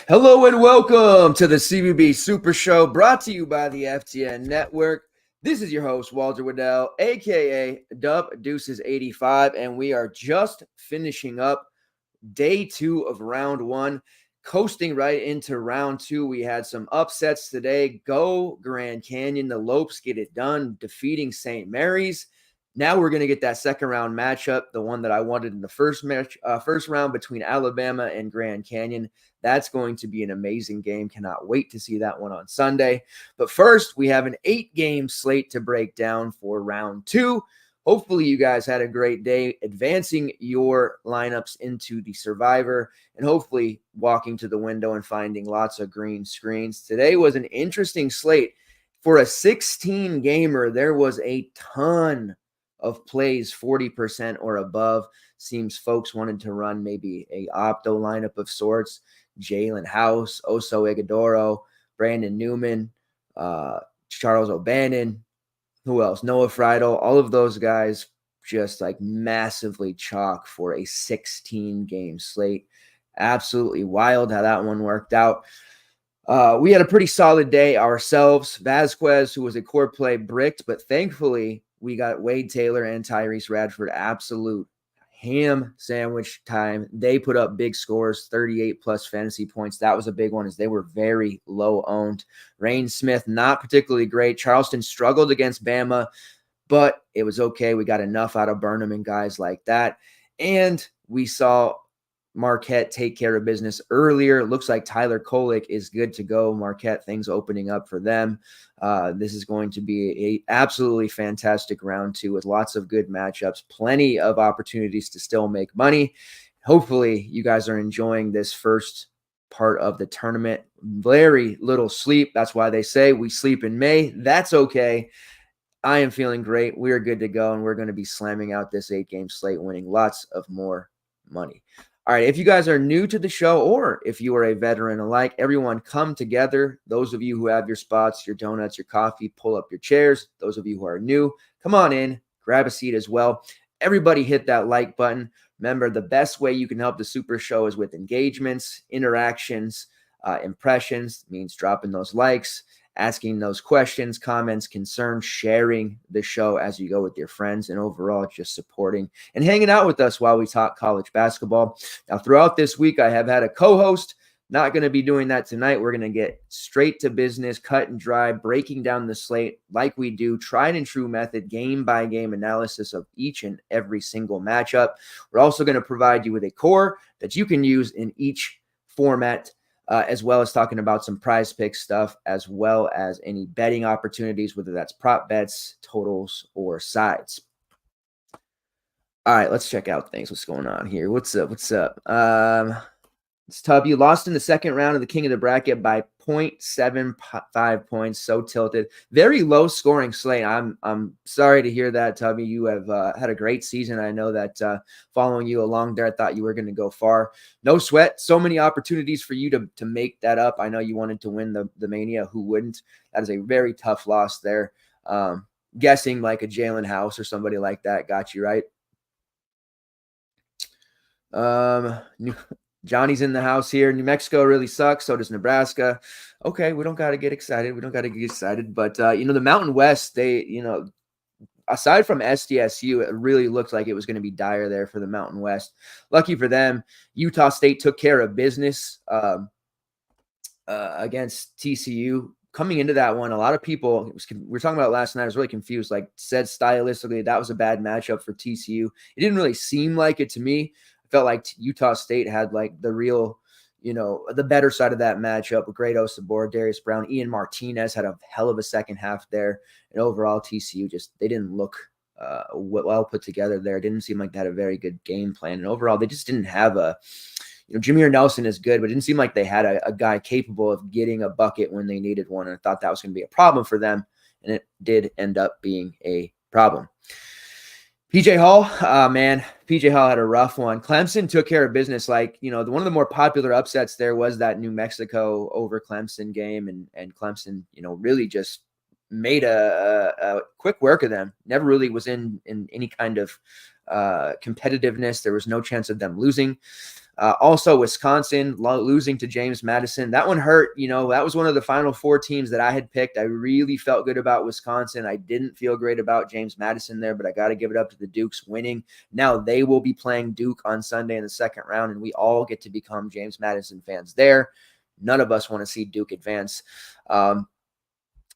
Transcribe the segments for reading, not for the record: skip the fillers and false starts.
Hello and welcome to the CBB Supershow, brought to you by the FTN Network. This is your host, Waddell, a.k.a. Dub Deuces 85, and we are just finishing up day 2 of round 1, coasting right into round 2. We had some upsets today. Go Grand Canyon. The Lopes get it done, defeating St. Mary's. Now we're going to get that second round matchup, the one that I wanted in the first round between Alabama and Grand Canyon. That's going to be an amazing game. Cannot wait to see that one on Sunday. But first, we have an 8-game slate to break down for round 2. Hopefully, you guys had a great day advancing your lineups into the Survivor and hopefully walking to the window and finding lots of green screens. Today was an interesting slate. For a 16-gamer, there was a ton of plays 40% or above. Seems folks wanted to run maybe a opto lineup of sorts. Jalen House, Oso Ighodaro, Brandon Newman, Charles O'Bannon, who else? Noah Friedel. All of those guys just like massively chalk for a 16-game slate. Absolutely wild how that one worked out. We had a pretty solid day ourselves. Vasquez, who was a core play, bricked, but thankfully we got Wade Taylor and Tyrese Radford absolute ham sandwich time. They put up big scores, 38-plus fantasy points. That was a big one as they were very low owned. Rain Smith, not particularly great. Charleston struggled against Bama, but it was okay. We got enough out of Burnham and guys like that. And we saw Marquette take care of business earlier. It looks like Tyler Kolek is good to go. Marquette, things opening up for them. This is going to be a absolutely fantastic round 2 with lots of good matchups, plenty of opportunities to still make money. Hopefully you guys are enjoying this first part of the tournament. Very little sleep. That's why they say we sleep in May. That's okay. I am feeling great. We are good to go, and we're going to be slamming out this 8-game slate, winning lots of more money. All right, if you guys are new to the show or if you are a veteran alike, everyone come together. Those of you who have your spots, your donuts, your coffee, pull up your chairs. Those of you who are new, come on in, grab a seat as well. Everybody hit that like button. Remember, the best way you can help the Super Show is with engagements, interactions, impressions, means dropping those likes, asking those questions, comments, concerns, sharing the show as you go with your friends, and overall just supporting and hanging out with us while we talk college basketball. Now, throughout this week, I have had a co-host. Not going to be doing that tonight. We're going to get straight to business, cut and dry, breaking down the slate like we do, tried and true method, game-by-game analysis of each and every single matchup. We're also going to provide you with a core that you can use in each format, as well as talking about some prize pick stuff, as well as any betting opportunities, whether that's prop bets, totals, or sides. All right, let's check out things. What's going on here? What's up? It's Tub. You lost in the second round of the King of the Bracket by 0.75 points. So tilted. Very low scoring slate. I'm sorry to hear that, Tubby. You have had a great season. I know that following you along there, I thought you were going to go far. No sweat. So many opportunities for you to make that up. I know you wanted to win the Mania. Who wouldn't? That is a very tough loss there. Guessing like a Jalen House or somebody like that got you right. Johnny's in the house here. New Mexico really sucks. So does Nebraska. Okay, we don't got to get excited. But, the Mountain West, aside from SDSU, it really looked like it was going to be dire there for the Mountain West. Lucky for them, Utah State took care of business against TCU. Coming into that one, a lot of people, we were talking about it last night, I was really confused, said stylistically that was a bad matchup for TCU. It didn't really seem like it to me. Felt like Utah State had the real, the better side of that matchup with Great Osabor, Darius Brown, Ian Martinez had a hell of a second half there. And overall, TCU they didn't look well put together there. It didn't seem like they had a very good game plan. And overall, they just didn't have Jameer Nelson is good, but it didn't seem like they had a guy capable of getting a bucket when they needed one. And I thought that was going to be a problem for them. And it did end up being a problem. PJ Hall, man, PJ Hall had a rough one. Clemson took care of business. Like, one of the more popular upsets there was that New Mexico over Clemson game. And Clemson, really just made a quick work of them. Never really was in any kind of competitiveness. There was no chance of them losing. Also, Wisconsin losing to James Madison. That one hurt. That was one of the final 4 teams that I had picked. I really felt good about Wisconsin. I didn't feel great about James Madison there, but I got to give it up to the Dukes winning. Now they will be playing Duke on Sunday in the second round, and we all get to become James Madison fans there. None of us want to see Duke advance.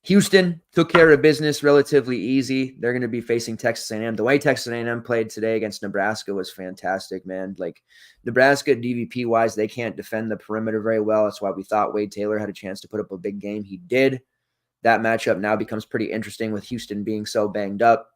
Houston took care of business relatively easy. They're going to be facing Texas A&M. The way Texas A&M played today against Nebraska was fantastic, man. Like, Nebraska, DVP-wise, they can't defend the perimeter very well. That's why we thought Wade Taylor had a chance to put up a big game. He did. That matchup now becomes pretty interesting with Houston being so banged up.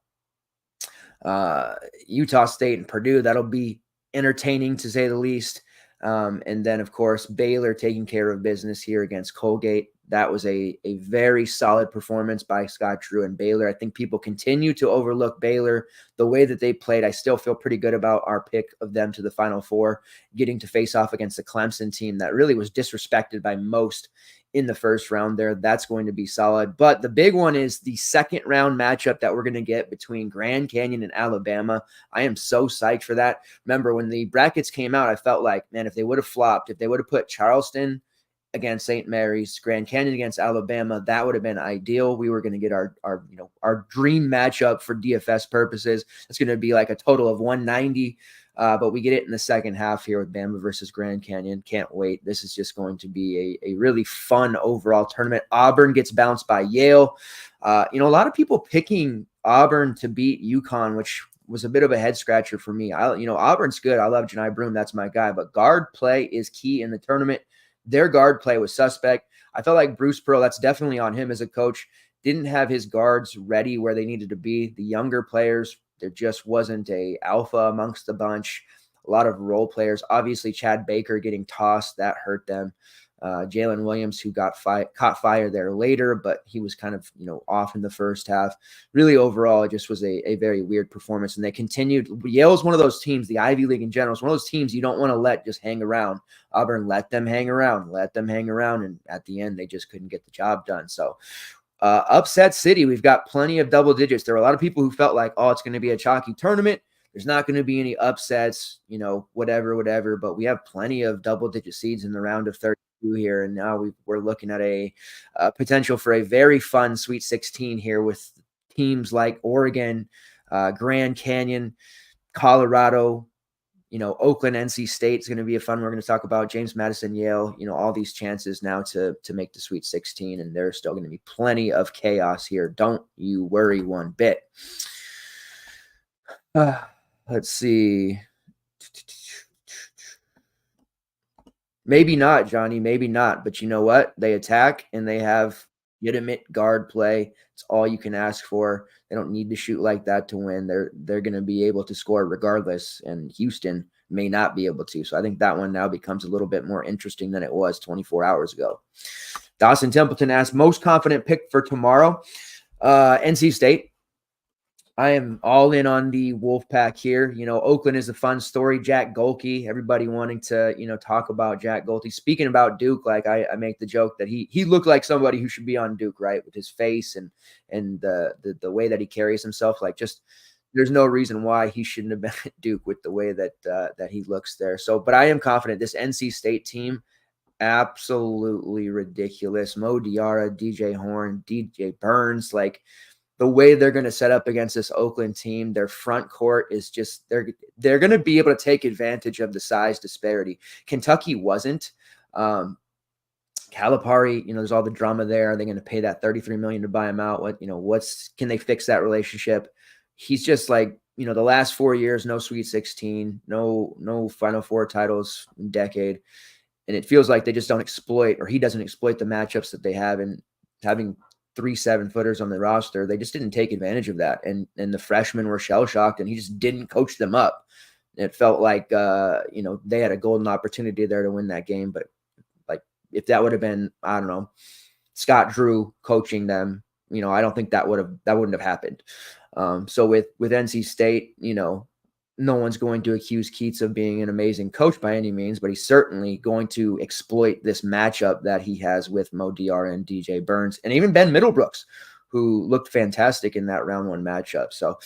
Utah State and Purdue, that'll be entertaining to say the least. And then, of course, Baylor taking care of business here against Colgate. That was a very solid performance by Scott Drew and Baylor. I think people continue to overlook Baylor, the way that they played. I still feel pretty good about our pick of them to the Final Four, getting to face off against the Clemson team that really was disrespected by most in the first round there. That's going to be solid. But the big one is the second round matchup that we're going to get between Grand Canyon and Alabama. I am so psyched for that. Remember, when the brackets came out, I felt like, man, if they would have flopped, if they would have put Charleston against St. Mary's, Grand Canyon against Alabama, that would have been ideal. We were going to get our dream matchup for DFS purposes. It's going to be like a total of 190, but we get it in the second half here with Bama versus Grand Canyon. Can't wait. This is just going to be a really fun overall tournament. Auburn gets bounced by Yale. A lot of people picking Auburn to beat UConn, which was a bit of a head scratcher for me. Auburn's good. I love Janai Broome. That's my guy. But guard play is key in the tournament. Their guard play was suspect. I felt like Bruce Pearl, that's definitely on him as a coach, didn't have his guards ready where they needed to be. The younger players, there just wasn't a alpha amongst the bunch. A lot of role players. Obviously, Chad Baker getting tossed, that hurt them. Jalen Williams, who caught fire there later, but he was kind of, off in the first half. Really, overall, it just was a very weird performance. And they continued. Yale's one of those teams, the Ivy League in general, is one of those teams you don't want to let just hang around. Auburn let them hang around. And at the end, they just couldn't get the job done. So, upset city, we've got plenty of double digits. There were a lot of people who felt like, it's going to be a chalky tournament. There's not going to be any upsets, whatever. But we have plenty of double-digit seeds in the round of 32 here, and now we're looking at a potential for a very fun Sweet 16 here with teams like Oregon, Grand Canyon, Colorado, Oakland, NC State is going to be a fun. We're going to talk about James Madison, Yale, all these chances now to make the Sweet 16, and there's still going to be plenty of chaos here. Don't you worry one bit. Let's see. Maybe not, Johnny. Maybe not. But you know what? They attack and they have legitimate guard play. It's all you can ask for. They don't need to shoot like that to win. They're going to be able to score regardless. And Houston may not be able to. So I think that one now becomes a little bit more interesting than it was 24 hours ago. Dawson Templeton asked, most confident pick for tomorrow. NC State. I am all in on the Wolfpack here. Oakland is a fun story. Jack Golke, everybody wanting to, talk about Jack Golke. Speaking about Duke, I make the joke that he looked like somebody who should be on Duke, right? With his face and the way that he carries himself. There's no reason why he shouldn't have been at Duke with the way that he looks there. So, but I am confident this NC State team, absolutely ridiculous. Mo Diarra, DJ Horn, DJ Burns, the way they're going to set up against this Oakland team, their front court is just they're going to be able to take advantage of the size disparity. Kentucky wasn't. Calipari, there's all the drama there. Are they going to pay that $33 million to buy him out? Can they fix that relationship? He's just the last 4 years, no Sweet 16, no Final Four titles in a decade. And it feels like they just don't exploit, or he doesn't exploit the matchups that they have. And having 3 7-footers on the roster. They just didn't take advantage of that. And the freshmen were shell-shocked, and he just didn't coach them up. It felt like, they had a golden opportunity there to win that game. But, like, if that would have been, I don't know, Scott Drew coaching them, I don't think that wouldn't have happened. So with NC State, no one's going to accuse Keats of being an amazing coach by any means, but he's certainly going to exploit this matchup that he has with Mo Diarra and DJ Burns, and even Ben Middlebrooks, who looked fantastic in that round 1 matchup. So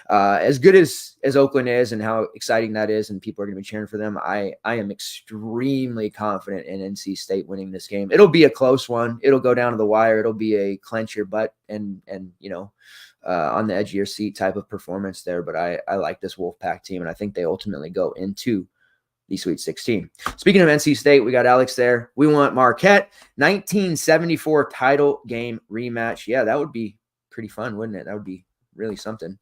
as good as Oakland is and how exciting that is, and people are going to be cheering for them, I am extremely confident in NC State winning this game. It'll be a close one. It'll go down to the wire. It'll be a clench your butt and on the edge of your seat type of performance there. But I like this Wolfpack team, and I think they ultimately go into the Sweet 16. Speaking of NC State, we got Alex there. We want Marquette 1974 title game rematch. Yeah, that would be pretty fun, wouldn't it? That would be really something.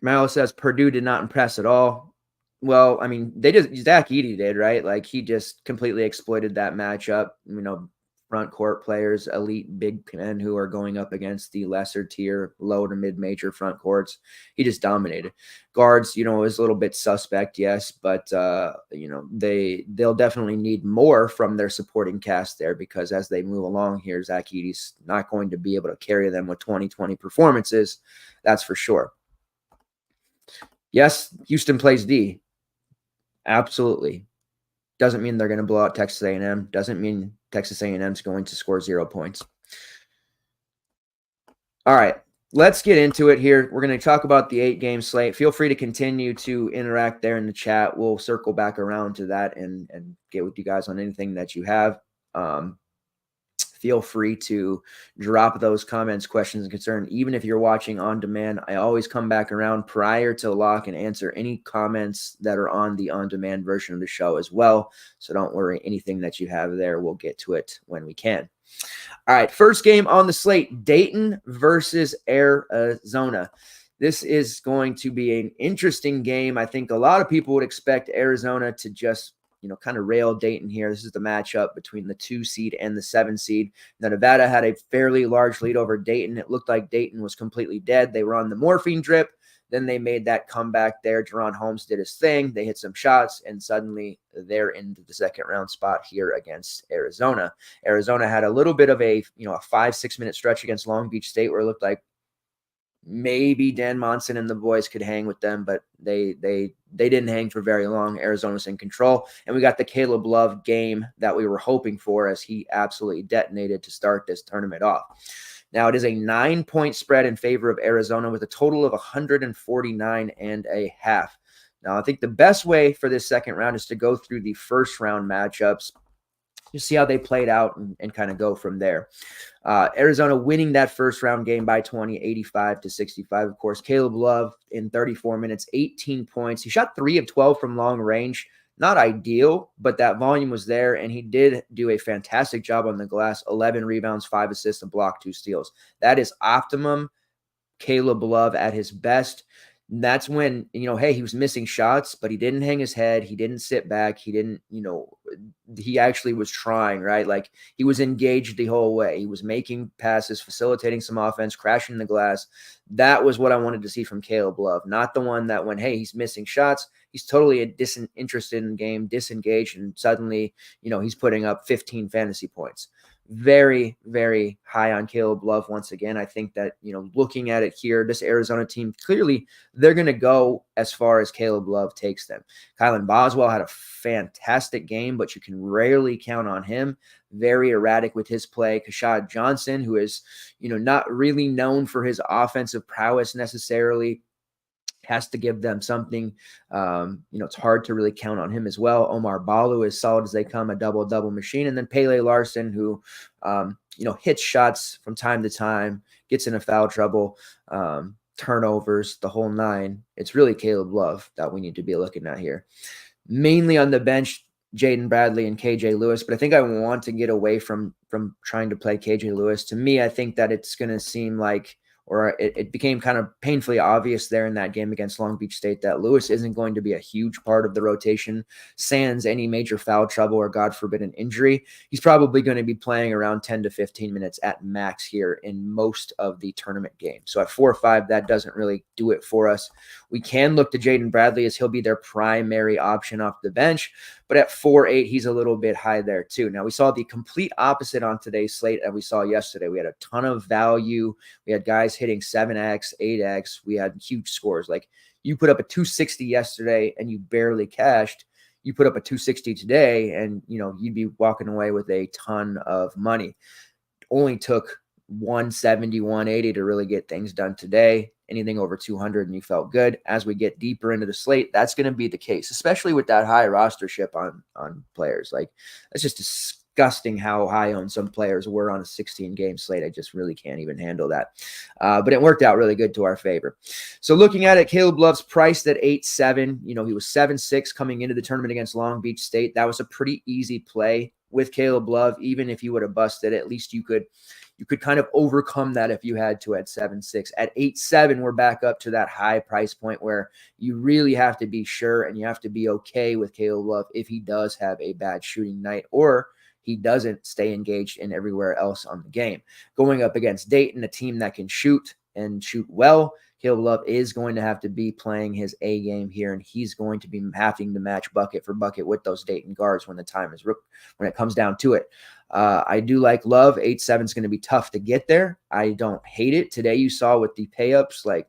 Mallow says Purdue did not impress at all. Well, I mean, Zach Edey did, right? Like, he just completely exploited that matchup. Front court players, elite big men who are going up against the lesser tier, low to mid-major front courts. He just dominated. Guards, is a little bit suspect, yes, but they'll definitely need more from their supporting cast there, because as they move along here, Zach Edey's not going to be able to carry them with 2020 performances. That's for sure. Yes, Houston plays D. Absolutely. Doesn't mean they're going to blow out Texas A&M. Doesn't mean Texas A&M is going to score 0 points. All right, let's get into it here. We're going to talk about the 8-game slate. Feel free to continue to interact there in the chat. We'll circle back around to that and get with you guys on anything that you have. Feel free to drop those comments, questions, and concerns. Even if you're watching on demand, I always come back around prior to lock and answer any comments that are on the on-demand version of the show as well. So don't worry, anything that you have there, we'll get to it when we can. All right, first game on the slate, Dayton versus Arizona. This is going to be an interesting game. I think a lot of people would expect Arizona to just kind of rail Dayton here. This is the matchup between the 2 seed and the 7 seed. Now, Nevada had a fairly large lead over Dayton. It looked like Dayton was completely dead. They were on the morphine drip. Then they made that comeback there. Jerron Holmes did his thing. They hit some shots, and suddenly they're into the second round spot here against Arizona. Arizona had a little bit of a 5-6 minute stretch against Long Beach State where it looked like maybe Dan Monson and the boys could hang with them, but they didn't hang for very long. Arizona's in control, and we got the Caleb Love game that we were hoping for, as he absolutely detonated to start this tournament off. Now, it is a 9-point spread in favor of Arizona with a total of 149.5. Now, I think the best way for this second round is to go through the first round matchups, just see how they played out and kind of go from there. Arizona winning that first round game by 20, 85-65. Of course, Caleb Love in 34 minutes, 18 points. He shot 3 of 12 from long range. Not ideal, but that volume was there, and he did do a fantastic job on the glass. 11 rebounds, 5 assists, a block, 2 steals. That is optimum Caleb Love at his best. And that's when, hey, he was missing shots, but he didn't hang his head. He didn't sit back. He didn't, he actually was trying, right? Like, he was engaged the whole way. He was making passes, facilitating some offense, crashing the glass. That was what I wanted to see from Caleb Love, not the one that when, hey, he's missing shots, he's totally disinterested in the game, disengaged, and suddenly, he's putting up 15 fantasy points. Very, very high on Caleb Love once again. I think that, looking at it here, this Arizona team, clearly they're going to go as far as Caleb Love takes them. Kylan Boswell had a fantastic game, but you can rarely count on him. Very erratic with his play. Kashad Johnson, who is, not really known for his offensive prowess necessarily, has to give them something. It's hard to really count on him as well. Omar Balu is solid as they come, a double-double machine. And then Pele Larson, who, hits shots from time to time, gets into foul trouble, turnovers, the whole 9. It's really Caleb Love that we need to be looking at here. Mainly on the bench, Jaden Bradley and KJ Lewis, but I think I want to get away from trying to play KJ Lewis. To me, I think that it's going to seem like or it became kind of painfully obvious there in that game against Long Beach State that Lewis isn't going to be a huge part of the rotation, sans any major foul trouble or, God forbid, an injury. He's probably going to be playing around 10 to 15 minutes at max here in most of the tournament games. So at 4-5, that doesn't really do it for us. We can look to Jaden Bradley as he'll be their primary option off the bench, but at 4-8, he's a little bit high there too. Now, we saw the complete opposite on today's slate that we saw yesterday. We had a ton of value. We had guys hitting 7x, 8x. We had huge scores. Like, you put up a 260 yesterday and you barely cashed. You put up a 260 today and, you'd be walking away with a ton of money. Only took 170, 180 to really get things done today. Anything over 200 and you felt good. As we get deeper into the slate, that's going to be the case, especially with that high rostership on players. Like, that's just disgusting how high on some players were on a 16-game slate. I just really can't even handle that. But it worked out really good to our favor. So looking at it, Caleb Love's priced at 8-7. He was 7-6 coming into the tournament against Long Beach State. That was a pretty easy play with Caleb Love. Even if you would have busted, at least you could kind of overcome that if you had to at 7-6. At 8-7, we're back up to that high price point where you really have to be sure and you have to be okay with Caleb Love if he does have a bad shooting night or he doesn't stay engaged in everywhere else on the game. Going up against Dayton, a team that can shoot and shoot well, Caleb Love is going to have to be playing his A game here, and he's going to be having to match bucket for bucket with those Dayton guards when it comes down to it. I do like Love. 8-7 is going to be tough to get there. I don't hate it. Today you saw with the pay-ups, like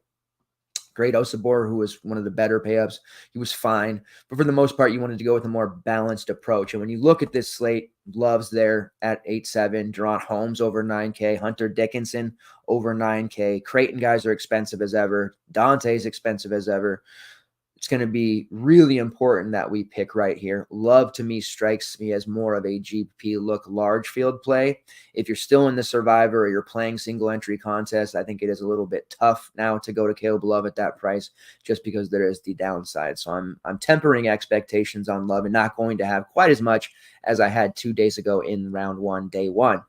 Great Osabor, who was one of the better pay-ups, he was fine. But for the most part, you wanted to go with a more balanced approach. And when you look at this slate, Love's there at 8-7, Deron Holmes over 9K, Hunter Dickinson over 9K. Creighton guys are expensive as ever. Dante's expensive as ever. It's going to be really important that we pick right here. Love, to me, strikes me as more of a GP look large field play. If you're still in the Survivor or you're playing single entry contest, I think it is a little bit tough now to go to Caleb Love at that price just because there is the downside. So I'm tempering expectations on Love and not going to have quite as much as I had 2 days ago in round one, day one.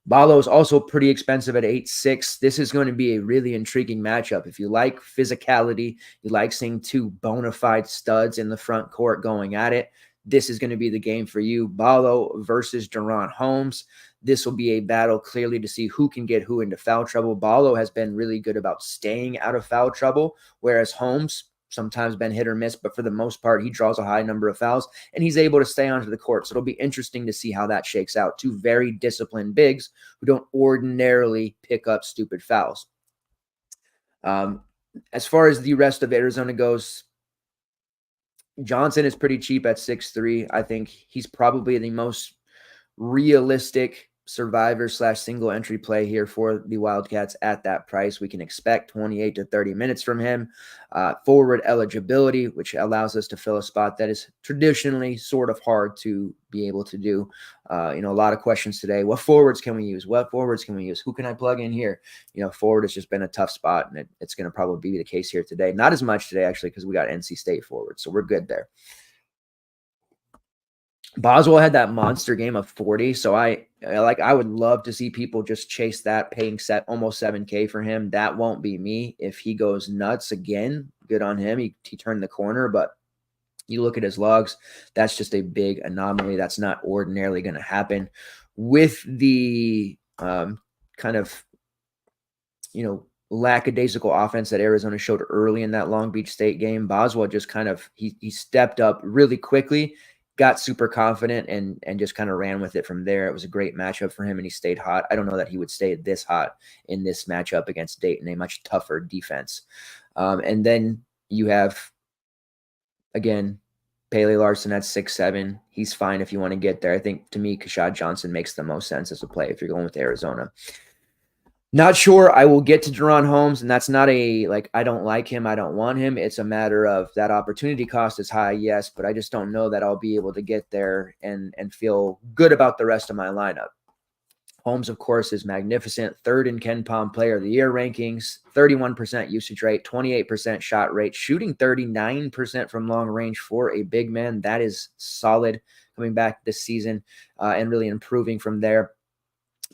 Ballo is also pretty expensive at 8-6. This is going to be a really intriguing matchup. If you like physicality, you like seeing two bona fide studs in the front court going at it, this is going to be the game for you. Ballo versus Deron Holmes. This will be a battle clearly to see who can get who into foul trouble. Ballo has been really good about staying out of foul trouble, whereas Holmes sometimes been hit or miss, but for the most part, he draws a high number of fouls, and he's able to stay onto the court. So it'll be interesting to see how that shakes out. Two very disciplined bigs who don't ordinarily pick up stupid fouls. As far as the rest of Arizona goes, Johnson is pretty cheap at 6'3". I think he's probably the most realistic survivor / single entry play here for the Wildcats at that price. We can expect 28 to 30 minutes from him. Forward eligibility, which allows us to fill a spot that is traditionally sort of hard to be able to do. A lot of questions today. What forwards can we use? What forwards can we use? Who can I plug in here? Forward has just been a tough spot, and it's going to probably be the case here today. Not as much today, actually, because we got NC State forward, so we're good there. Boswell had that monster game of 40, so I would love to see people just chase that, paying almost 7K for him. That won't be me. If he goes nuts again, good on him. He turned the corner, but you look at his logs, that's just a big anomaly. That's not ordinarily going to happen. With the lackadaisical offense that Arizona showed early in that Long Beach State game, Boswell just he stepped up really quickly, got super confident, and just kind of ran with it from there. It was a great matchup for him, and he stayed hot. I don't know that he would stay this hot in this matchup against Dayton, a much tougher defense. And then you have, again, Pele Larson at 6'7". He's fine if you want to get there. I think, to me, Kashad Johnson makes the most sense as a play if you're going with Arizona. Not sure I will get to Deron Holmes, and that's not I don't like him, I don't want him. It's a matter of that opportunity cost is high, yes, but I just don't know that I'll be able to get there and feel good about the rest of my lineup. Holmes, of course, is magnificent. Third in Ken Palm Player of the Year rankings, 31% usage rate, 28% shot rate, shooting 39% from long range for a big man. That is solid coming back this season and really improving from there.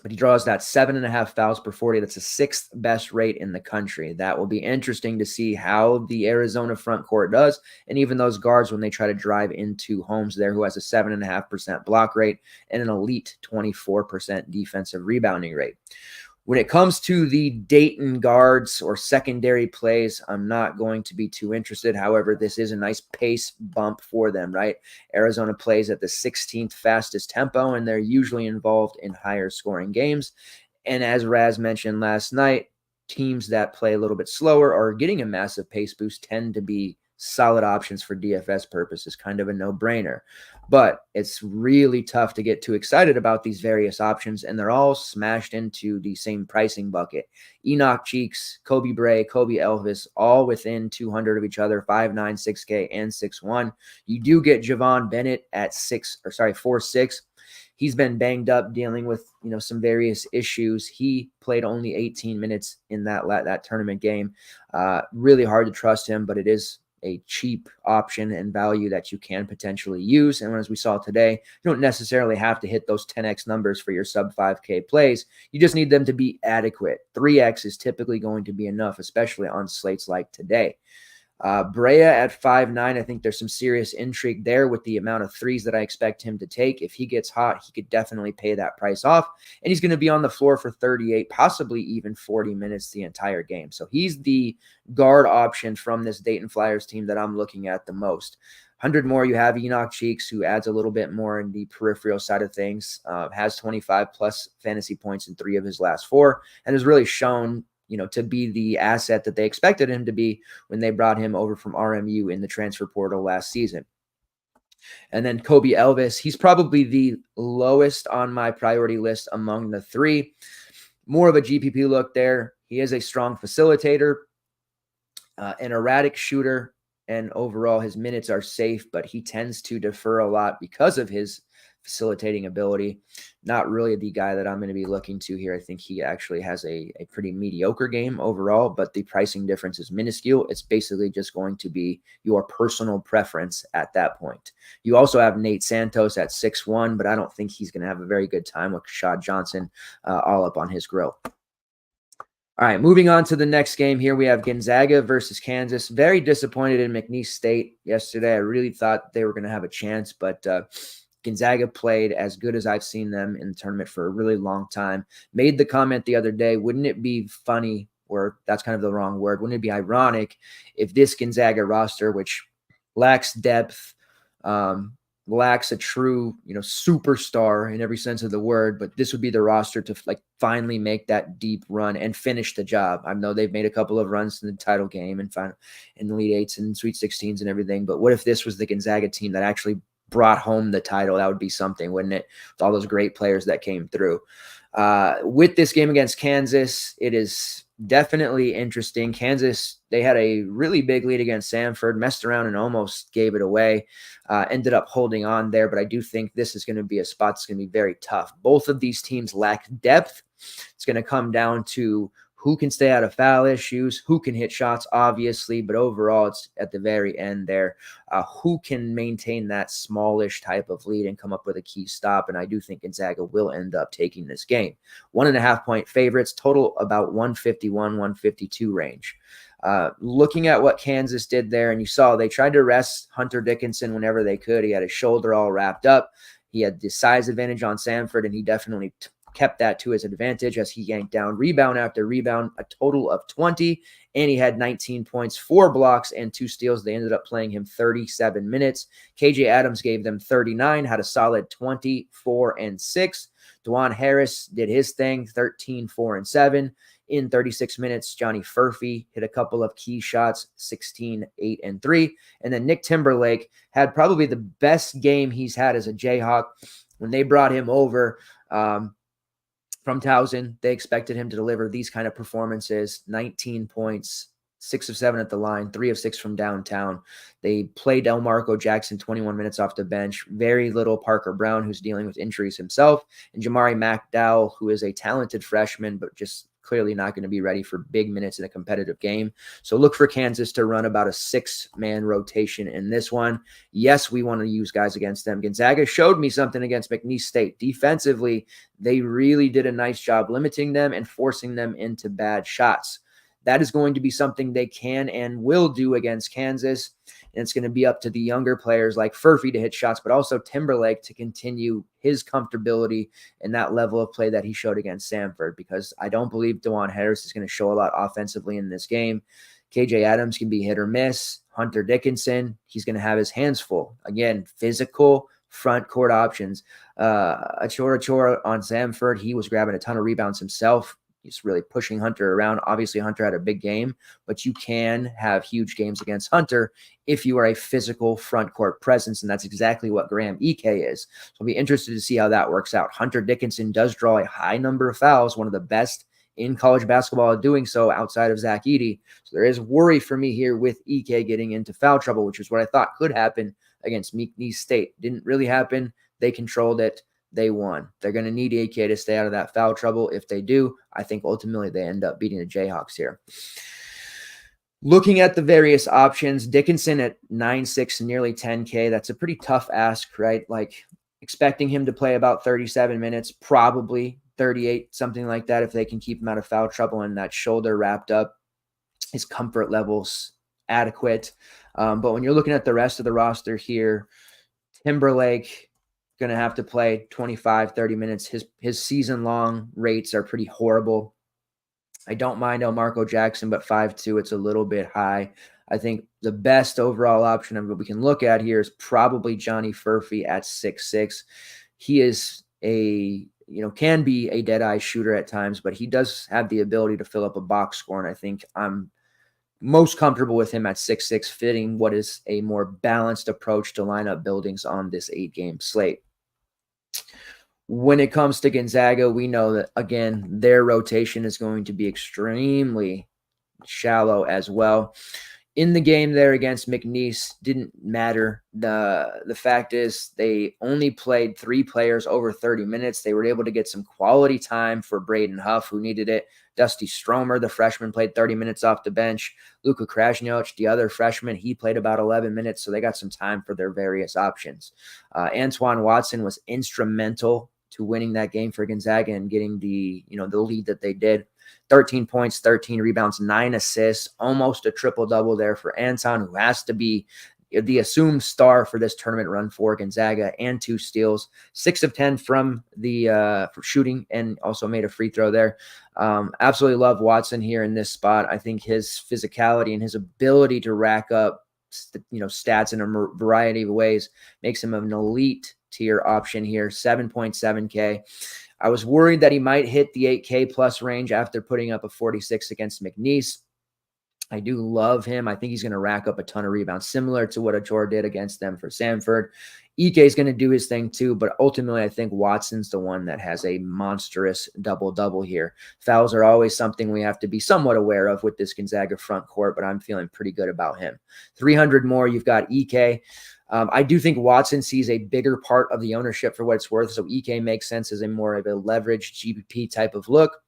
but he draws that 7.5 fouls per 40. That's the 6th best rate in the country. That will be interesting to see how the Arizona front court does, and even those guards when they try to drive into Holmes there, who has a 7.5% block rate and an elite 24% defensive rebounding rate. When it comes to the Dayton guards or secondary plays, I'm not going to be too interested. However, this is a nice pace bump for them, right? Arizona plays at the 16th fastest tempo, and they're usually involved in higher scoring games. And as Raz mentioned last night, teams that play a little bit slower or getting a massive pace boost tend to be solid options for DFS purposes, kind of a no-brainer. But it's really tough to get too excited about these various options, and they're all smashed into the same pricing bucket. Enoch Cheeks, Kobe Bray, Kobe Elvis, all within 200 of each other, 5'9", 6K, and 6'1". You do get Javon Bennett at 4'6". He's been banged up, dealing with some various issues. He played only 18 minutes in that tournament game. Really hard to trust him, but it is a cheap option and value that you can potentially use. And as we saw today, you don't necessarily have to hit those 10x numbers for your sub 5K plays. You just need them to be adequate. 3x is typically going to be enough, especially on slates like today. Brea at 5'9", I think there's some serious intrigue there with the amount of threes that I expect him to take. If he gets hot, he could definitely pay that price off, and he's going to be on the floor for 38, possibly even 40 minutes the entire game. So he's the guard option from this Dayton Flyers team that I'm looking at the most. 100 more, you have Enoch Cheeks, who adds a little bit more in the peripheral side of things, has 25-plus fantasy points in 3 of his last 4, and has really shown to be the asset that they expected him to be when they brought him over from RMU in the transfer portal last season. And then Kobe Elvis, he's probably the lowest on my priority list among the 3. More of a GPP look there. He is a strong facilitator, an erratic shooter, and overall his minutes are safe, but he tends to defer a lot because of his facilitating ability. Not really the guy that I'm going to be looking to here. I think he actually has a pretty mediocre game overall, but the pricing difference is minuscule. It's basically just going to be your personal preference at that point. You also have Nate Santos at 6'1", but I don't think he's going to have a very good time with Kashad Johnson all up on his grill. All right, moving on to the next game here. We have Gonzaga versus Kansas. Very disappointed in McNeese State yesterday. I really thought they were going to have a chance, but Gonzaga played as good as I've seen them in the tournament for a really long time. Made the comment the other day, wouldn't it be funny, or that's kind of the wrong word, wouldn't it be ironic if this Gonzaga roster, which lacks depth, lacks a true, superstar in every sense of the word, but this would be the roster to finally make that deep run and finish the job. I know they've made a couple of runs in the title game and in the Elite Eights and Sweet 16s and everything, but what if this was the Gonzaga team that actually brought home the title? That would be something, wouldn't it? With all those great players that came through. With this game against Kansas, it is definitely interesting. Kansas, they had a really big lead against Samford, messed around and almost gave it away, ended up holding on there, but I do think this is going to be a spot that's going to be very tough. Both of these teams lack depth. It's going to come down to who can stay out of foul issues, who can hit shots, obviously, but overall, it's at the very end there. Who can maintain that smallish type of lead and come up with a key stop, and I do think Gonzaga will end up taking this game. 1.5-point favorites, total about 151, 152 range. Looking at what Kansas did there, and you saw they tried to rest Hunter Dickinson whenever they could. He had his shoulder all wrapped up. He had the size advantage on Samford, and he definitely kept that to his advantage as he yanked down rebound after rebound, a total of 20, and he had 19 points, 4 blocks, and 2 steals. They ended up playing him 37 minutes. KJ Adams gave them 39, had a solid 24 and 6. Dwan Harris did his thing, 13, 4 and 7. In 36 minutes, Johnny Furphy hit a couple of key shots, 16, 8 and 3. And then Nick Timberlake had probably the best game he's had as a Jayhawk. When they brought him over, from Towson, they expected him to deliver these kind of performances, 19 points, 6 of 7 at the line, 3 of 6 from downtown. They played Delmarco Jackson 21 minutes off the bench, very little Parker Brown, who's dealing with injuries himself, and Jamari McDowell, who is a talented freshman, but just clearly not going to be ready for big minutes in a competitive game. So look for Kansas to run about a 6-man rotation in this one. Yes, we want to use guys against them. Gonzaga showed me something against McNeese State. Defensively, they really did a nice job limiting them and forcing them into bad shots. That is going to be something they can and will do against Kansas. And it's going to be up to the younger players like Furphy to hit shots, but also Timberlake to continue his comfortability in that level of play that he showed against Samford, because I don't believe DeJuan Harris is going to show a lot offensively in this game. KJ Adams can be hit or miss. Hunter Dickinson, he's going to have his hands full. Again, physical front court options. Achora on Samford, he was grabbing a ton of rebounds himself. He's really pushing Hunter around. Obviously, Hunter had a big game, but you can have huge games against Hunter if you are a physical front court presence, and that's exactly what Graham Ike is. So I'll be interested to see how that works out. Hunter Dickinson does draw a high number of fouls, one of the best in college basketball at doing so outside of Zach Edey. So there is worry for me here with Ike getting into foul trouble, which is what I thought could happen against McNeese State. Didn't really happen. They controlled it. They won. They're going to need AK to stay out of that foul trouble. If they do, I think ultimately they end up beating the Jayhawks here. Looking at the various options, Dickinson at 9'6", nearly 10K. That's a pretty tough ask, right? Like expecting him to play about 37 minutes, probably 38, something like that, if they can keep him out of foul trouble and that shoulder wrapped up. His comfort level's adequate. But when you're looking at the rest of the roster here, Timberlake going to have to play 25, 30 minutes. His season-long rates are pretty horrible. I don't mind Elmarco Jackson, but 5'2", it's a little bit high. I think the best overall option of what we can look at here is probably Johnny Furphy at 6'6". He is can be a dead-eye shooter at times, but he does have the ability to fill up a box score, and I think I'm most comfortable with him at 6'6", fitting what is a more balanced approach to lineup buildings on this 8-game slate. When it comes to Gonzaga, we know that, again, their rotation is going to be extremely shallow as well. In the game there against McNeese, didn't matter. The fact is they only played 3 players over 30 minutes. They were able to get some quality time for Braden Huff, who needed it. Dusty Stromer, the freshman, played 30 minutes off the bench. Luka Krasnioc, the other freshman, he played about 11 minutes, so they got some time for their various options. Antoine Watson was instrumental to winning that game for Gonzaga and getting the lead that they did. 13 points, 13 rebounds, 9 assists, almost a triple-double there for Anton, who has to be the assumed star for this tournament run for Gonzaga, and 2 steals, 6 of 10 from the for shooting, and also made a free throw there. Absolutely love Watson here in this spot. I think his physicality and his ability to rack up stats in a variety of ways makes him an elite tier option here. 7.7K. I was worried that he might hit the 8K plus range after putting up a 46 against McNeese. I do love him. I think he's going to rack up a ton of rebounds, similar to what Achor did against them for Samford. Ike is going to do his thing too, but ultimately I think Watson's the one that has a monstrous double-double here. Fouls are always something we have to be somewhat aware of with this Gonzaga front court, but I'm feeling pretty good about him. 300 more, you've got Ike. I do think Watson sees a bigger part of the ownership for what it's worth, so Ike makes sense as a more of a leveraged GPP type of look.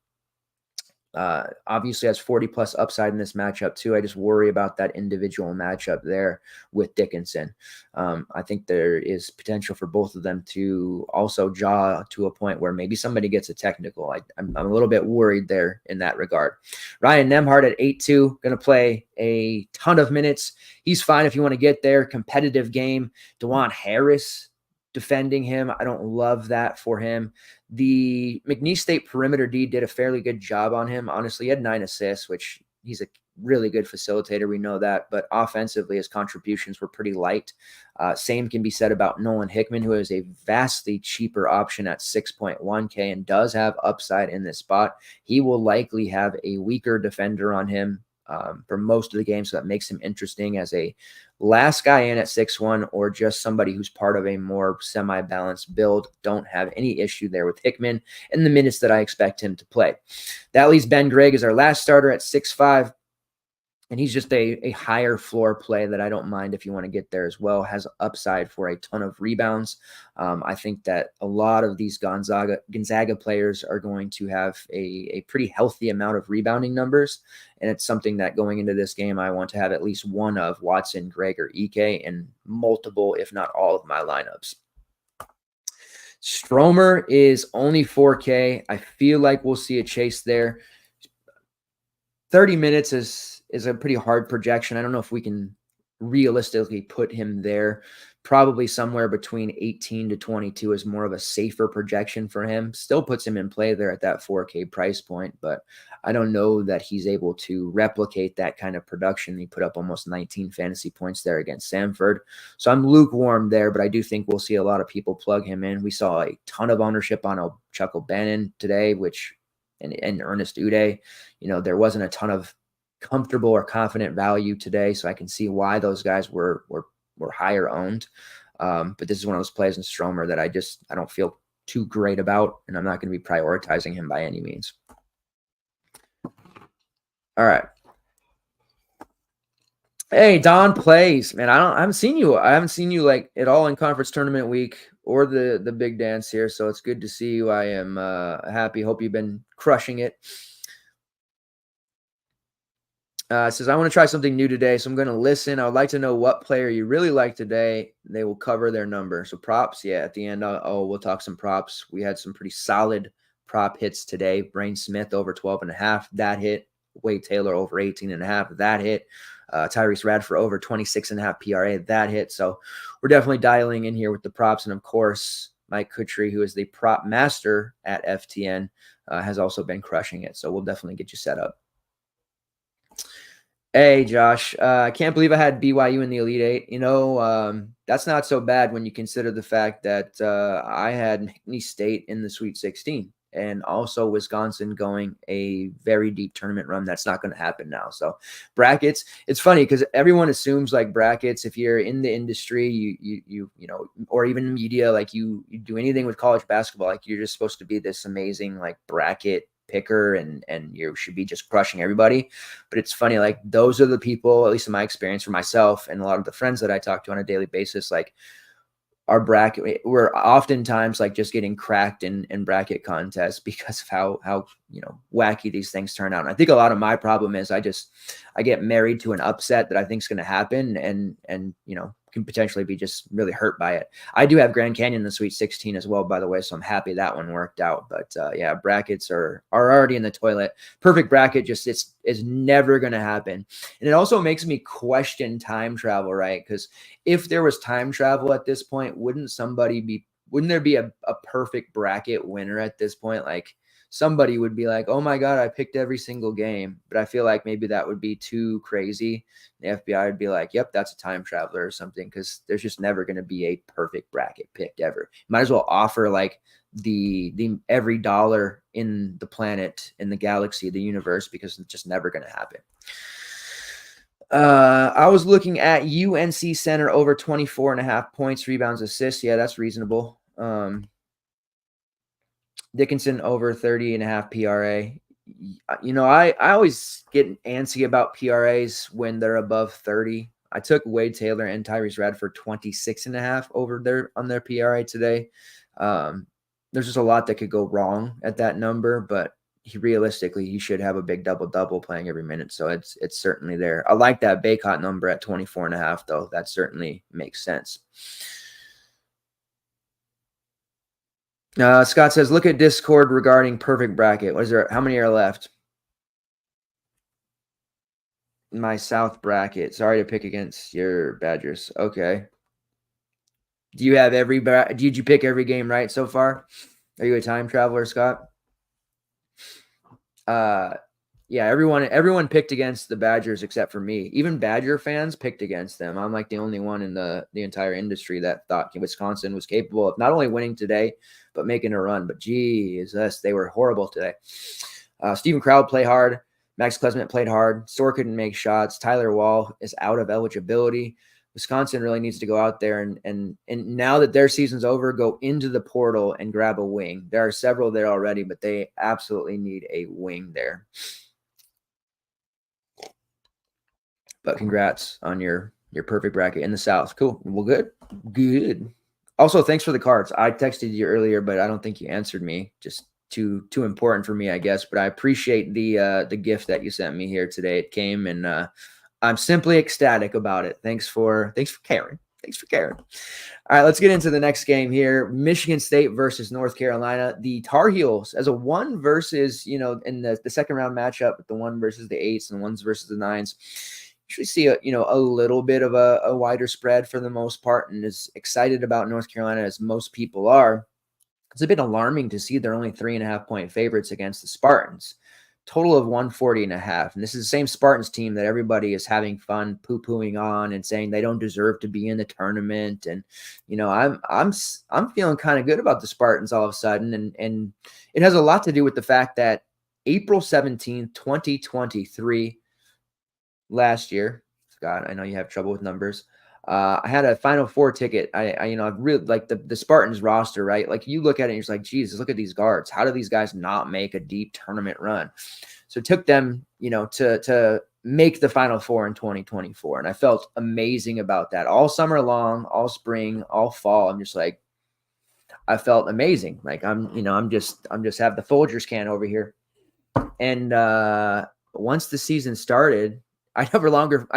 Obviously has 40-plus upside in this matchup too. I just worry about that individual matchup there with Dickinson. I think there is potential for both of them to also jaw to a point where maybe somebody gets a technical. I'm a little bit worried there in that regard. Ryan Nembhard at 8'2", going to play a ton of minutes. He's fine if you want to get there. Competitive game. DeJuan Harris defending him, I don't love that for him. The McNeese State perimeter D did a fairly good job on him. Honestly, he had 9 assists, which he's a really good facilitator. We know that. But offensively, his contributions were pretty light. Same can be said about Nolan Hickman, who is a vastly cheaper option at 6.1K and does have upside in this spot. He will likely have a weaker defender on him for most of the game, so that makes him interesting as a last guy in at 6'1", or just somebody who's part of a more semi-balanced build. Don't have any issue there with Hickman in the minutes that I expect him to play. That leaves Ben Gregg as our last starter at 6'5". And he's just a higher floor play that I don't mind if you want to get there as well. Has upside for a ton of rebounds. I think that a lot of these Gonzaga players are going to have a pretty healthy amount of rebounding numbers. And it's something that going into this game, I want to have at least one of Watson, Greg, or Ike in multiple, if not all of my lineups. Stromer is only 4K. I feel like we'll see a chase there. 30 minutes is a pretty hard projection. I don't know if we can realistically put him there. Probably somewhere between 18 to 22 is more of a safer projection for him. Still puts him in play there at that 4K price point, but I don't know that he's able to replicate that kind of production. He put up almost 19 fantasy points there against Samford. So I'm lukewarm there, but I do think we'll see a lot of people plug him in. We saw a ton of ownership on Chuck O'Bannon today, and Ernest Uday. There wasn't a ton of comfortable or confident value today, so I can see why those guys were higher owned. But this is one of those plays in Stromer that I don't feel too great about, and I'm not going to be prioritizing him by any means. All right. Hey, Don plays, man. I haven't seen you like at all in conference tournament week or the big dance here. So it's good to see you. I am happy. Hope you've been crushing it. Says, I want to try something new today, so I'm going to listen. I would like to know what player you really like today. They will cover their number. So props, yeah, at the end, we'll talk some props. We had some pretty solid prop hits today. Brain Smith over 12.5, that hit. Wade Taylor over 18.5, that hit. Tyrese Radford over 26.5 PRA, that hit. So we're definitely dialing in here with the props. And of course, Mike Kutry, who is the prop master at FTN, has also been crushing it. So we'll definitely get you set up. Hey, Josh, I can't believe I had BYU in the Elite Eight. That's not so bad when you consider the fact that I had McNeese State in the Sweet 16 and also Wisconsin going a very deep tournament run. That's not going to happen now. So brackets, it's funny because everyone assumes like brackets, if you're in the industry, you know, or even media, like you do anything with college basketball, like you're just supposed to be this amazing like bracket picker and you should be just crushing everybody. But it's funny, like those are the people, at least in my experience for myself and a lot of the friends that I talk to on a daily basis, like our bracket, we're oftentimes like just getting cracked in bracket contests because of how wacky these things turn out. And I think a lot of my problem is I get married to an upset that I think is going to happen and can potentially be just really hurt by it. I do have Grand Canyon in the Sweet 16 as well, by the way, so I'm happy that one worked out. But yeah, brackets are already in the toilet. Perfect bracket just is never going to happen. And it also makes me question time travel, right? Because if there was time travel at this point, wouldn't there be a perfect bracket winner at this point? Like somebody would be like, oh my God, I picked every single game. But I feel like maybe that would be too crazy. The FBI would be like, yep, that's a time traveler or something, because there's just never going to be a perfect bracket picked ever. Might as well offer like the every dollar in the planet, in the galaxy, the universe, because it's just never going to happen. I was looking at UNC Center over 24.5 points, rebounds, assists. Yeah, that's reasonable. Dickinson over 30.5 PRA. I always get antsy about PRAs when they're above 30. I took Wade Taylor and Tyrese Radford 26.5 over on their PRA today. There's just a lot that could go wrong at that number, but realistically, he should have a big double-double playing every minute. So it's certainly there. I like that Baycott number at 24.5, though. That certainly makes sense. Scott says, look at Discord regarding perfect bracket. How many are left? My South bracket. Sorry to pick against your Badgers. Okay. Did you pick every game right so far? Are you a time traveler, Scott? Yeah, everyone picked against the Badgers except for me. Even Badger fans picked against them. I'm like the only one in the entire industry that thought Wisconsin was capable of not only winning today, but making a run. But Jesus, they were horrible today. Stephen Crowd played hard. Max Klesmit played hard. Storr couldn't make shots. Tyler Wall is out of eligibility. Wisconsin really needs to go out there and now that their season's over, go into the portal and grab a wing. There are several there already, but they absolutely need a wing there. But congrats on your perfect bracket in the South. Cool. Well, good. Also, thanks for the cards. I texted you earlier, but I don't think you answered me. Just too important for me, I guess. But I appreciate the gift that you sent me here today. It came, and I'm simply ecstatic about it. Thanks for caring. Thanks for caring. All right, let's get into the next game here. Michigan State versus North Carolina. The Tar Heels as a 1 versus, in the second round matchup, the 1 versus the 8s and 1s versus the 9s. Usually see a little bit of a wider spread for the most part, and as excited about North Carolina as most people are. It's a bit alarming to see they're only 3.5-point favorites against the Spartans. Total of 140.5. And this is the same Spartans team that everybody is having fun poo-pooing on and saying they don't deserve to be in the tournament. And, I'm feeling kind of good about the Spartans all of a sudden. And it has a lot to do with the fact that April 17th, 2023, last year, Scott, I know you have trouble with numbers. I had a Final Four ticket. I really like the Spartans roster, right? Like you look at it and you're just like, Jesus, look at these guards. How do these guys not make a deep tournament run? So it took them, to make the Final Four in 2024. And I felt amazing about that all summer long, all spring, all fall. I'm just like, I felt amazing. Like I'm just have the Folgers can over here. And once the season started, I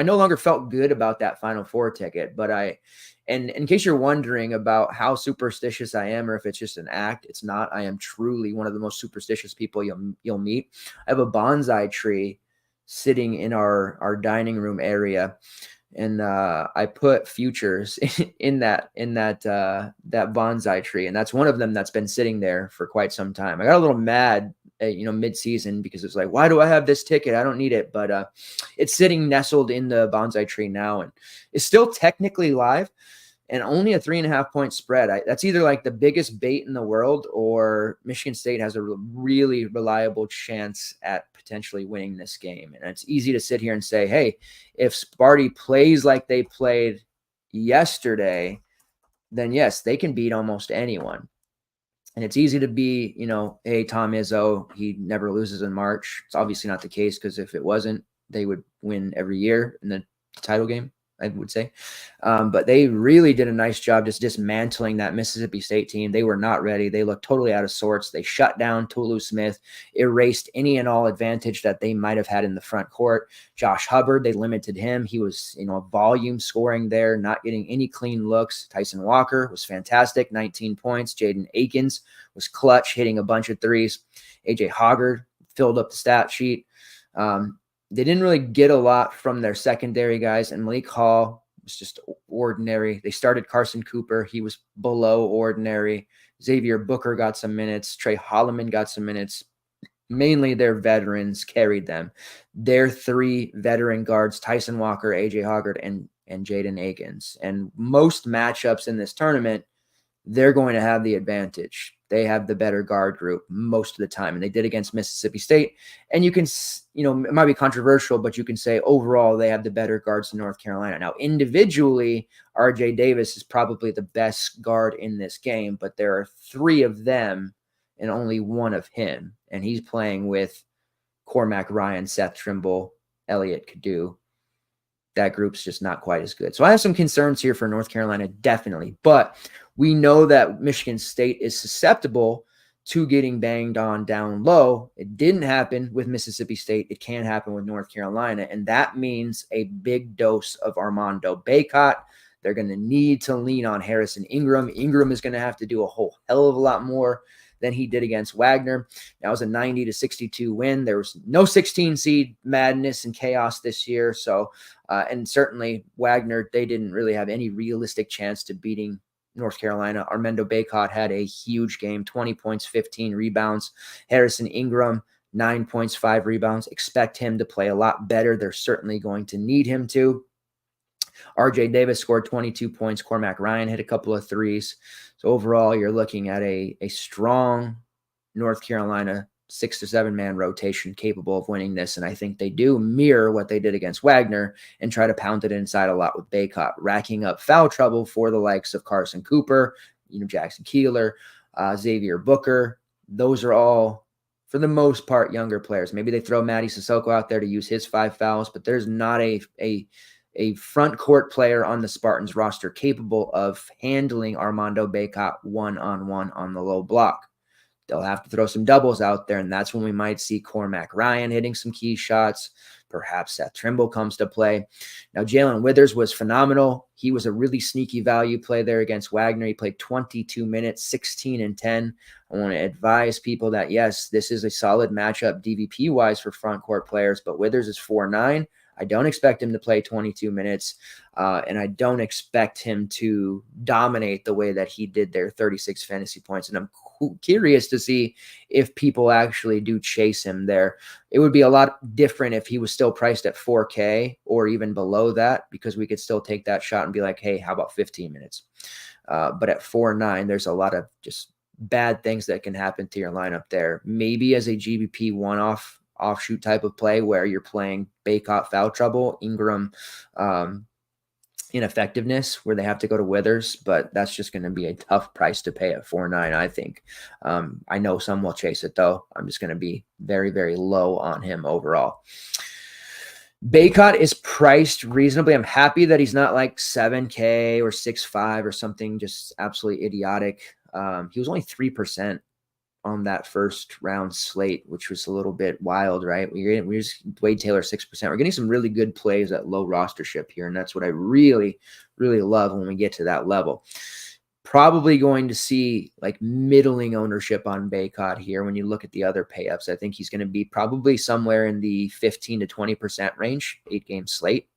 no longer felt good about that Final Four ticket, but and in case you're wondering about how superstitious I am, or if it's just an act, it's not. I am truly one of the most superstitious people you'll meet. I have a bonsai tree sitting in our dining room area, and I put futures in that bonsai tree, and that's one of them that's been sitting there for quite some time. I got a little mad mid-season because it's like, why do I have this ticket? I don't need it. But it's sitting nestled in the bonsai tree now, and it's still technically live, and only a 3.5-point spread. That's either like the biggest bait in the world, or Michigan State has a really reliable chance at potentially winning this game. And it's easy to sit here and say, hey, if Sparty plays like they played yesterday, then yes, they can beat almost anyone. And it's easy to be, hey, Tom Izzo, he never loses in March. It's obviously not the case, because if it wasn't, they would win every year in the title game, I would say. But they really did a nice job just dismantling that Mississippi State team. They were not ready. They looked totally out of sorts. They shut down Tolu Smith, erased any and all advantage that they might have had in the front court. Josh Hubbard, they limited him. He was, volume scoring there, not getting any clean looks. Tyson Walker was fantastic, 19 points. Jaden Akins was clutch, hitting a bunch of threes. AJ Hoggard filled up the stat sheet. They didn't really get a lot from their secondary guys, and Malik Hall was just ordinary. They started Carson Cooper. He was below ordinary. Xavier Booker got some minutes. Trey Holloman got some minutes. Mainly their veterans carried them. Their 3 veteran guards, Tyson Walker, AJ Hoggard, and Jaden Akins. And most matchups in this tournament, they're going to have the advantage. They have the better guard group most of the time, and they did against Mississippi State. And you can, it might be controversial, but you can say overall they have the better guards than North Carolina. Now, individually, RJ Davis is probably the best guard in this game, but there are 3 of them and only 1 of him, and he's playing with Cormac Ryan, Seth Trimble, Elliott Kadu. That group's just not quite as good. So I have some concerns here for North Carolina, definitely. But we know that Michigan State is susceptible to getting banged on down low. It didn't happen with Mississippi State. It can happen with North Carolina. And that means a big dose of Armando Bacot. They're going to need to lean on Harrison Ingram. Ingram is going to have to do a whole hell of a lot more than he did against Wagner. That was a 90-62 win. There was no 16 seed madness and chaos this year. So, and certainly Wagner, they didn't really have any realistic chance to beating North Carolina. Armando Bacot had a huge game, 20 points, 15 rebounds. Harrison Ingram, 9 points, 5 rebounds. Expect him to play a lot better. They're certainly going to need him to. RJ Davis scored 22 points. Cormac Ryan hit a couple of threes. So overall, you're looking at a strong North Carolina 6 to 7 man rotation capable of winning this. And I think they do mirror what they did against Wagner and try to pound it inside a lot with Bacot, racking up foul trouble for the likes of Carson Cooper, Jackson Keeler, Xavier Booker. Those are all for the most part, younger players. Maybe they throw Matty Sissoko out there to use his 5 fouls, but there's not a front court player on the Spartans roster capable of handling Armando Bacot one-on-one on the low block. They'll have to throw some doubles out there, and that's when we might see Cormac Ryan hitting some key shots. Perhaps Seth Trimble comes to play. Now, Jalen Withers was phenomenal. He was a really sneaky value play there against Wagner. He played 22 minutes, 16 and 10. I want to advise people that, yes, this is a solid matchup DVP-wise for front court players, but Withers is 4'9". I don't expect him to play 22 minutes, and I don't expect him to dominate the way that he did there, 36 fantasy points. And I'm curious to see if people actually do chase him there. It would be a lot different if he was still priced at 4K or even below that, because we could still take that shot and be like, hey, how about 15 minutes? But at 4.9, there's a lot of just bad things that can happen to your lineup there. Maybe as a GBP one-off offshoot type of play where you're playing Bacot foul trouble, Ingram ineffectiveness, where they have to go to Withers, but that's just going to be a tough price to pay at 4.9, I think. I know some will chase it, though. I'm just going to be very, very low on him overall. Bacot is priced reasonably. I'm happy that he's not like 7K or 6.5 or something just absolutely idiotic. He was only 3% on that first round slate, which was a little bit wild, right? We're just Wade Taylor 6%. We're getting some really good plays at low rostership here, and that's what I really, really love when we get to that level. Probably going to see like middling ownership on Bacot here when you look at the other pay-ups. I think he's going to be probably somewhere in the 15 to 20% range, 8-game slate.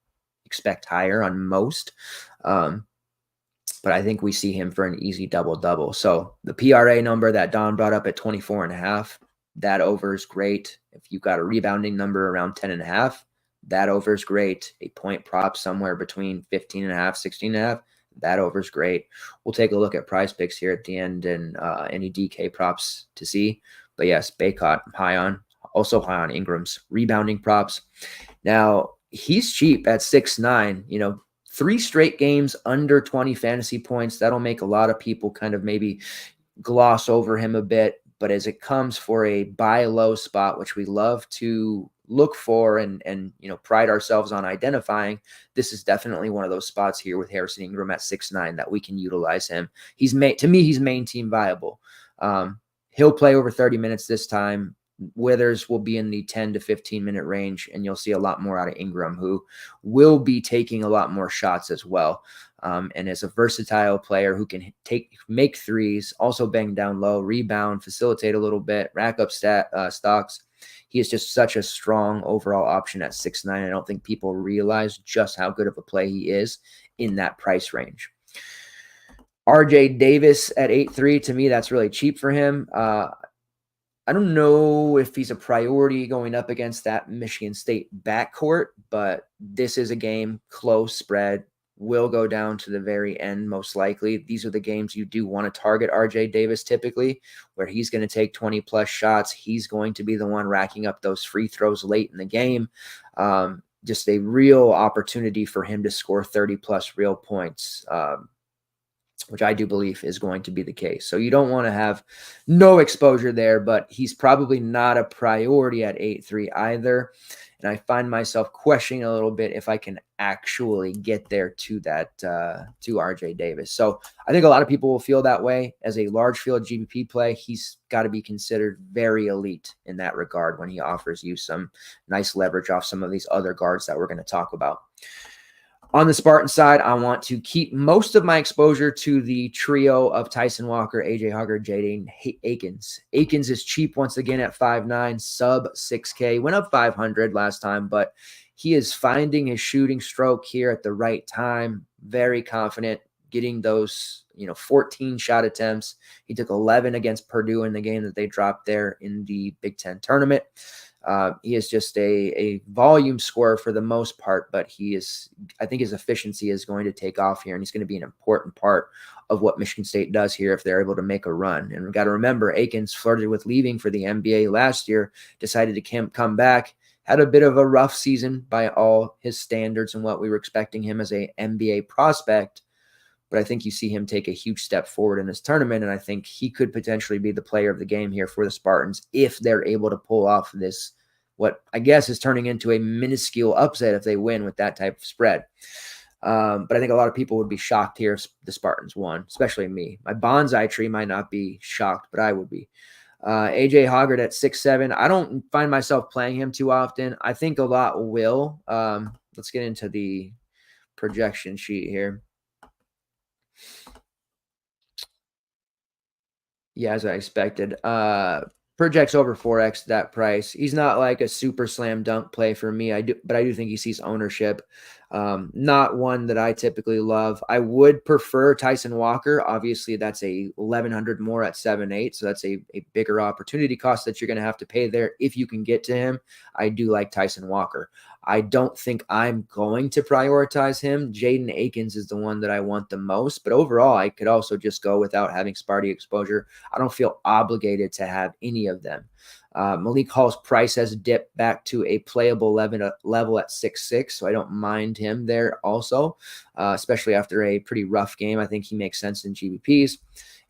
Expect higher on most. But I think we see him for an easy double-double. So the PRA number that Don brought up at 24.5, that over is great. If you've got a rebounding number around 10.5, that over is great. A point prop somewhere between 15.5, 16.5, that over is great. We'll take a look at prize picks here at the end and any DK props to see. But yes, Bacot high on. Also high on Ingram's rebounding props. Now, he's cheap at 6'9", 3 straight games under 20 fantasy points. That'll make a lot of people kind of maybe gloss over him a bit. But as it comes for a buy low spot, which we love to look for and pride ourselves on identifying, this is definitely one of those spots here with Harrison Ingram at 6'9" that we can utilize him. He's main team viable. He'll play over 30 minutes this time. Withers will be in the 10 to 15 minute range, and you'll see a lot more out of Ingram, who will be taking a lot more shots as well. And is a versatile player who can make threes, also bang down low, rebound, facilitate a little bit, rack up stocks. He is just such a strong overall option at 6'9". I don't think people realize just how good of a play he is in that price range. RJ Davis at 8.3, to me, that's really cheap for him. I don't know if he's a priority going up against that Michigan State backcourt, but this is a game, close spread, will go down to the very end most likely. These are the games you do want to target RJ Davis typically, where he's going to take 20-plus shots. He's going to be the one racking up those free throws late in the game. Just a real opportunity for him to score 30-plus real points, which I do believe is going to be the case. So you don't want to have no exposure there, but he's probably not a priority at 8.3 either. And I find myself questioning a little bit if I can actually get there to that, to RJ Davis. So I think a lot of people will feel that way. As a large field GBP play, he's got to be considered very elite in that regard when he offers you some nice leverage off some of these other guards that we're going to talk about. On the Spartan side, I want to keep most of my exposure to the trio of Tyson Walker, AJ Hugger, Jaden Akins. Akins is cheap once again at 5'9", sub 6K. Went up 500 last time, but he is finding his shooting stroke here at the right time. Very confident getting those 14 shot attempts. He took 11 against Purdue in the game that they dropped there in the Big Ten tournament. He is just a volume scorer for the most part, but I think his efficiency is going to take off here, and he's going to be an important part of what Michigan State does here if they're able to make a run. And we've got to remember, Akins flirted with leaving for the NBA last year, decided to come back, had a bit of a rough season by all his standards and what we were expecting him as a NBA prospect. but I think you see him take a huge step forward in this tournament, and I think he could potentially be the player of the game here for the Spartans if they're able to pull off this, what I guess is turning into a minuscule upset if they win with that type of spread. But I think a lot of people would be shocked here if the Spartans won, especially me. My bonsai tree might not be shocked, but I would be. AJ Hoggard at 6'7". I don't find myself playing him too often. I think a lot will. Let's get into the projection sheet here. Yeah, as I expected. Projects over 4x that price. He's not like a super slam dunk play for me. But I do think he sees ownership. Not one that I typically love. I would prefer Tyson Walker. Obviously, that's a 1,100 more at 7.8, so that's a bigger opportunity cost that you're going to have to pay there if you can get to him. I do like Tyson Walker. I don't think I'm going to prioritize him. Jaden Akins is the one that I want the most, but overall, I could also just go without having Sparty exposure. I don't feel obligated to have any of them. Malik Hall's price has dipped back to a playable level at 6'6", so I don't mind him there also, especially after a pretty rough game. I think he makes sense in GBPs.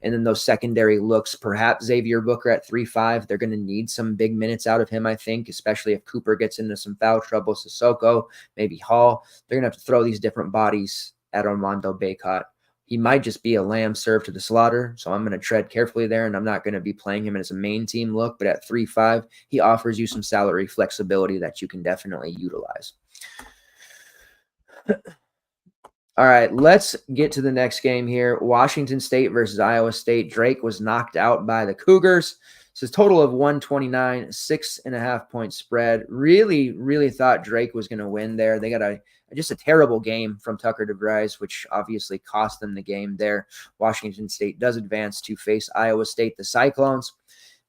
And then those secondary looks, perhaps Xavier Booker at 3.5. They're going to need some big minutes out of him, I think, especially if Cooper gets into some foul trouble. Sissoko, maybe Hall. They're going to have to throw these different bodies at Armando Bacot. He might just be a lamb served to the slaughter, so I'm going to tread carefully there, and I'm not going to be playing him as a main team look. But at 3.5, he offers you some salary flexibility that you can definitely utilize. All right, let's get to the next game here. Washington State versus Iowa State. Drake was knocked out by the Cougars. So it's a total of 129, 6.5 point spread. Really thought Drake was going to win there. They got just a terrible game from Tucker DeVries, which obviously cost them the game there. Washington State does advance to face Iowa State. The Cyclones,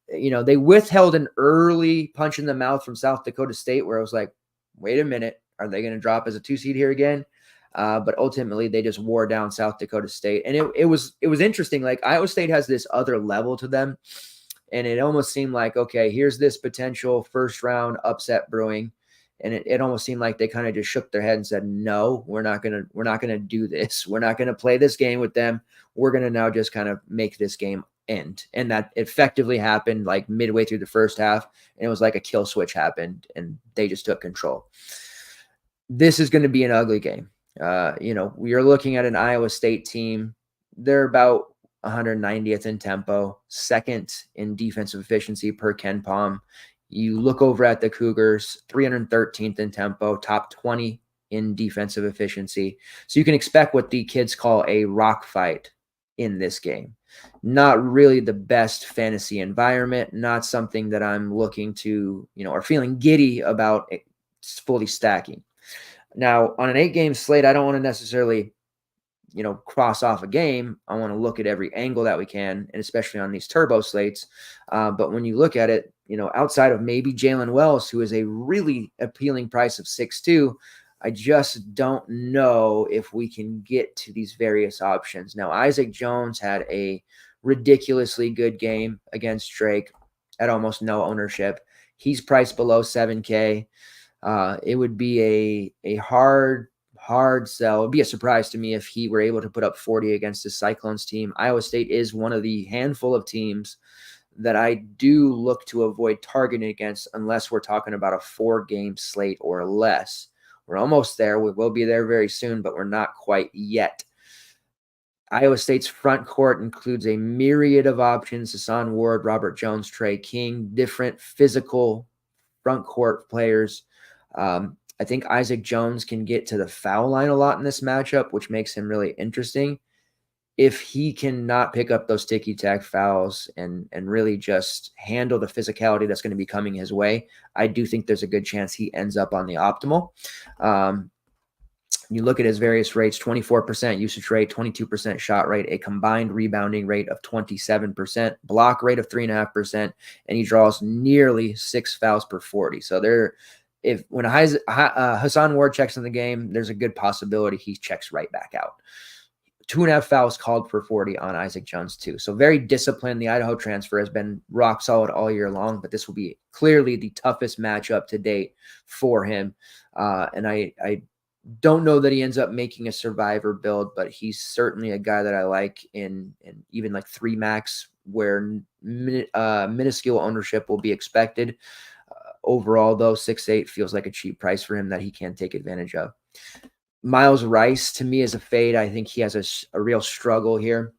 they withheld an early punch in the mouth from South Dakota State where I was like, wait a minute, are they going to drop as a 2 seed here again? But ultimately, they just wore down South Dakota State. And it was interesting. Like, Iowa State has this other level to them. And it almost seemed like, okay, here's this potential first-round upset brewing. And it almost seemed like they kind of just shook their head and said, no, we're not gonna do this. We're not going to play this game with them. We're going to now just kind of make this game end. And that effectively happened like midway through the first half. And it was like a kill switch happened, and they just took control. This is going to be an ugly game. We are looking at an Iowa State team. They're about 190th in tempo, second in defensive efficiency per KenPom. You look over at the Cougars, 313th in tempo, top 20 in defensive efficiency. So you can expect what the kids call a rock fight in this game. Not really the best fantasy environment, not something that I'm looking to, or feeling giddy about fully stacking. Now, on an 8-game slate, I don't want to necessarily, cross off a game. I want to look at every angle that we can, and especially on these turbo slates. But when you look at it, outside of maybe Jalen Wells, who is a really appealing price of 6.2, I just don't know if we can get to these various options. Now, Isaac Jones had a ridiculously good game against Drake at almost no ownership. He's priced below 7K. It would be a hard sell. It would be a surprise to me if he were able to put up 40 against the Cyclones team. Iowa State is one of the handful of teams that I do look to avoid targeting against unless we're talking about a 4-game slate or less. We're almost there. We will be there very soon, but we're not quite yet. Iowa State's front court includes a myriad of options: Hassan Ward, Robert Jones, Trey King, different physical front court players. I think Isaac Jones can get to the foul line a lot in this matchup, which makes him really interesting. If he cannot pick up those ticky-tack fouls and really just handle the physicality that's going to be coming his way, I do think there's a good chance he ends up on the optimal. You look at his various rates: 24% usage rate, 22% shot rate, a combined rebounding rate of 27%, block rate of 3.5%, and he draws nearly 6 fouls per 40. So when Hassan Ward checks in the game, there's a good possibility he checks right back out. 2.5 fouls called per 40 on Isaac Jones too. So very disciplined. The Idaho transfer has been rock solid all year long, but this will be clearly the toughest matchup to date for him. And I Don't know that he ends up making a survivor build, but he's certainly a guy that I like in even like 3 max where minuscule ownership will be expected. Overall, though, 6'8" feels like a cheap price for him that he can take advantage of. Miles Rice, to me, is a fade. I think he has a real struggle here.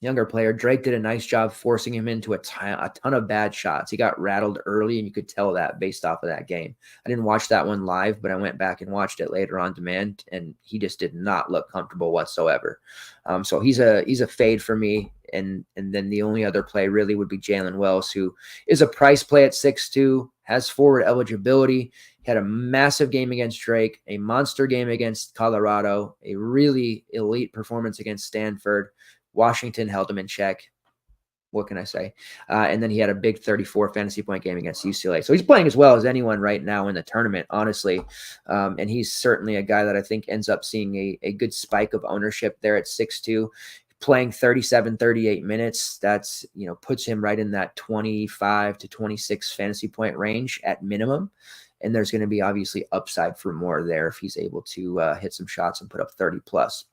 Younger player. Drake did a nice job forcing him into a ton of bad shots. He got rattled early, and you could tell that based off of that game. I didn't watch that one live, but I went back and watched it later on demand, and he just did not look comfortable whatsoever. So he's a fade for me. And then the only other play really would be Jalen Wells, who is a price play at 6'2", has forward eligibility, had a massive game against Drake, a monster game against Colorado, a really elite performance against Stanford. Washington held him in check. What can I say? And then he had a big 34 fantasy point game against UCLA. So he's playing as well as anyone right now in the tournament, honestly. And he's certainly a guy that I think ends up seeing a good spike of ownership there at 6'2", playing 37, 38 minutes. That's, puts him right in that 25 to 26 fantasy point range at minimum. And there's going to be obviously upside for more there if he's able to hit some shots and put up 30 plus.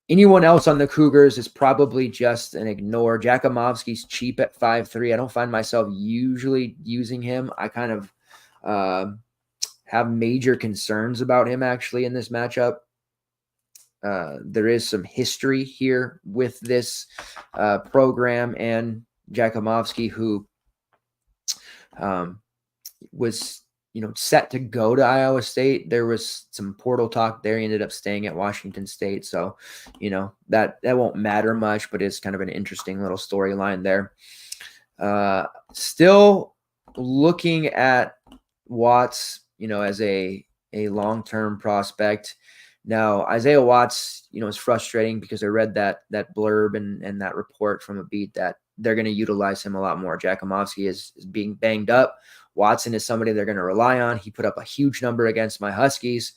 Anyone else on the Cougars is probably just an ignore. Jakimovski's cheap at 5'3". I don't find myself usually using him. I kind of have major concerns about him actually in this matchup. There is some history here with this program and Jakimovski, who was set to go to Iowa State. There was some portal talk there. He ended up staying at Washington State. So, that won't matter much, but it's kind of an interesting little storyline there. Still looking at Watts, as a long-term prospect. Now, Isaiah Watts, is frustrating because I read that blurb and that report from a beat that they're going to utilize him a lot more. Jakimovski is being banged up. Watson is somebody they're going to rely on. He put up a huge number against my Huskies,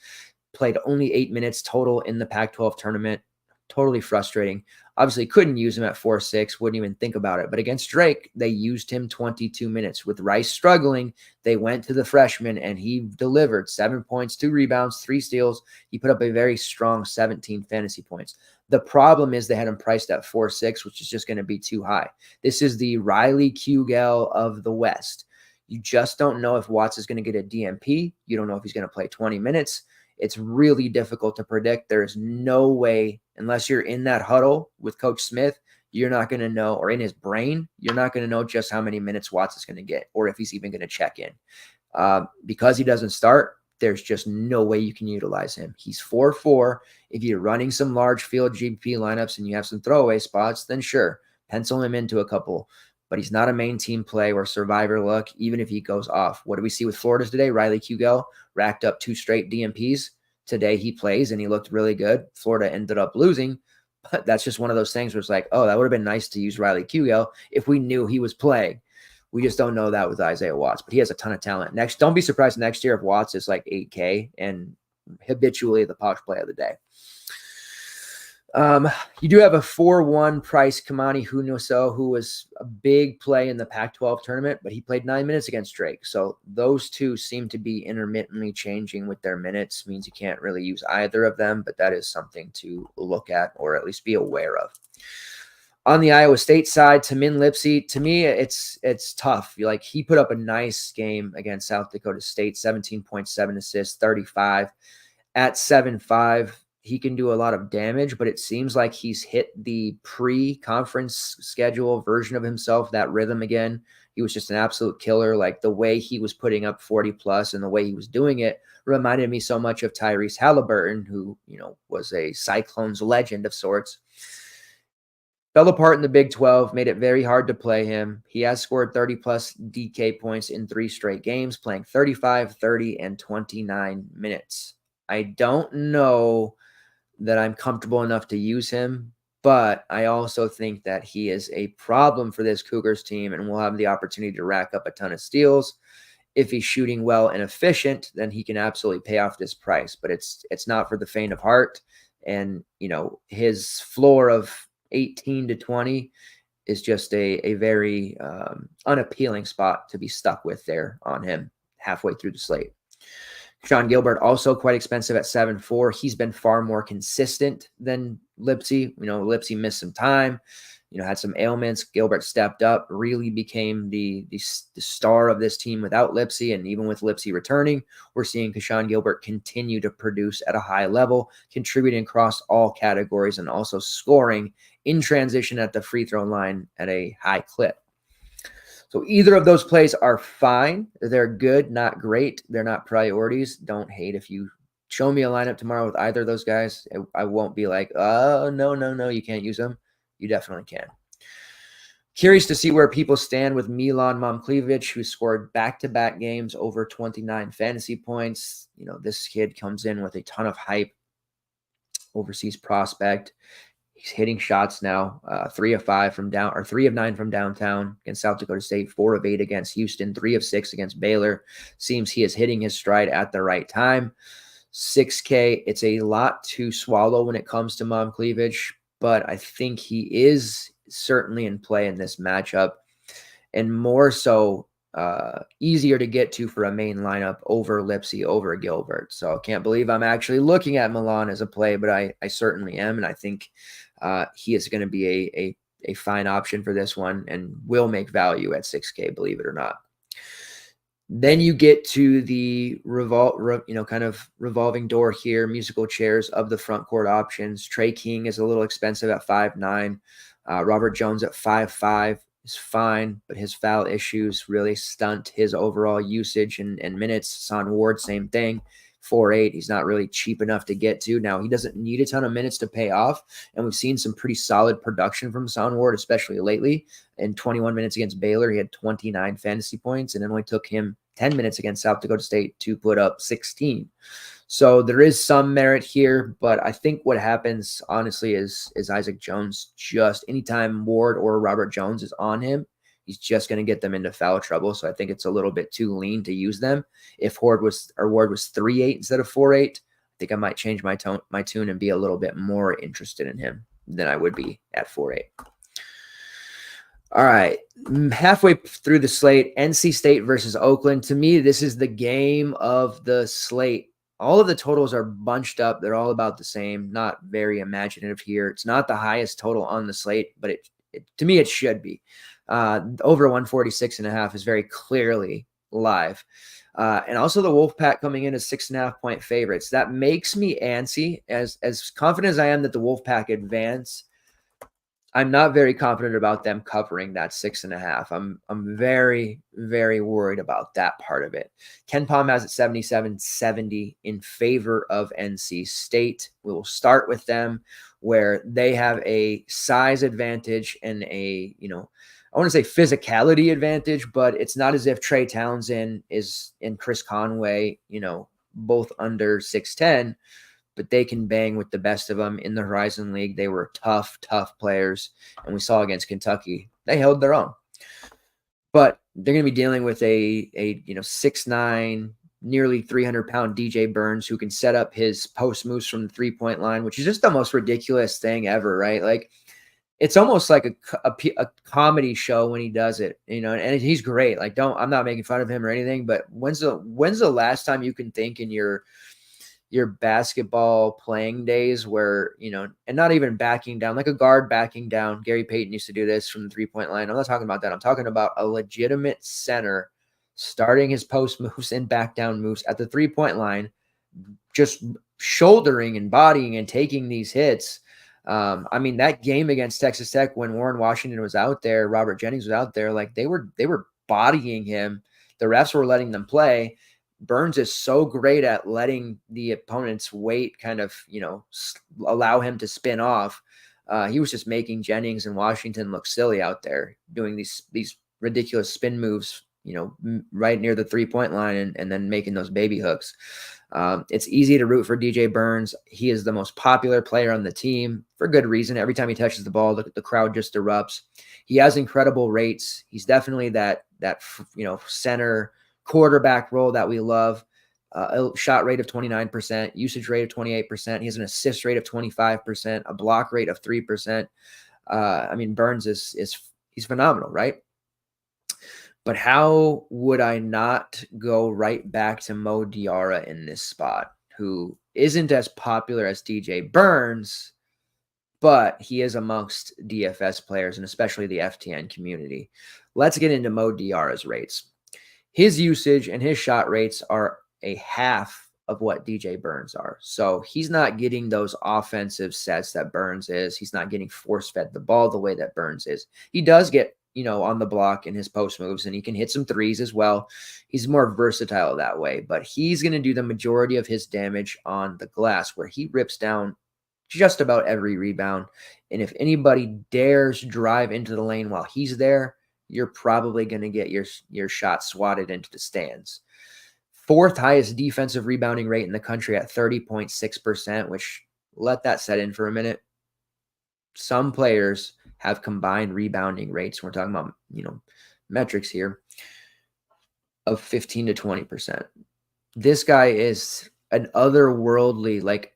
played only 8 minutes total in the Pac-12 tournament. Totally frustrating. Obviously couldn't use him at 4'6", wouldn't even think about it. But against Drake, they used him 22 minutes. With Rice struggling, they went to the freshman, and he delivered 7 points, 2 rebounds, 3 steals. He put up a very strong 17 fantasy points. The problem is they had him priced at 4'6", which is just going to be too high. This is the Riley Kugel of the West. You just don't know if Watts is going to get a DMP. You don't know if he's going to play 20 minutes. It's really difficult to predict. There's no way, unless you're in that huddle with Coach Smith, you're not going to know, or in his brain, you're not going to know just how many minutes Watts is going to get, or if he's even going to check in. Because he doesn't start, there's just no way you can utilize him. He's 4'4". If you're running some large field GPP lineups and you have some throwaway spots, then sure, pencil him into a couple. But he's not a main team play or survivor look, even if he goes off. What do we see with Florida today? Riley Kugel racked up 2 straight DMPs. Today he plays, and he looked really good. Florida ended up losing, but that's just one of those things where it's like, oh, that would have been nice to use Riley Kugel if we knew he was playing. We just don't know that with Isaiah Watts, but he has a ton of talent. Don't be surprised next year if Watts is like 8K and habitually the pouch play of the day. You do have a 4-1 price Kamani Hunoso, who was a big play in the Pac-12 tournament, but he played 9 minutes against Drake. So those two seem to be intermittently changing with their minutes. Means you can't really use either of them, but that is something to look at or at least be aware of. On the Iowa State side, Tamin Lipsey, to me, it's tough. Like, he put up a nice game against South Dakota State, 17.7 assists, 35 at 7'5". He can do a lot of damage, but it seems like he's hit the pre-conference schedule version of himself, that rhythm again. He was just an absolute killer. Like, the way he was putting up 40 plus and the way he was doing it reminded me so much of Tyrese Halliburton, who, was a Cyclones legend of sorts. Fell apart in the Big 12, made it very hard to play him. He has scored 30 plus DK points in 3 straight games, playing 35, 30, and 29 minutes. I don't know that I'm comfortable enough to use him, but I also think that he is a problem for this Cougars team and will have the opportunity to rack up a ton of steals. If he's shooting well and efficient, then he can absolutely pay off this price, but it's not for the faint of heart. And, his floor of 18 to 20 is just a very unappealing spot to be stuck with there on him halfway through the slate. Sean Gilbert also quite expensive at 7.4. He's been far more consistent than Lipsy. Lipsy missed some time, had some ailments. Gilbert stepped up, really became the star of this team without Lipsy. And even with Lipsy returning, we're seeing Sean Gilbert continue to produce at a high level, contributing across all categories and also scoring in transition at the free throw line at a high clip. So either of those plays are fine. They're good, not great. They're not priorities. Don't hate if you show me a lineup tomorrow with either of those guys. I won't be like, oh, no, you can't use them. You definitely can. Curious to see where people stand with Milan Momclevic, who scored back-to-back games over 29 fantasy points. This kid comes in with a ton of hype. Overseas prospect. He's hitting shots now, 3 of 9 from downtown against South Dakota State, 4 of 8 against Houston, 3 of 6 against Baylor. Seems he is hitting his stride at the right time. 6K, it's a lot to swallow when it comes to Momclevic, but I think he is certainly in play in this matchup, and more so easier to get to for a main lineup over Lipsy, over Gilbert. So I can't believe I'm actually looking at Milan as a play, but I certainly am, and I think he is going to be a fine option for this one and will make value at 6K, believe it or not. Then you get to the kind of revolving door here, musical chairs of the front court options. Trey King is a little expensive at 5.9. Robert Jones at 5.5 is fine, but his foul issues really stunt his overall usage and minutes. Son Ward, same thing. 4.8. He's not really cheap enough to get to. Now, he doesn't need a ton of minutes to pay off, and we've seen some pretty solid production from Son Ward, especially lately. In 21 minutes against Baylor, he had 29 fantasy points, and it only took him 10 minutes against South Dakota State to put up 16. So there is some merit here, but I think what happens, honestly, is Isaac Jones, just anytime Ward or Robert Jones is on him, he's just going to get them into foul trouble. So I think it's a little bit too lean to use them. If Ward was 3.8 instead of 4.8, I think I might change my tune and be a little bit more interested in him than I would be at 4.8. All right, halfway through the slate, NC State versus Oakland. To me, this is the game of the slate. All of the totals are bunched up. They're all about the same. Not very imaginative here. It's not the highest total on the slate, but to me, it should be. Over 146.5 is very clearly live. And also the Wolfpack coming in as 6.5 point favorites. That makes me antsy. As confident as I am that the Wolfpack advance, I'm not very confident about them covering that 6.5. I'm very, very worried about that part of it. Ken Palm has it 77-70 in favor of NC State. We will start with them where they have a size advantage and I want to say physicality advantage, but it's not as if Trey Townsend is in Chris Conway, both under 6'10", but they can bang with the best of them in the Horizon League. They were tough players, and we saw against Kentucky, they held their own. But they're going to be dealing with a 6'9", nearly 300-pound DJ Burns who can set up his post moves from the three-point line, which is just the most ridiculous thing ever, right? Like, it's almost like a comedy show when he does it, and he's great. Like, I'm not making fun of him or anything, but when's the last time you can think in your basketball playing days where, and not even backing down, like a guard backing down. Gary Payton used to do this from the three-point line. I'm not talking about that. I'm talking about a legitimate center starting his post moves and back down moves at the three-point line, just shouldering and bodying and taking these hits. That game against Texas Tech when Warren Washington was out there, Robert Jennings was out there, like they were bodying him. The refs were letting them play. Burns is so great at letting the opponent's weight kind of, allow him to spin off. He was just making Jennings and Washington look silly out there doing these ridiculous spin moves, right near the three-point line and then making those baby hooks. It's easy to root for DJ Burns. He is the most popular player on the team for good reason. Every time he touches the ball, the crowd just erupts. He has incredible rates. He's definitely that center quarterback role that we love. A shot rate of 29%, usage rate of 28%. He has an assist rate of 25%, a block rate of 3%. Burns he's phenomenal, right? But how would I not go right back to Mo Diarra in this spot, who isn't as popular as DJ Burns, but he is amongst DFS players and especially the FTN community. Let's get into Mo Diarra's rates. His usage and his shot rates are a half of what DJ Burns are. So he's not getting those offensive sets that Burns is. He's not getting force-fed the ball the way that Burns is. He does get, on the block in his post moves, and he can hit some threes as well. He's more versatile that way, but he's going to do the majority of his damage on the glass, where he rips down just about every rebound. And if anybody dares drive into the lane while he's there, you're probably going to get your shot swatted into the stands. Fourth highest defensive rebounding rate in the country at 30.6%, which, let that set in for a minute. Some players have combined rebounding rates, we're talking about, metrics here, of 15 to 20%. This guy is an otherworldly, like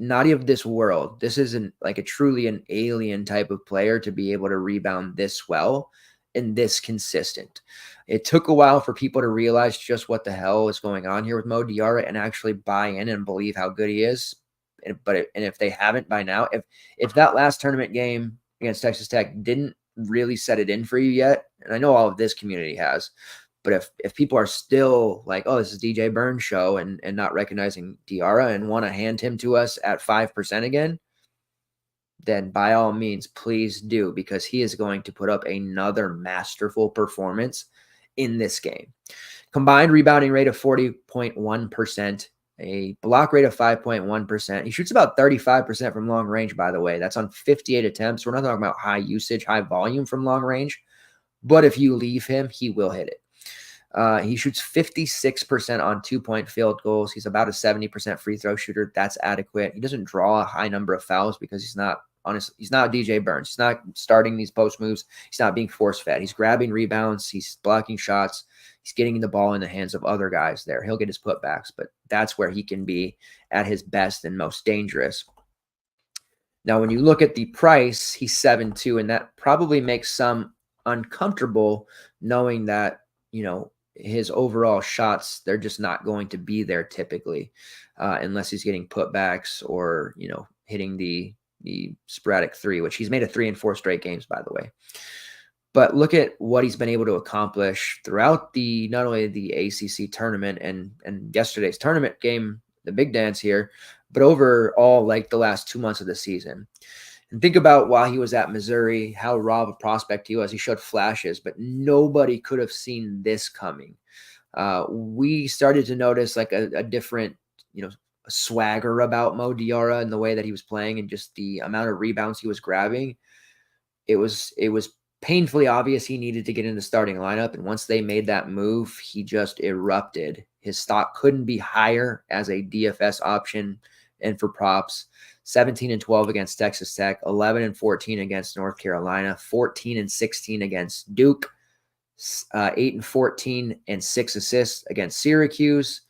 not of this world. This isn't like a truly an alien type of player to be able to rebound this well and this consistent. It took a while for people to realize just what the hell is going on here with Mo Diarra and actually buy in and believe how good he is. And if they haven't by now, if that last tournament game against Texas Tech didn't really set it in for you yet, and I know all of this community has, but if people are still like, oh, this is DJ Burns show and not recognizing Diarra and want to hand him to us at 5% again, then by all means, please do, because he is going to put up another masterful performance in this game. Combined rebounding rate of 40.1%, a block rate of 5.1%. He shoots about 35% from long range, by the way. That's on 58 attempts. We're not talking about high usage, high volume from long range, but if you leave him, he will hit it. He shoots 56% on 2-point field goals. He's about a 70% free throw shooter. That's adequate. He doesn't draw a high number of fouls because he's not DJ Burns. He's not starting these post moves. He's not being force fed. He's grabbing rebounds. He's blocking shots. He's getting the ball in the hands of other guys there. He'll get his putbacks, but that's where he can be at his best and most dangerous. Now, when you look at the price, he's 7.2, and that probably makes some uncomfortable knowing that, his overall shots, they're just not going to be there typically unless he's getting putbacks or, hitting the sporadic three, which he's made a 3 in 4 straight games, by the way. But look at what he's been able to accomplish throughout not only the ACC tournament and yesterday's tournament game, the big dance here, but overall like the last 2 months of the season. And think about while he was at Missouri, how raw of a prospect he was. He showed flashes, but nobody could have seen this coming. We started to notice like a different, swagger about Mo Diarra and the way that he was playing and just the amount of rebounds he was grabbing. It was painfully obvious he needed to get in the starting lineup. And once they made that move, he just erupted. His stock couldn't be higher as a DFS option and for props. 17-12 against Texas Tech, 11-14 against North Carolina, 14-16 against Duke, 8-14 and 6 assists against Syracuse,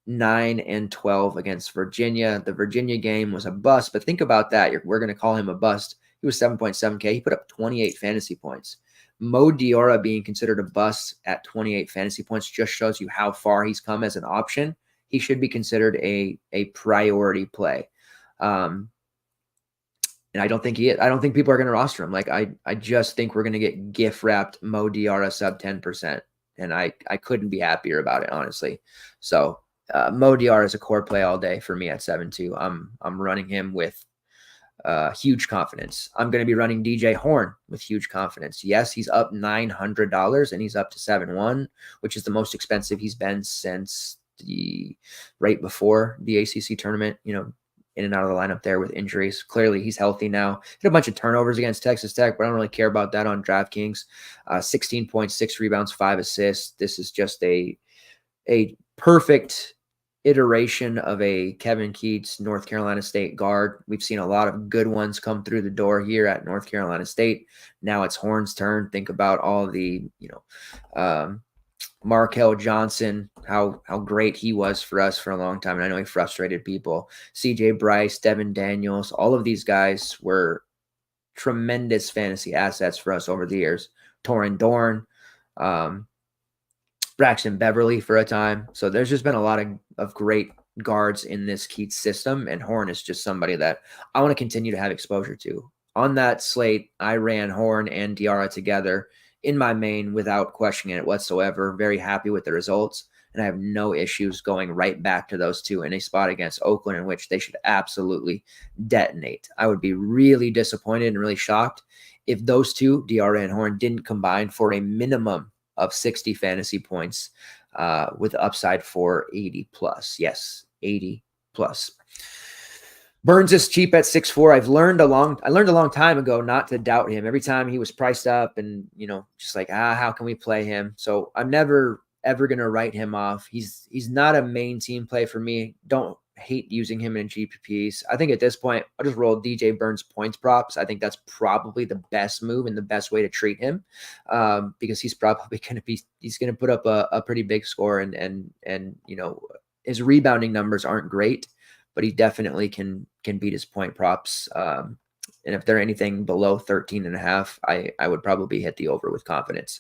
9-12 against Virginia. The Virginia game was a bust, but think about that. We're going to call him a bust. He was 7.7K. He put up 28 fantasy points. Mo Diarra being considered a bust at 28 fantasy points just shows you how far he's come as an option. He should be considered a priority play. And I don't think people are going to roster him. Like I just think we're going to get gift wrapped Mo Diarra sub 10%. And I couldn't be happier about it, honestly. So Mo Diarra is a core play all day for me at 7.2. I'm running him with huge confidence. I'm going to be running DJ Horn with huge confidence. Yes, he's up $900 and he's up to 7.1, which is the most expensive he's been since right before the ACC tournament, in and out of the lineup there with injuries. Clearly he's healthy now. Hit a bunch of turnovers against Texas Tech, but I don't really care about that on DraftKings. 16.6 rebounds, 5 assists. This is just a perfect iteration of a Kevin Keats, North Carolina State guard. We've seen a lot of good ones come through the door here at North Carolina State. Now it's Horn's turn. Think about all the, Markel Johnson, how great he was for us for a long time. And I know he frustrated people. CJ Bryce, Devin Daniels, all of these guys were tremendous fantasy assets for us over the years. Torin Dorn, Braxton Beverly for a time. So there's just been a lot of great guards in this Keats system, and Horn is just somebody that I want to continue to have exposure to. On that slate, I ran Horn and Diarra together in my main without questioning it whatsoever. Very happy with the results, and I have no issues going right back to those two in a spot against Oakland in which they should absolutely detonate. I would be really disappointed and really shocked if those two, Diarra and Horn, didn't combine for a minimum of 60 fantasy points with upside for 80 plus. Yes, 80 plus. Burns is cheap at 6'4". I learned a long time ago not to doubt him. Every time he was priced up and, just like, how can we play him? So I'm never ever going to write him off. He's not a main team play for me. Don't hate using him in GPPs. I think at this point, I'll just roll DJ Burns points props. I think that's probably the best move and the best way to treat him because he's probably going to put up a pretty big score and his rebounding numbers aren't great, but he definitely can beat his point props. And if they're anything below 13.5, I would probably hit the over with confidence.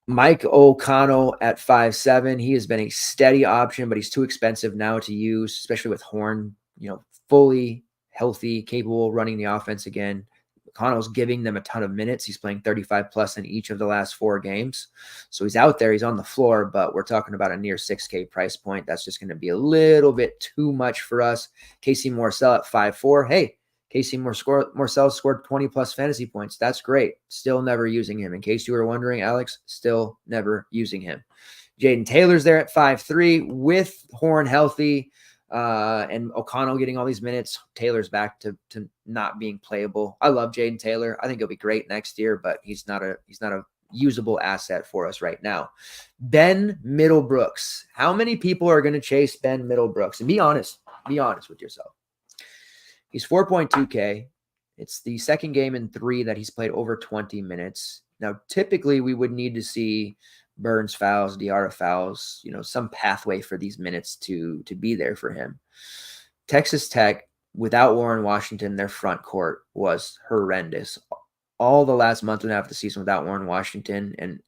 Mike O'Connell at 5'7". He has been a steady option, but he's too expensive now to use, especially with Horn, fully healthy, capable of running the offense again. O'Connell's giving them a ton of minutes. He's playing 35 plus in each of the last 4 games. So he's out there, he's on the floor, but we're talking about a near 6K price point. That's just going to be a little bit too much for us. Casey Morsell at 5'4". Hey, Casey Morsell scored 20 plus fantasy points. That's great. Still never using him. In case you were wondering, Alex, still never using him. Jaden Taylor's there at 5'3" with Horn healthy and O'Connell getting all these minutes. Taylor's back to not being playable. I love Jaden Taylor. I think he'll be great next year, but he's not a usable asset for us right now. Ben Middlebrooks. How many people are going to chase Ben Middlebrooks? And be honest with yourself. He's 4.2K. It's the second game in 3 that he's played over 20 minutes. Now, typically we would need to see Burns fouls, Diarra fouls, some pathway for these minutes to be there for him. Texas Tech, without Warren Washington, their front court was horrendous. All the last month and a half of the season without Warren Washington, and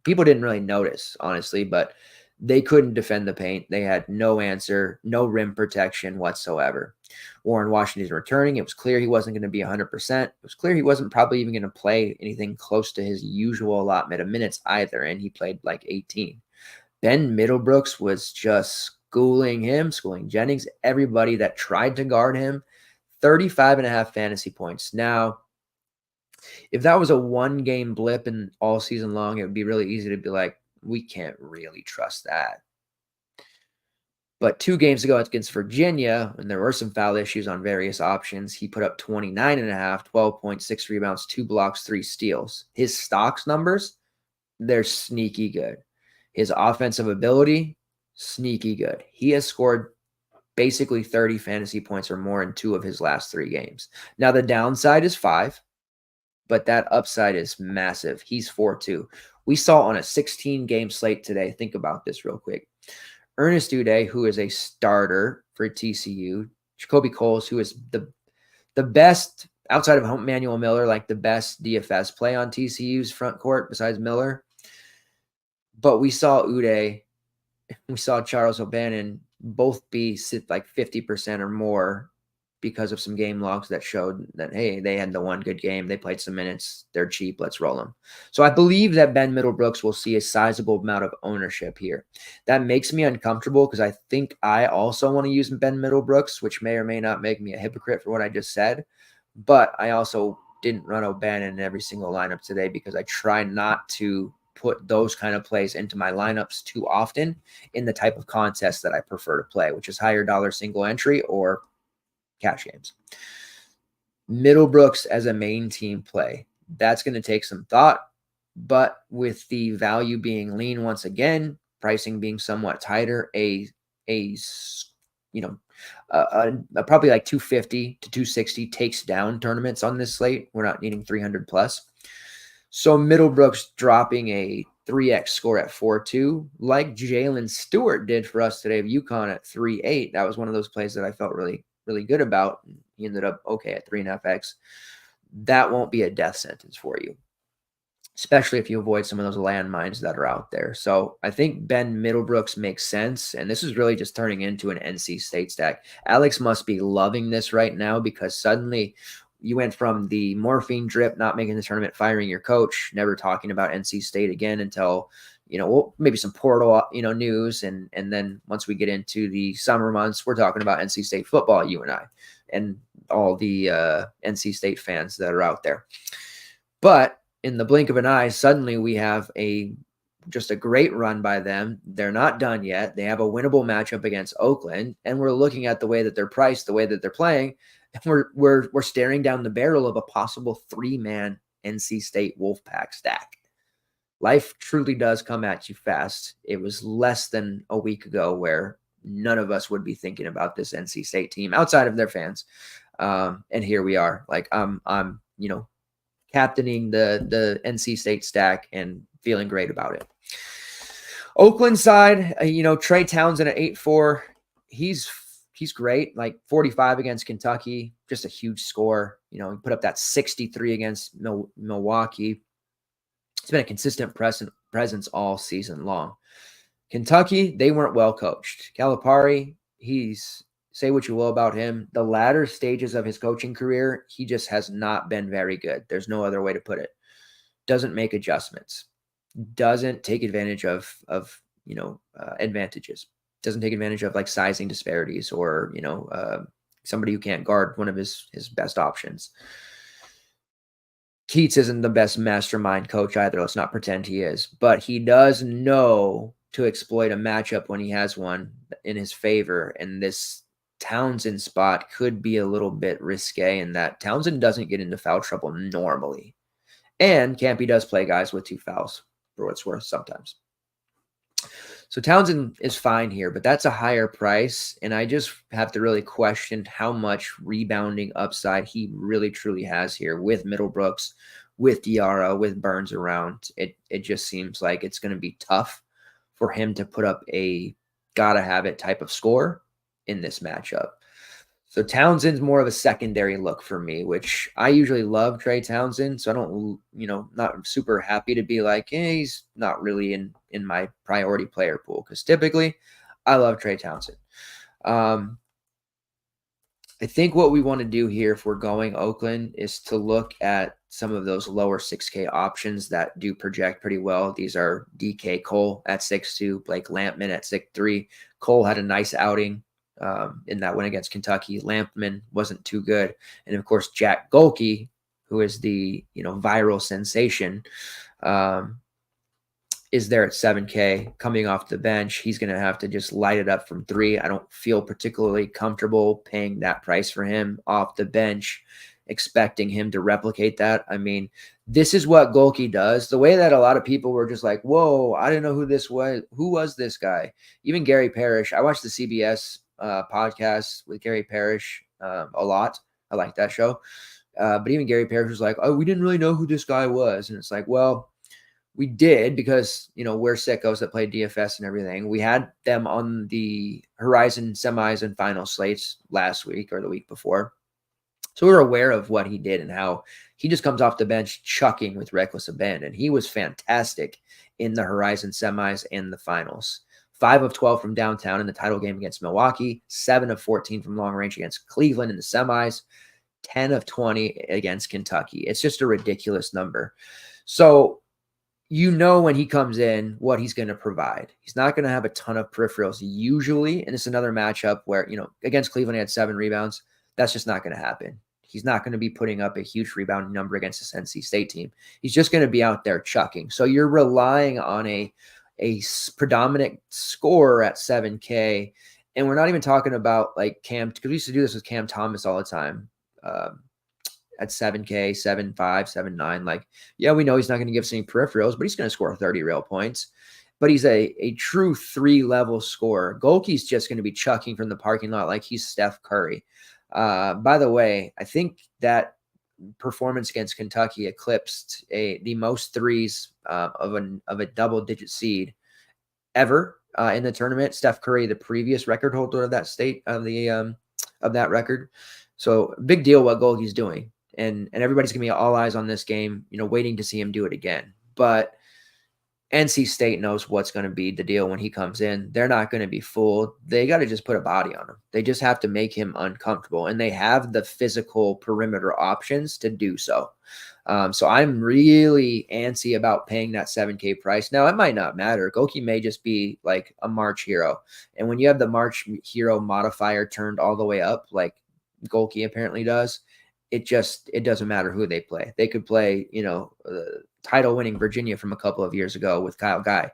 people didn't really notice, honestly, but they couldn't defend the paint. They had no answer, no rim protection whatsoever. Warren Washington is returning. It was clear he wasn't going to be 100%. It was clear he wasn't probably even going to play anything close to his usual allotment of minutes either, and he played like 18. Ben Middlebrooks was just schooling Jennings, everybody that tried to guard him. 35.5 fantasy points. Now, if that was a 1-game blip and all season long, it would be really easy to be like, we can't really trust that. But 2 games ago against Virginia, when there were some foul issues on various options, he put up 29.5, 12.6 rebounds, 2 blocks, 3 steals. His stocks numbers, they're sneaky good. His offensive ability, sneaky good. He has scored basically 30 fantasy points or more in 2 of his last 3 games. Now, the downside is 5, but that upside is massive. He's 4-2. We saw on a 16-game slate today, think about this real quick. Ernest Uday, who is a starter for TCU. Jacoby Coles, who is the best, outside of Manuel Miller, like the best DFS play on TCU's front court besides Miller. But we saw Uday, we saw Charles O'Bannon both be like 50% or more because of some game logs that showed that, hey, they had the one good game. They played some minutes. They're cheap. Let's roll them. So I believe that Ben Middlebrooks will see a sizable amount of ownership here. That makes me uncomfortable because I think I also want to use Ben Middlebrooks, which may or may not make me a hypocrite for what I just said. But I also didn't run O'Bannon in every single lineup today because I try not to put those kind of plays into my lineups too often in the type of contest that I prefer to play, which is higher dollar single entry or cash games. Middlebrooks as a main team play. That's going to take some thought, but with the value being lean once again, pricing being somewhat tighter, probably like 250 to 260 takes down tournaments on this slate. We're not needing 300 plus. So Middlebrooks dropping a 3x score at 4-2, like Jalen Stewart did for us today of UConn at 3-8. That was one of those plays that I felt really good about. He ended up okay at 3.5x. That won't be a death sentence for you. especially if you avoid some of those landmines that are out there. So I think Ben Middlebrooks makes sense, and this is really just turning into an NC State stack. Alex must be loving this right now because suddenly you went from the morphine drip, not making the tournament, firing your coach, never talking about NC State again until, well, maybe some portal, news. And then once we get into the summer months, we're talking about NC State football, you and I, and all the NC State fans that are out there. But in the blink of an eye, suddenly we have just a great run by them. They're not done yet. They have a winnable matchup against Oakland, and we're looking at the way that they're priced, the way that they're playing, and we're staring down the barrel of a possible 3-man NC State Wolfpack stack. Life truly does come at you fast. It was less than a week ago where none of us would be thinking about this NC State team outside of their fans, and here we are. Like I'm captaining the NC State stack and feeling great about it. Oakland side, Trey Townsend at 8-4. He's great, like 45 against Kentucky, just a huge score. He put up that 63 against Milwaukee. It's been a consistent presence all season long. Kentucky, they weren't well coached. Calipari, say what you will about him. The latter stages of his coaching career, he just has not been very good. There's no other way to put it. Doesn't make adjustments. Doesn't take advantage of advantages. Doesn't take advantage of like sizing disparities or, somebody who can't guard one of his best options. Keats isn't the best mastermind coach either. Let's not pretend he is. But he does know to exploit a matchup when he has one in his favor. And this Townsend spot could be a little bit risque in that Townsend doesn't get into foul trouble normally. And Campy does play guys with 2 fouls for what it's worth sometimes. So Townsend is fine here, but that's a higher price. And I just have to really question how much rebounding upside he really truly has here with Middlebrooks, with Diarra, with Burns around. It just seems like it's going to be tough for him to put up a gotta have it type of score in this matchup. So Townsend's more of a secondary look for me, which I usually love Trey Townsend. So I don't, not super happy to be like, he's not really in my priority player pool. Because typically I love Trey Townsend. I think what we want to do here if we're going Oakland is to look at some of those lower 6K options that do project pretty well. These are DK Cole at 6'2", Blake Lampman at 6'3". Cole had a nice outing in that win against Kentucky. Lampman wasn't too good. And of course, Jack Golke, who is the, viral sensation, is there at 7K coming off the bench. He's going to have to just light it up from 3. I don't feel particularly comfortable paying that price for him off the bench, expecting him to replicate that. I mean, this is what Golke does. The way that a lot of people were just like, whoa, I didn't know who this was. Who was this guy? Even Gary Parrish. I watched the CBS podcast with Gary Parrish a lot. I like that show. But even Gary Parrish was like, oh, we didn't really know who this guy was. And it's like, well, we did because, we're sickos that play DFS and everything. We had them on the Horizon semis and final slates last week or the week before. So we were aware of what he did and how he just comes off the bench chucking with reckless abandon. He was fantastic in the Horizon semis and the finals. 5 of 12 from downtown in the title game against Milwaukee, 7 of 14 from long range against Cleveland in the semis, 10 of 20 against Kentucky. It's just a ridiculous number. So when he comes in, what he's going to provide. He's not going to have a ton of peripherals usually, and it's another matchup where, against Cleveland he had 7 rebounds. That's just not going to happen. He's not going to be putting up a huge rebounding number against this NC State team. He's just going to be out there chucking. So you're relying on a predominant scorer at 7K. And we're not even talking about like Cam, because we used to do this with Cam Thomas all the time at 7K, 7.5, 7.9. Like, yeah, we know he's not going to give us any peripherals, but he's going to score 30 real points. But he's a true 3-level scorer. Golke's just going to be chucking from the parking lot like he's Steph Curry. By the way, I think that performance against Kentucky eclipsed the most threes of a double-digit seed ever in the tournament. Steph Curry, the previous record holder of that of that record. So big deal what Golke's doing, and everybody's gonna be all eyes on this game. Waiting to see him do it again. but NC State knows what's going to be the deal when he comes in. They're not going to be fooled. They got to just put a body on him. They just have to make him uncomfortable, and they have the physical perimeter options to do so. So I'm really antsy about paying that $7K price. Now, it might not matter. Goki may just be like a March hero. And when you have the March hero modifier turned all the way up, like Goki apparently does, it doesn't matter who they play. They could play, title winning Virginia from a couple of years ago with Kyle Guy.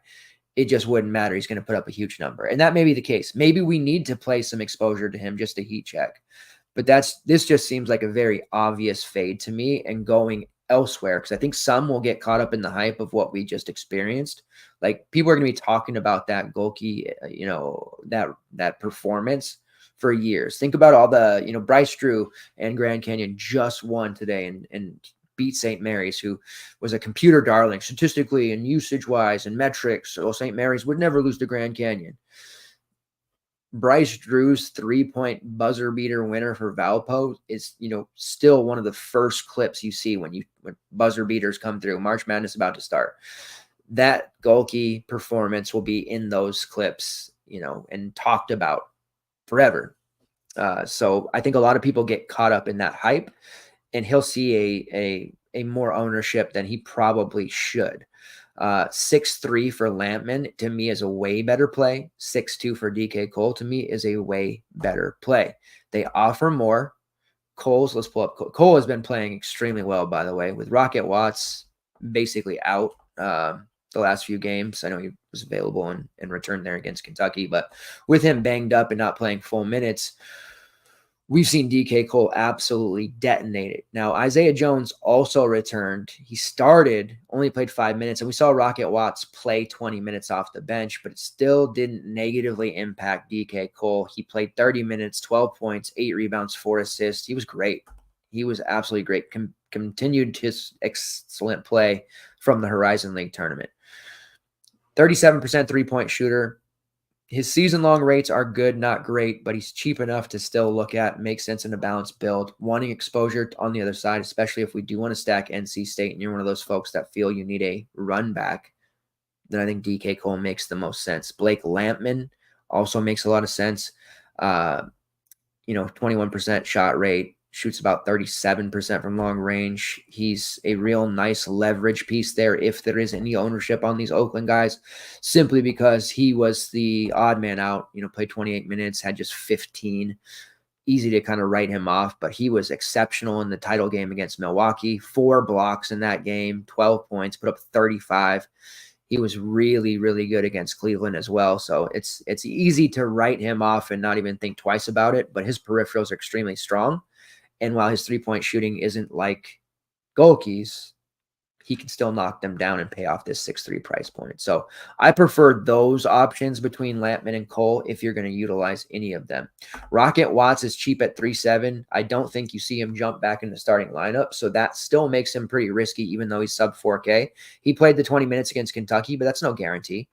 It just wouldn't matter. He's going to put up a huge number. And that may be the case. Maybe we need to play some exposure to him just to heat check. But this just seems like a very obvious fade to me and going elsewhere, because I think some will get caught up in the hype of what we just experienced. Like, people are going to be talking about that Golke, that performance for years. Think about all the, Bryce Drew and Grand Canyon just won today and beat St. Mary's, who was a computer darling statistically and usage-wise and metrics. So St. Mary's would never lose to Grand Canyon. Bryce Drew's 3-point buzzer beater winner for Valpo is, still one of the first clips you see when buzzer beaters come through. March Madness about to start. That Golke performance will be in those clips, and talked about forever. So I think a lot of people get caught up in that hype, and he'll see a more ownership than he probably should. 6'3" for Lampman to me is a way better play. 6'2" for DK Cole to me is a way better play. They offer more. Let's pull up. Cole has been playing extremely well, by the way, with Rocket Watts basically out the last few games. I know he was available and returned there against Kentucky, but with him banged up and not playing full minutes, we've seen DK Cole absolutely detonate it. Now, Isaiah Jones also returned. He only played 5 minutes, and we saw Rocket Watts play 20 minutes off the bench, but it still didn't negatively impact DK Cole. He played 30 minutes, 12 points, 8 rebounds, 4 assists. He was great. He was absolutely great. Continued his excellent play from the Horizon League tournament. 37% three-point shooter. His season-long rates are good, not great, but he's cheap enough to still look at, make sense in a balanced build. Wanting exposure on the other side, especially if we do want to stack NC State and you're one of those folks that feel you need a run back, then I think DK Cole makes the most sense. Blake Lampman also makes a lot of sense. 21% shot rate, shoots about 37% from long range. He's a real nice leverage piece there if there is any ownership on these Oakland guys, simply because he was the odd man out, played 28 minutes, had just 15. Easy to kind of write him off, but he was exceptional in the title game against Milwaukee. 4 blocks in that game, 12 points, put up 35. He was really, really good against Cleveland as well. So it's easy to write him off and not even think twice about it, but his peripherals are extremely strong. And while his 3-point shooting isn't like Golke's, he can still knock them down and pay off this 6'3" price point. So I prefer those options between Lampman and Cole if you're going to utilize any of them. Rocket Watts is cheap at 3.7. I don't think you see him jump back in the starting lineup, so that still makes him pretty risky, even though he's sub 4K. He played the 20 minutes against Kentucky, but that's no guarantee.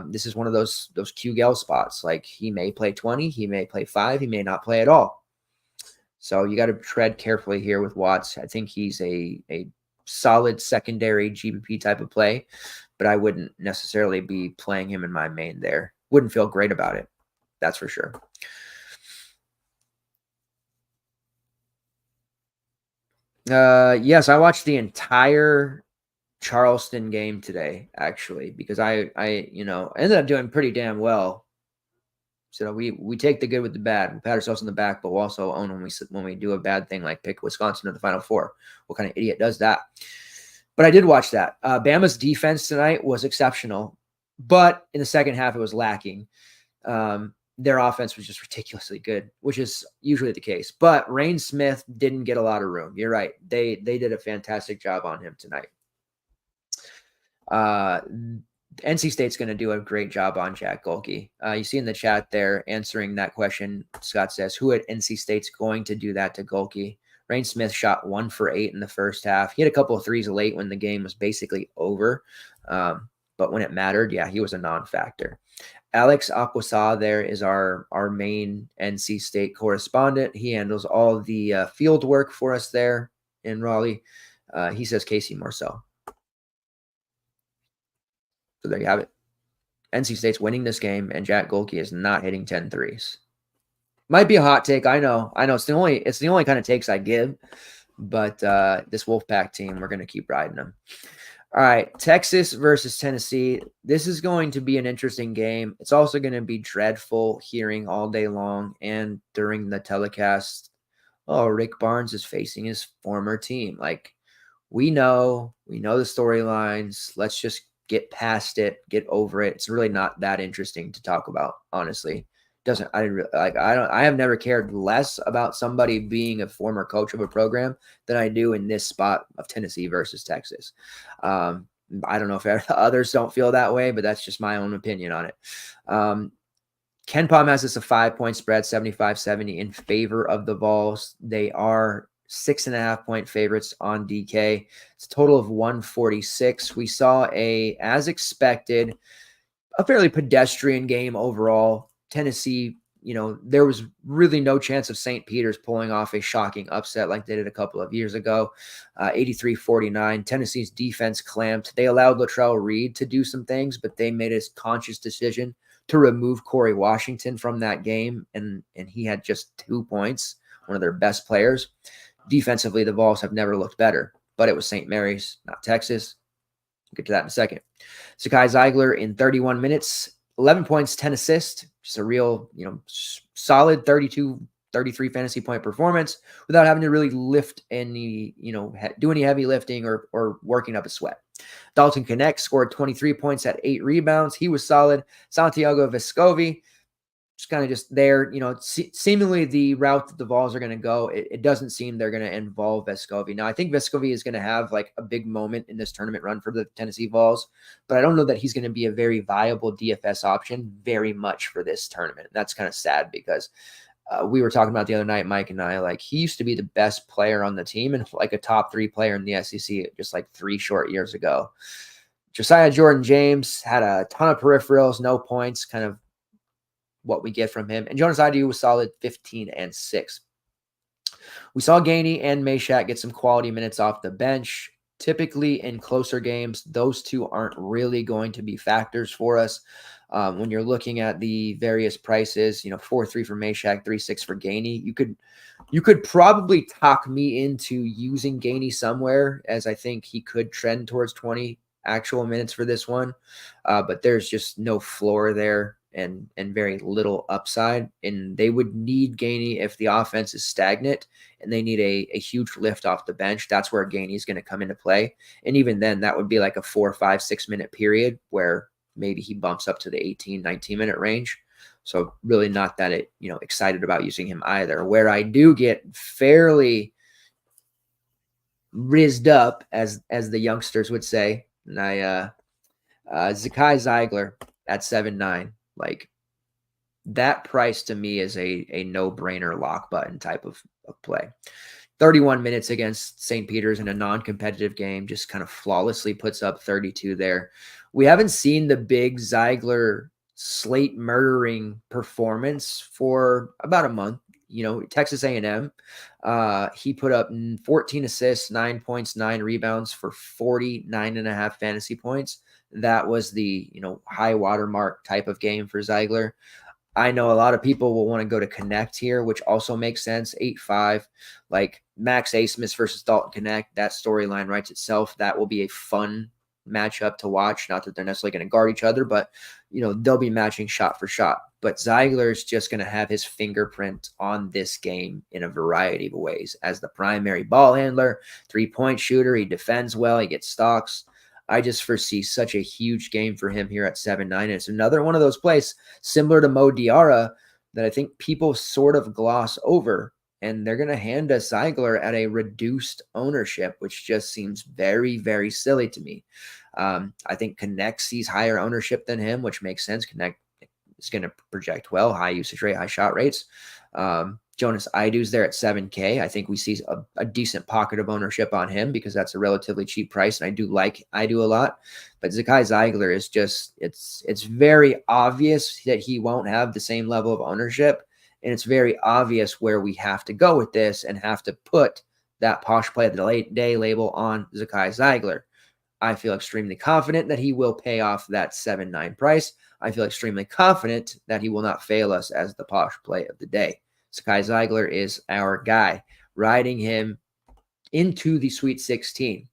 This is one of those QGEL spots. Like, he may play 20, he may play 5, he may not play at all. So you got to tread carefully here with Watts. I think he's a solid secondary GBP type of play, but I wouldn't necessarily be playing him in my main there. Wouldn't feel great about it. That's for sure. Yes, I watched the entire Charleston game today, actually, because I ended up doing pretty damn well. So we take the good with the bad. We pat ourselves on the back, but we'll also own when we do a bad thing, like pick Wisconsin to the Final Four. What kind of idiot does that? But I did watch that. Bama's defense tonight was exceptional, but in the second half it was lacking. Their offense was just ridiculously good, which is usually the case. But Rain Smith didn't get a lot of room. You're right. They did a fantastic job on him tonight. NC State's going to do a great job on Jack Golke. You see in the chat there answering that question, Scott says, who at NC State's going to do that to Golke? Rain Smith shot 1 for 8 in the first half. He had a couple of threes late when the game was basically over. But when it mattered, yeah, he was a non-factor. Alex Aquasa there is our main NC State correspondent. He handles all the field work for us there in Raleigh. He says Casey Morcell. So there you have it. NC State's winning this game, and Jack Golke is not hitting 10 threes. Might be a hot take. I know. It's the only kind of takes I give. But this Wolfpack team, we're going to keep riding them. All right, Texas versus Tennessee. This is going to be an interesting game. It's also going to be dreadful hearing all day long and during the telecast, oh, Rick Barnes is facing his former team. Like, we know the storylines. Let's just get past it, get over it. It's really not that interesting to talk about, honestly. I have never cared less about somebody being a former coach of a program than I do in this spot of Tennessee versus Texas. I don't know if others don't feel that way, but that's just my own opinion on it. Ken Pom has this a 5-point spread, 75-70 in favor of the Vols. They are 6.5-point favorites on DK. It's a total of 146. We saw as expected, a fairly pedestrian game overall. Tennessee, there was really no chance of St. Peter's pulling off a shocking upset like they did a couple of years ago. 83-49. Tennessee's defense clamped. They allowed Latrell Reed to do some things, but they made a conscious decision to remove Corey Washington from that game, and he had just 2 points, one of their best players. Defensively, the Vols have never looked better, but it was St. Mary's, not Texas. We'll get to that in a second. Zakai Zeigler in 31 minutes, 11 points, 10 assists, just a real, solid 32, 33 fantasy point performance without having to really lift any, do any heavy lifting or working up a sweat. Dalton Connect scored 23 points at 8 rebounds. He was solid. Santiago Vescovi, just there, seemingly the route that the Vols are going to go, it doesn't seem they're going to involve Vescovi. Now, I think Vescovi is going to have like a big moment in this tournament run for the Tennessee Vols, but I don't know that he's going to be a very viable DFS option very much for this tournament. That's kind of sad because we were talking about the other night, Mike and I, like he used to be the best player on the team and like a top 3 player in the SEC just like 3 short years ago. Josiah Jordan-James had a ton of peripherals, no points, kind of what we get from him. And Jonas Aidoo was solid, 15 and 6. We saw Gainey and Meshack get some quality minutes off the bench. Typically in closer games, those two aren't really going to be factors for us. When you're looking at the various prices, 4-3 for Meshack, 3-6 for Gainey, you could probably talk me into using Gainey somewhere, as I think he could trend towards 20 actual minutes for this one. But there's just no floor there and very little upside. And they would need Gainey if the offense is stagnant and they need a huge lift off the bench. That's where Gainey is going to come into play. And even then, that would be like a 4, 5, 6 minute period where maybe he bumps up to the 18, 19 minute range. So really not that excited about using him either. Where I do get fairly rizzed up, as the youngsters would say, and Zakai Zeigler at 7.9. Like that price to me is a no-brainer lock button type of play. 31 minutes against St. Peter's in a non-competitive game, just kind of flawlessly puts up 32 there. We haven't seen the big Zeigler slate murdering performance for about a month. Texas A&M, he put up 14 assists, 9 points, 9 rebounds for 49.5 fantasy points. That was the, high watermark type of game for Zeigler. I know a lot of people will want to go to Connect here, which also makes sense. 8-5, like Max Asmus versus Dalton Connect. That storyline writes itself. That will be a fun matchup to watch. Not that they're necessarily going to guard each other, but they'll be matching shot for shot. But Zeigler is just going to have his fingerprint on this game in a variety of ways. As the primary ball handler, 3-point shooter, he defends well, he gets stocks. I just foresee such a huge game for him here at 7.9. And it's another one of those plays similar to Mo Diarra that I think people sort of gloss over. And they're going to hand us Zeigler at a reduced ownership, which just seems very, very silly to me. I think Connect sees higher ownership than him, which makes sense. Connect is going to project well, high usage rate, high shot rates. Jonas Aidoo's there at 7K. I think we see a decent pocket of ownership on him because that's a relatively cheap price. And I do like Aidoo a lot. But Zakai Zeigler is just, it's very obvious that he won't have the same level of ownership. And it's very obvious where we have to go with this and have to put that posh play of the late day label on Zakai Zeigler. I feel extremely confident that he will pay off that 7-9 price. I feel extremely confident that he will not fail us as the posh play of the day. Sakai Zeigler is our guy, riding him into the Sweet 16.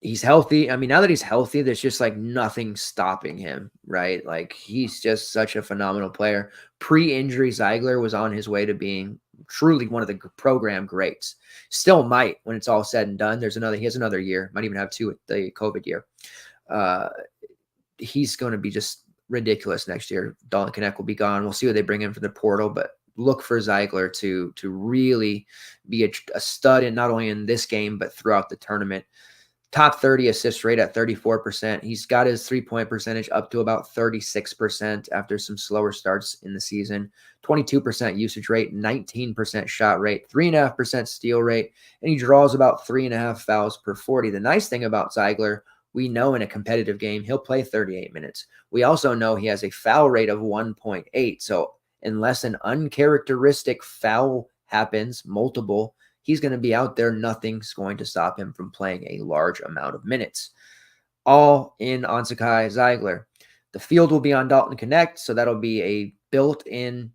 He's healthy. I mean, now that he's healthy, there's just like nothing stopping him, right? Like he's just such a phenomenal player. Pre-injury, Zeigler was on his way to being truly one of the program greats. Still might when it's all said and done. He has another year. Might even have 2 with the COVID year. He's going to be just ridiculous next year. Dalton Knecht will be gone. We'll see what they bring in for the portal, but look for Zeigler to really be a stud in not only in this game but throughout the tournament. Top 30 assist rate at 34%. He's got his 3-point percentage up to about 36% after some slower starts in the season. 22% usage rate, 19% shot rate, 3.5% steal rate, and he draws about 3.5 fouls per 40. The nice thing about Zeigler, we know in a competitive game, he'll play 38 minutes. We also know he has a foul rate of 1.8. So unless an uncharacteristic foul happens, multiple, he's going to be out there. Nothing's going to stop him from playing a large amount of minutes. All in on Sakai Zeigler. The field will be on Dalton Knecht, so that'll be a built-in,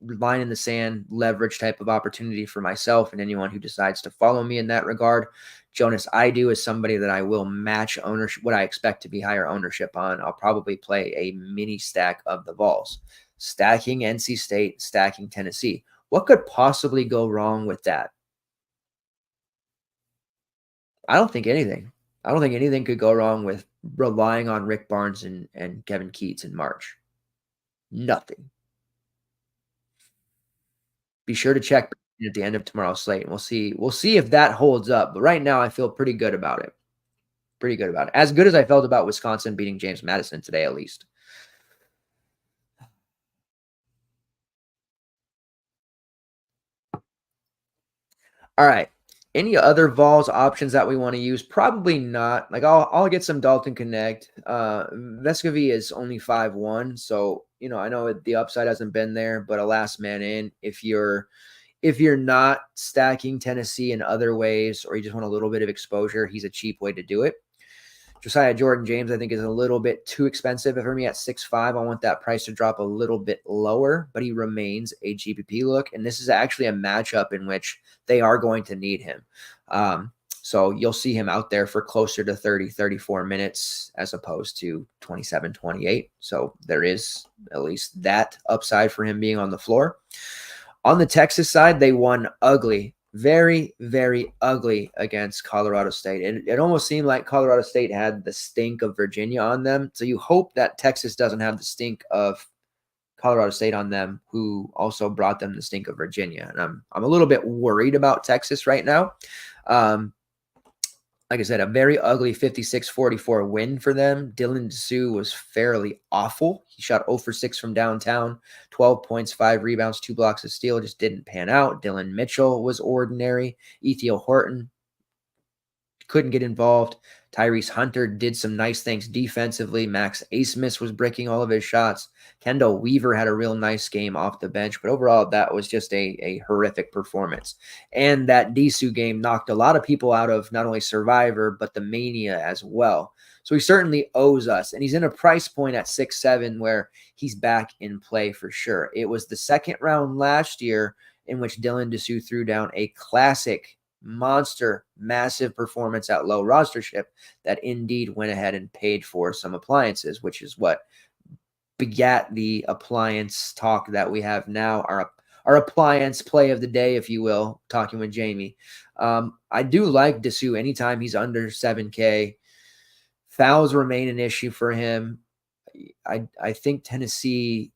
line in the sand leverage type of opportunity for myself and anyone who decides to follow me in that regard. Jonas Idu is somebody that I will match ownership, what I expect to be higher ownership on. I'll probably play a mini stack of the Vols. Stacking NC State, stacking Tennessee. What could possibly go wrong with that? I don't think anything. I don't think anything could go wrong with relying on Rick Barnes and Kevin Keats in March. Nothing. Be sure to check at the end of tomorrow's slate, and we'll see if that holds up. But right now, I feel pretty good about it. Pretty good about it. As good as I felt about Wisconsin beating James Madison today, at least. All right. Any other Vols options that we want to use? Probably not. Like I'll get some Dalton Knecht. Vescovi is only 5-1, so I know the upside hasn't been there, but a last man in. If you're not stacking Tennessee in other ways, or you just want a little bit of exposure, he's a cheap way to do it. Josiah Jordan-James, I think, is a little bit too expensive for me at 6.5. I want that price to drop a little bit lower, but he remains a GPP look. And this is actually a matchup in which they are going to need him. So you'll see him out there for closer to 30, 34 minutes as opposed to 27, 28. So there is at least that upside for him being on the floor. On the Texas side, they won ugly. Very, very ugly against Colorado State. It almost seemed like Colorado State had the stink of Virginia on them. So you hope that Texas doesn't have the stink of Colorado State on them, who also brought them the stink of Virginia. And I'm a little bit worried about Texas right now. Like I said, a very ugly 56-44 win for them. Dylan Dessou was fairly awful. He shot 0 for 6 from downtown, 12 points, 5 rebounds, 2 blocks of steal. Just didn't pan out. Dylan Mitchell was ordinary. Ethiel Horton couldn't get involved. Tyrese Hunter did some nice things defensively. Max Asmus was breaking all of his shots. Kendall Weaver had a real nice game off the bench, but overall that was just a horrific performance. And that Dessou game knocked a lot of people out of not only Survivor, but the Mania as well. So he certainly owes us, and he's in a price point at 6.7 where he's back in play for sure. It was the second round last year in which Dylan Dessou threw down a classic monster, massive performance at low rostership that indeed went ahead and paid for some appliances, which is what begat the appliance talk that we have now, our appliance play of the day, if you will, talking with Jamie. I do like Dessou anytime he's under 7K. Fouls remain an issue for him. I think Tennessee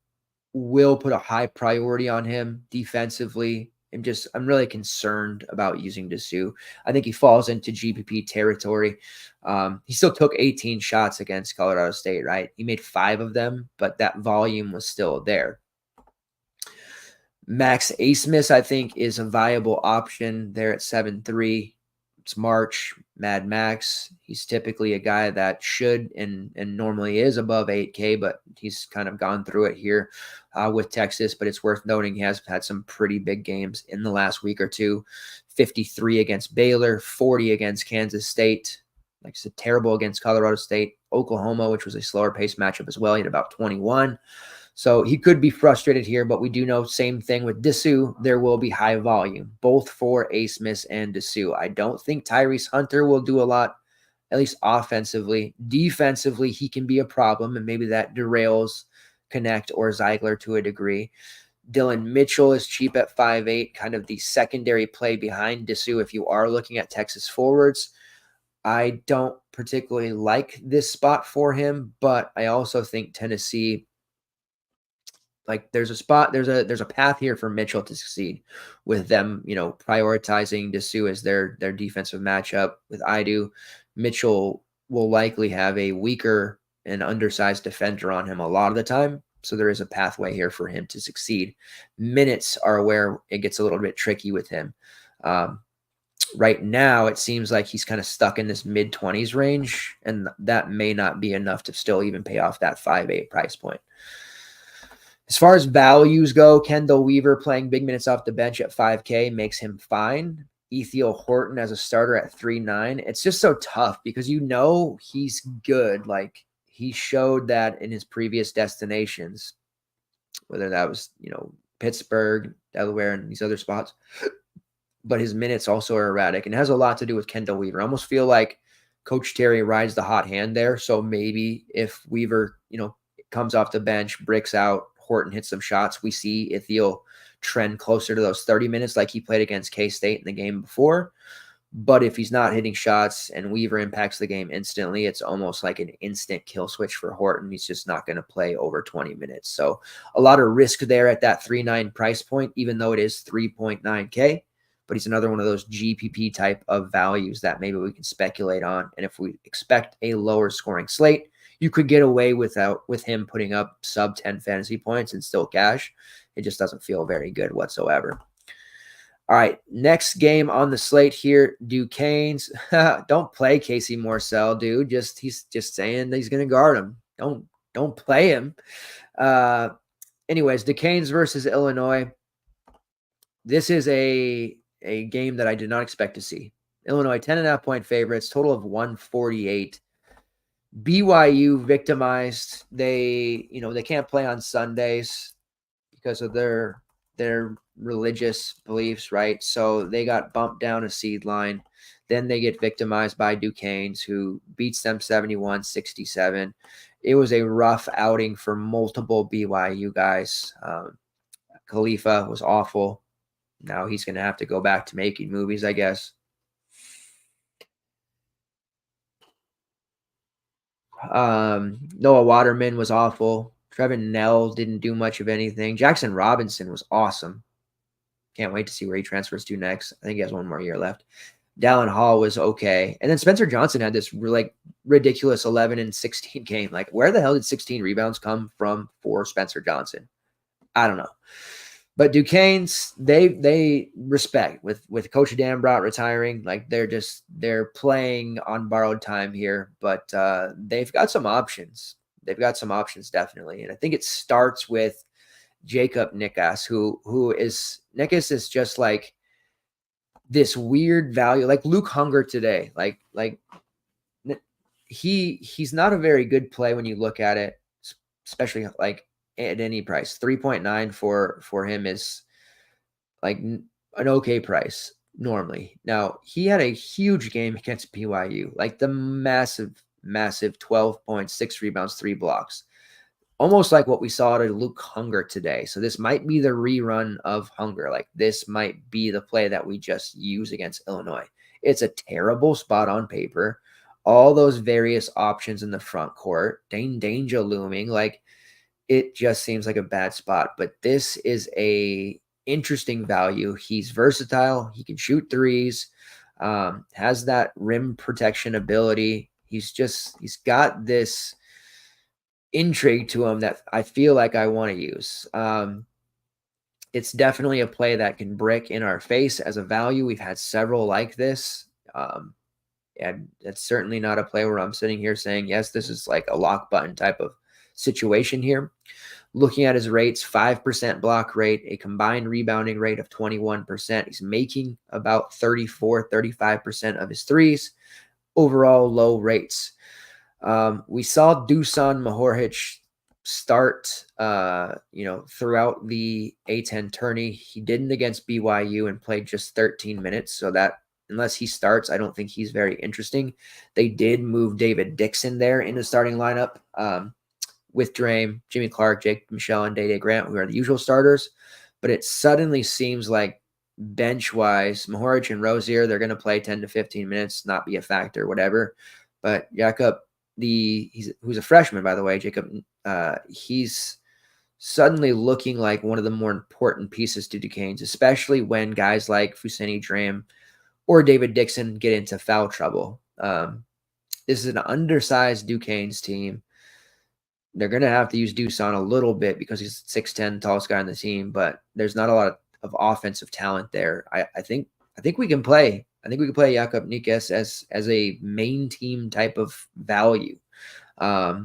will put a high priority on him defensively. I'm really concerned about using Dessou. I think he falls into GPP territory. He still took 18 shots against Colorado State, right? He made 5 of them, but that volume was still there. Max Asmus, I think, is a viable option there at 7.3. It's March, Mad Max. He's typically a guy that should and normally is above 8K, but he's kind of gone through it here with Texas. But it's worth noting he has had some pretty big games in the last week or two. 53 against Baylor, 40 against Kansas State. Like I said, terrible against Colorado State. Oklahoma, which was a slower pace matchup as well. He had about 21. So he could be frustrated here, but we do know same thing with Dessou. There will be high volume, both for Asmus and Dessou. I don't think Tyrese Hunter will do a lot, at least offensively. Defensively, he can be a problem, and maybe that derails Connect or Zeigler to a degree. Dylan Mitchell is cheap at 5'8", kind of the secondary play behind Dessou if you are looking at Texas forwards. I don't particularly like this spot for him, but I also think Tennessee, like there's a path here for Mitchell to succeed with them, prioritizing Dessou as their defensive matchup with Idu. Mitchell will likely have a weaker and undersized defender on him a lot of the time. So there is a pathway here for him to succeed. Minutes are where it gets a little bit tricky with him. Right now, it seems like he's kind of stuck in this mid-20s range, and that may not be enough to still even pay off that 5'8" price point. As far as values go, Kendall Weaver playing big minutes off the bench at 5K makes him fine. Ethiel Horton as a starter at 3.9. It's just so tough because he's good. Like, he showed that in his previous destinations, whether that was, Pittsburgh, Delaware, and these other spots. But his minutes also are erratic, and it has a lot to do with Kendall Weaver. I almost feel like Coach Terry rides the hot hand there. So maybe if Weaver, comes off the bench, bricks out, Horton hits some shots, we see Ithiel trend closer to those 30 minutes like he played against K-State in the game before. But if he's not hitting shots and Weaver impacts the game instantly, it's almost like an instant kill switch for Horton. He's just not going to play over 20 minutes. So a lot of risk there at that 3.9 price point, even though it is 3.9K. But he's another one of those GPP type of values that maybe we can speculate on. And if we expect a lower scoring slate, you could get away with him putting up sub 10 fantasy points and still cash. It just doesn't feel very good whatsoever. All right, next game on the slate here, Duquesne's. Don't play Casey Morsell, dude. He's just saying that he's going to guard him. Don't play him. Anyways, Duquesne's versus Illinois. This is a game that I did not expect to see. Illinois 10.5 point favorites, total of 148. BYU victimized. They can't play on Sundays because of their religious beliefs, right? So they got bumped down a seed line. Then they get victimized by Duquesne's, who beats them 71-67. It was a rough outing for multiple BYU guys. Khalifa was awful. Now he's going to have to go back to making movies, I guess. Noah Waterman was awful. Trevin Nell didn't do much of anything. Jackson Robinson was awesome. Can't wait to see where he transfers to next. I think he has one more year left. Dallin Hall was okay. And then Spencer Johnson had this ridiculous 11 and 16 game. Like, where the hell did 16 rebounds come from for Spencer Johnson? I don't know. But Duquesne's, they respect with Coach Dambrot retiring. Like, they're playing on borrowed time here, but they've got some options. They've got some options, definitely. And I think it starts with Jacob Nickas, Nickas is just like this weird value, like Luke Hunger today. Like he's not a very good play when you look at it, especially like at any price. 3.9 for him is like an okay price normally. Now, he had a huge game against BYU, like the massive 12 points, 6 rebounds, 3 blocks. Almost like what we saw to Luke Hunger today. So this might be the rerun of Hunger. Like, this might be the play that we just use against Illinois. It's a terrible spot on paper. All those various options in the front court. Dane Danger looming. Like, it just seems like a bad spot. But this is a interesting value. He's versatile. He can shoot threes. Has that rim protection ability. He's got this intrigue to him that I feel like I want to use. It's definitely a play that can brick in our face as a value. We've had several like this. And it's certainly not a play where I'm sitting here saying, yes, this is like a lock button type of situation here. Looking at his rates, 5% block rate, a combined rebounding rate of 21%. He's making about 35% of his threes. Overall low rates. We saw Dusan Mahorich start, throughout the A10 tourney. He didn't against BYU and played just 13 minutes. So that, unless he starts, I don't think he's very interesting. They did move David Dixon there in the starting lineup with Drame, Jimmy Clark, Jake Michelle, and Day Grant, who are the usual starters. But it suddenly seems like bench-wise, Mahorich and Rozier, they're going to play 10 to 15 minutes, not be a factor, whatever. But Jakob, who's a freshman, by the way, Jacob, he's suddenly looking like one of the more important pieces to Duquesne, especially when guys like Fousseyni Drame or David Dixon get into foul trouble. This is an undersized Duquesne's team. They're going to have to use Dusan a little bit because he's 6'10", tallest guy on the team, but there's not a lot of offensive talent there. I think we can play. I think we can play Jakob Nikes as a main team type of value. I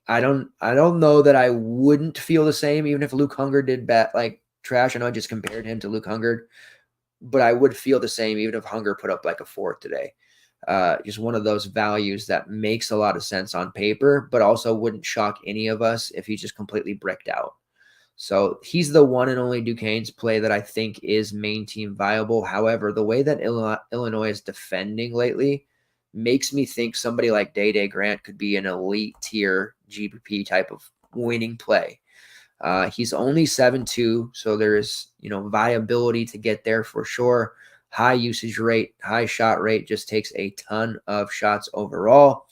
don't know that I wouldn't feel the same even if Luke Hunger did bat like trash. I know I just compared him to Luke Hunger, but I would feel the same even if Hunger put up like a 4 today. Just one of those values that makes a lot of sense on paper, but also wouldn't shock any of us if he's just completely bricked out. So he's the one and only Duquesne's play that I think is main team viable. However, the way that Illinois is defending lately makes me think somebody like Day Grant could be an elite tier GPP type of winning play. He's only 7'2", so there's viability to get there for sure. High usage rate, high shot rate, just takes a ton of shots overall.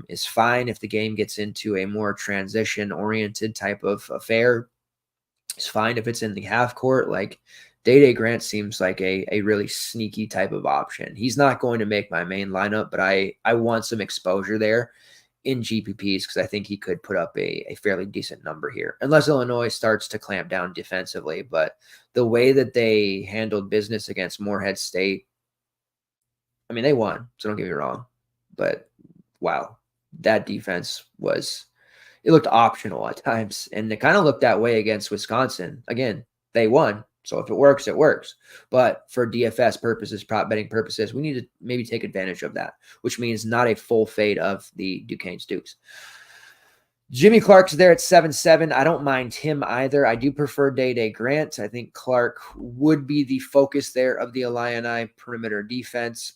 Is fine if the game gets into a more transition-oriented type of affair. It's fine if it's in the half court. Like Day Grant seems like a really sneaky type of option. He's not going to make my main lineup, but I want some exposure there in GPPs because I think he could put up a fairly decent number here, unless Illinois starts to clamp down defensively. But the way that they handled business against Morehead State, I mean, they won, so don't get me wrong. But, wow, that defense it looked optional at times, and it kind of looked that way against Wisconsin. Again, they won, so if it works, it works. But for DFS purposes, prop betting purposes, we need to maybe take advantage of that, which means not a full fade of the Duquesne's Dukes. Jimmy Clark's there at 7-7. I don't mind him either. I do prefer Day Grant. I think Clark would be the focus there of the Illini perimeter defense.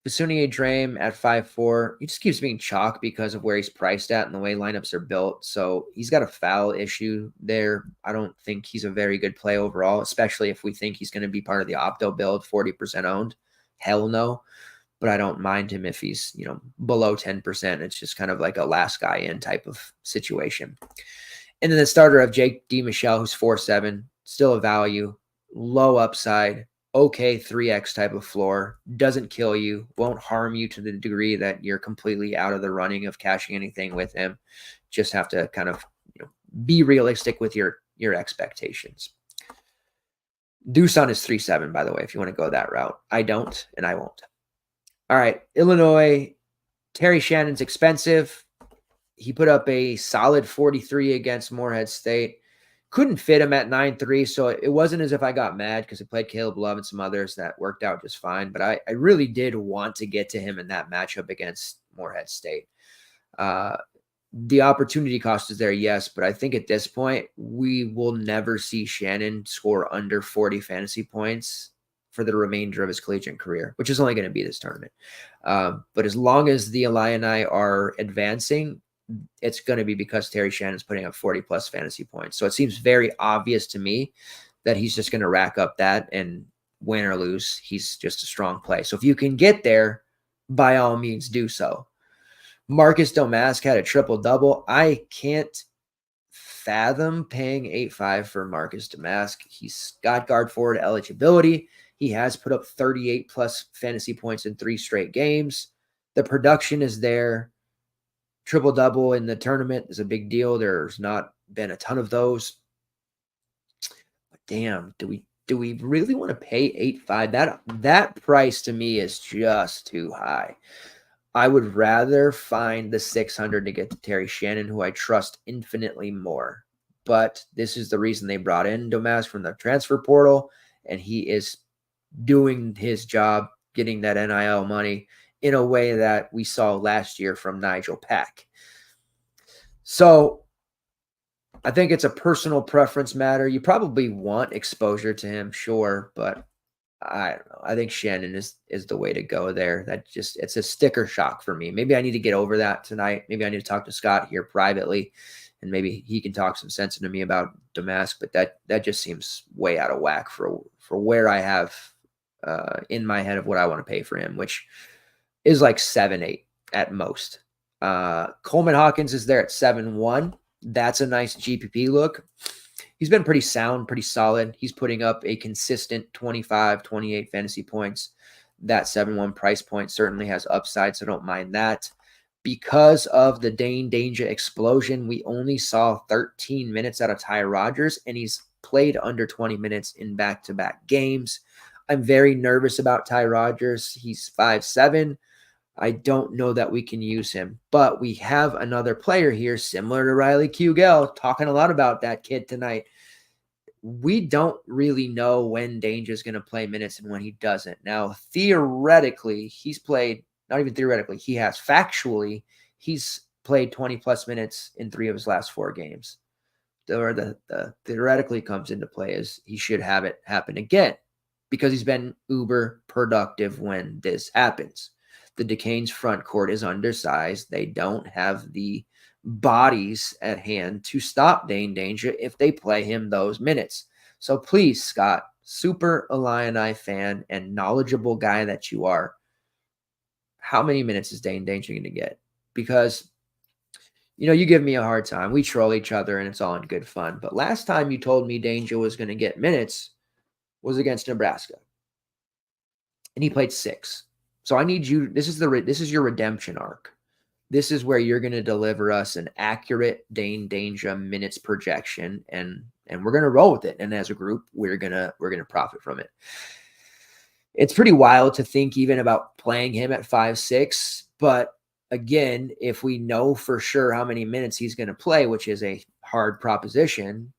Fousseyni Drame at 5'4". He just keeps being chalk because of where he's priced at and the way lineups are built. So he's got a foul issue there. I don't think he's a very good play overall, especially if we think he's going to be part of the Opto build, 40% owned. Hell no. But I don't mind him if he's, below 10%. It's just kind of like a last guy in type of situation. And then the starter of Jake D. Michelle, who's 4'7", still a value, low upside, okay 3x type of floor, doesn't kill you, won't harm you to the degree that you're completely out of the running of cashing anything with him. Just have to kind of be realistic with your expectations. Dusan is 3-7, by the way, if you want to go that route. I don't, and I won't. All right, Illinois, Terry Shannon's expensive. He put up a solid 43 against Morehead State. Couldn't fit him at 9-3, so it wasn't as if I got mad because he played Caleb Love and some others that worked out just fine. But I really did want to get to him in that matchup against Morehead State. The opportunity cost is there, yes, but I think at this point, we will never see Shannon score under 40 fantasy points for the remainder of his collegiate career, which is only going to be this tournament. But as long as the Illini are advancing, it's going to be because Terry Shannon's putting up 40-plus fantasy points. So it seems very obvious to me that he's just going to rack up that, and win or lose, he's just a strong play. So if you can get there, by all means, do so. Marcus Domask had a triple-double. I can't fathom paying 8.5 for Marcus Domask. He's got guard forward eligibility. He has put up 38-plus fantasy points in 3 straight games. The production is there. Triple-double in the tournament is a big deal. There's not been a ton of those. But damn, do we really want to pay 8.5? That price to me is just too high. I would rather find the 600 to get to Terry Shannon, who I trust infinitely more. But this is the reason they brought in Domask from the transfer portal, and he is doing his job, getting that NIL money in a way that we saw last year from Nigel Pack. So I think it's a personal preference matter. You probably want exposure to him, sure, but I don't know. I think Shannon is the way to go there. It's a sticker shock for me. Maybe I need to get over that tonight. Maybe I need to talk to Scott here privately, and maybe he can talk some sense into me about Damask. But that just seems way out of whack for where I have in my head of what I want to pay for him, which is like 7-8 at most. Coleman Hawkins is there at 7-1. That's a nice GPP look. He's been pretty sound, pretty solid. He's putting up a consistent 25, 28 fantasy points. That 7-1 price point certainly has upside, so don't mind that. Because of the Dane Danger explosion, we only saw 13 minutes out of Ty Rodgers, and he's played under 20 minutes in back-to-back games. I'm very nervous about Ty Rodgers. He's 5'7". I don't know that we can use him, but we have another player here similar to Riley Kugel, talking a lot about that kid tonight. We don't really know when Danger is going to play minutes and when he doesn't. Now, theoretically, he's played, not even theoretically, he has factually, he's played 20-plus minutes in 3 of his last 4 games. Or the theoretically comes into play is he should have it happen again because he's been uber productive when this happens. The Duquesne's front court is undersized. They don't have the bodies at hand to stop Dane Danger if they play him those minutes. So please, Scott, super Illini fan and knowledgeable guy that you are, how many minutes is Dane Danger going to get? Because, you give me a hard time. We troll each other and it's all in good fun. But last time you told me Danger was going to get minutes was against Nebraska. And he played 6. So I need you, this is your redemption arc. This is where you're going to deliver us an accurate Dane Danger minutes projection, and we're going to roll with it. And as a group, we're going to profit from it. It's pretty wild to think even about playing him at 5'6", but again, if we know for sure how many minutes he's going to play, which is a hard proposition,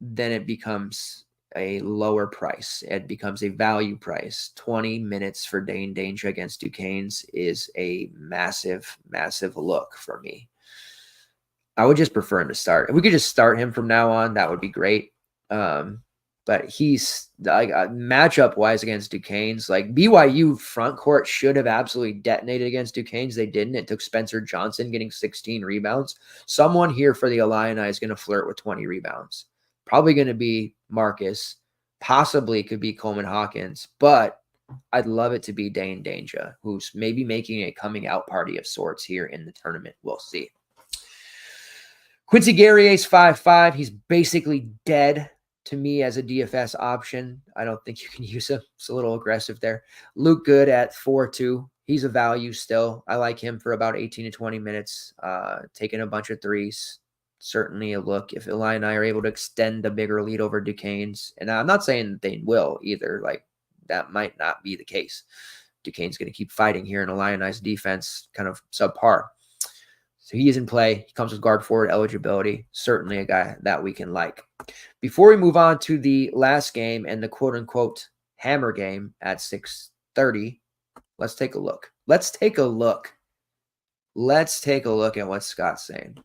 then it becomes a lower price. It becomes a value price. 20 minutes for Dane Danger against Duquesne's is a massive, massive look for me. I would just prefer him to start. If we could just start him from now on, that would be great. But he's like matchup wise against Duquesne's, like BYU front court should have absolutely detonated against Duquesne's. They didn't. It took Spencer Johnson getting 16 rebounds. Someone here for the Illini is going to flirt with 20 rebounds. Probably going to be Marcus, possibly could be Coleman Hawkins, but I'd love it to be Dane Danger, who's maybe making a coming out party of sorts here in the tournament. We'll see. Quincy Guerrier's 5'5". He's basically dead to me as a DFS option. I don't think you can use him. It's a little aggressive there. Luke Good at 4'2". He's a value still. I like him for about 18 to 20 minutes, taking a bunch of threes. Certainly a look if Illini are able to extend a bigger lead over Duquesne's. And I'm not saying they will either. Like, that might not be the case. Duquesne's going to keep fighting here, and Illini's defense kind of subpar. So he is in play. He comes with guard forward eligibility. Certainly a guy that we can like. Before we move on to the last game and the quote-unquote hammer game at 6:30, let's take a look. Let's take a look at what Scott's saying.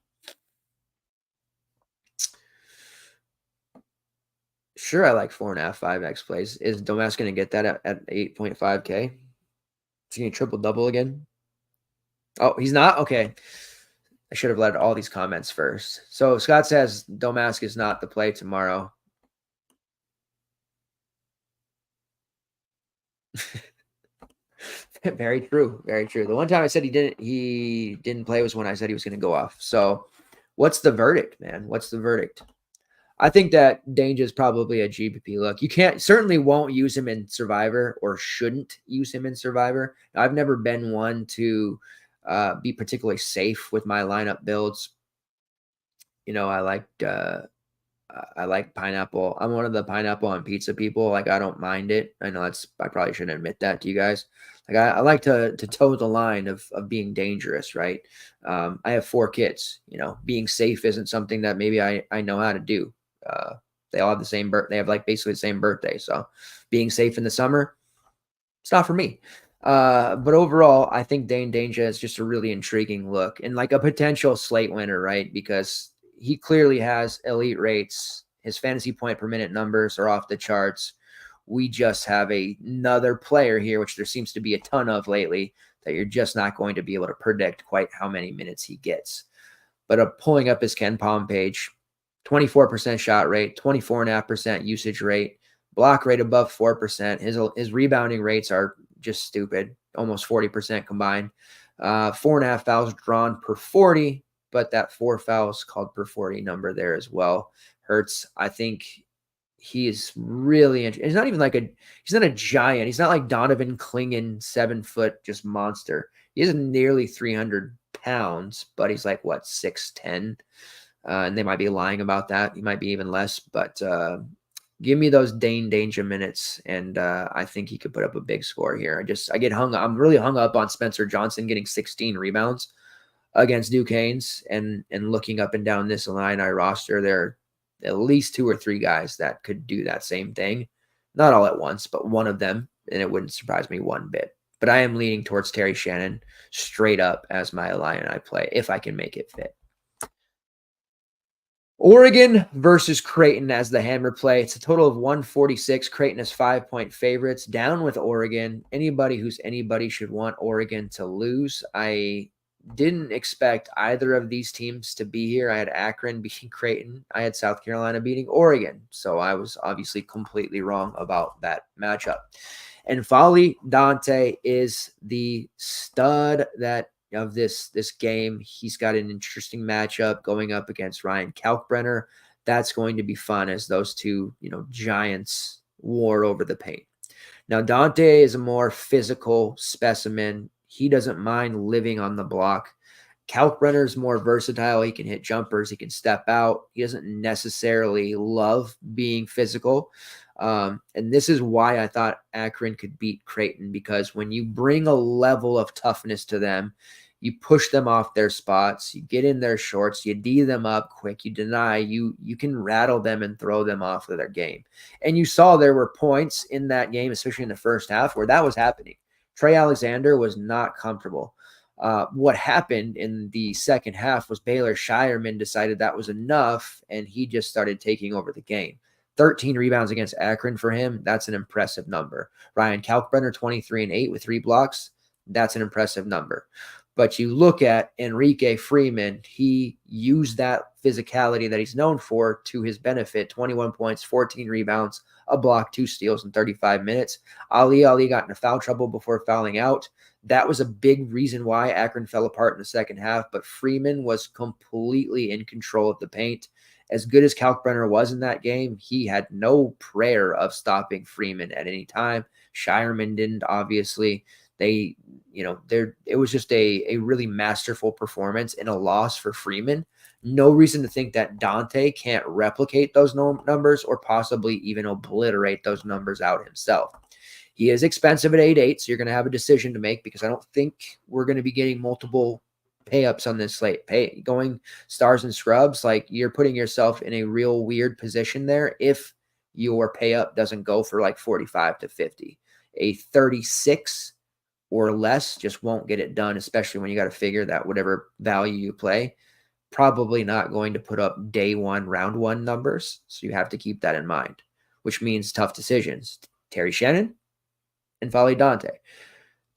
Sure, I like 4.5, 5x plays. Is Domas going to get that at 8.5K? Is he going to triple-double again? Oh, he's not? Okay. I should have led all these comments first. So Scott says Domask is not the play tomorrow. Very true. Very true. The one time I said he didn't play was when I said he was going to go off. So what's the verdict, man? What's the verdict? I think that Danger is probably a GPP look. You certainly won't use him in Survivor, or shouldn't use him in Survivor. I've never been one to be particularly safe with my lineup builds. I I like pineapple. I'm one of the pineapple on pizza people. Like, I don't mind it. I know I probably shouldn't admit that to you guys. Like, I like to toe the line of being dangerous, right? I have 4 kids. Being safe isn't something that maybe I know how to do. They all have the same birth. They have like basically the same birthday. So being safe in the summer, it's not for me. But overall, I think Dane Danger is just a really intriguing look and like a potential slate winner, right? Because he clearly has elite rates. His fantasy point per minute numbers are off the charts. We just have another player here, which there seems to be a ton of lately, that you're just not going to be able to predict quite how many minutes he gets. But pulling up his Ken Palm page, 24% shot rate, 24.5% usage rate, block rate above 4%. His rebounding rates are just stupid, almost 40% combined. 4.5 fouls drawn per 40, but that 4 fouls called per 40 number there as well hurts. I think he is really interesting. He's not even he's not a giant. He's not like Donovan Clingan, 7 foot, just monster. He is nearly 300 pounds, but he's like, what, 6'10"? And they might be lying about that. He might be even less, but give me those Dane Danger minutes, and I think he could put up a big score here. I'm really hung up on Spencer Johnson getting 16 rebounds against Duquesne's, and looking up and down this Illini roster, there are at least 2 or 3 guys that could do that same thing. Not all at once, but one of them, and it wouldn't surprise me one bit. But I am leaning towards Terry Shannon straight up as my Illini play, if I can make it fit. Oregon versus Creighton as the hammer play. It's a total of 146. Creighton is 5-point favorites. Down with Oregon. Anybody who's anybody should want Oregon to lose. I didn't expect either of these teams to be here. I had Akron beating Creighton. I had South Carolina beating Oregon. So I was obviously completely wrong about that matchup. And Folly Dante is the stud of this game. He's got an interesting matchup going up against Ryan Kalkbrenner. That's going to be fun as those two, giants war over the paint. Now, Dante is a more physical specimen. He doesn't mind living on the block. Kalkbrenner is more versatile. He can hit jumpers. He can step out. He doesn't necessarily love being physical. And this is why I thought Akron could beat Creighton, because when you bring a level of toughness to them, you push them off their spots, you get in their shorts, you D them up quick, you deny, you can rattle them and throw them off of their game. And you saw there were points in that game, especially in the first half, where that was happening. Trey Alexander was not comfortable. What happened in the second half was Baylor Shireman decided that was enough, and he just started taking over the game. 13 rebounds against Akron for him. That's an impressive number. Ryan Kalkbrenner, 23-8 with 3 blocks. That's an impressive number. But you look at Enrique Freeman, he used that physicality that he's known for to his benefit. 21 points, 14 rebounds, a block, 2 steals in 35 minutes. Ali got into foul trouble before fouling out. That was a big reason why Akron fell apart in the second half, but Freeman was completely in control of the paint. As good as Kalkbrenner was in that game, he had no prayer of stopping Freeman at any time. Shireman didn't, obviously. It was just a really masterful performance and a loss for Freeman. No reason to think that Dante can't replicate those numbers or possibly even obliterate those numbers out himself. He is expensive at 8.8, so you're going to have a decision to make, because I don't think we're going to be getting multiple pay-ups on this slate. Going stars and scrubs, like, you're putting yourself in a real weird position there if your pay-up doesn't go for like 45 to 50. A 36 or less just won't get it done, especially when you got to figure that whatever value you play, probably not going to put up day one, round one numbers. So you have to keep that in mind, which means tough decisions. Terry Shannon and Folly Dante.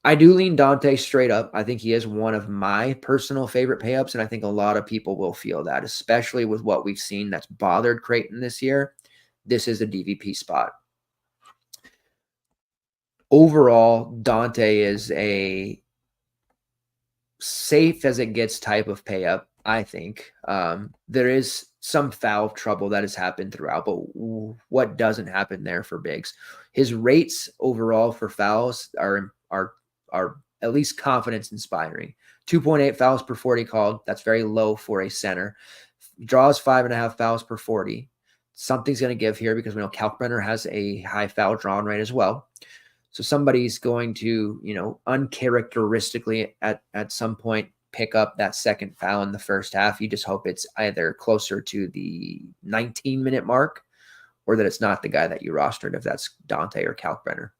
I do lean Dante straight up. I think he is one of my personal favorite pay-ups, and I think a lot of people will feel that, especially with what we've seen that's bothered Creighton this year. This is a DVP spot. Overall, Dante is a safe as it gets type of pay-up, I think. There is some foul trouble that has happened throughout, but what doesn't happen there for bigs? His rates overall for fouls are at least confidence inspiring. 2.8 fouls per 40 called. That's very low for a center. Draws 5.5 fouls per 40. something's going to give here because we know Kalkbrenner has a high foul drawn rate as well. So somebody's going to, uncharacteristically at some point pick up that second foul in the first half. You just hope it's either closer to the 19-minute mark or that it's not the guy that you rostered, if that's Dante or Kalkbrenner.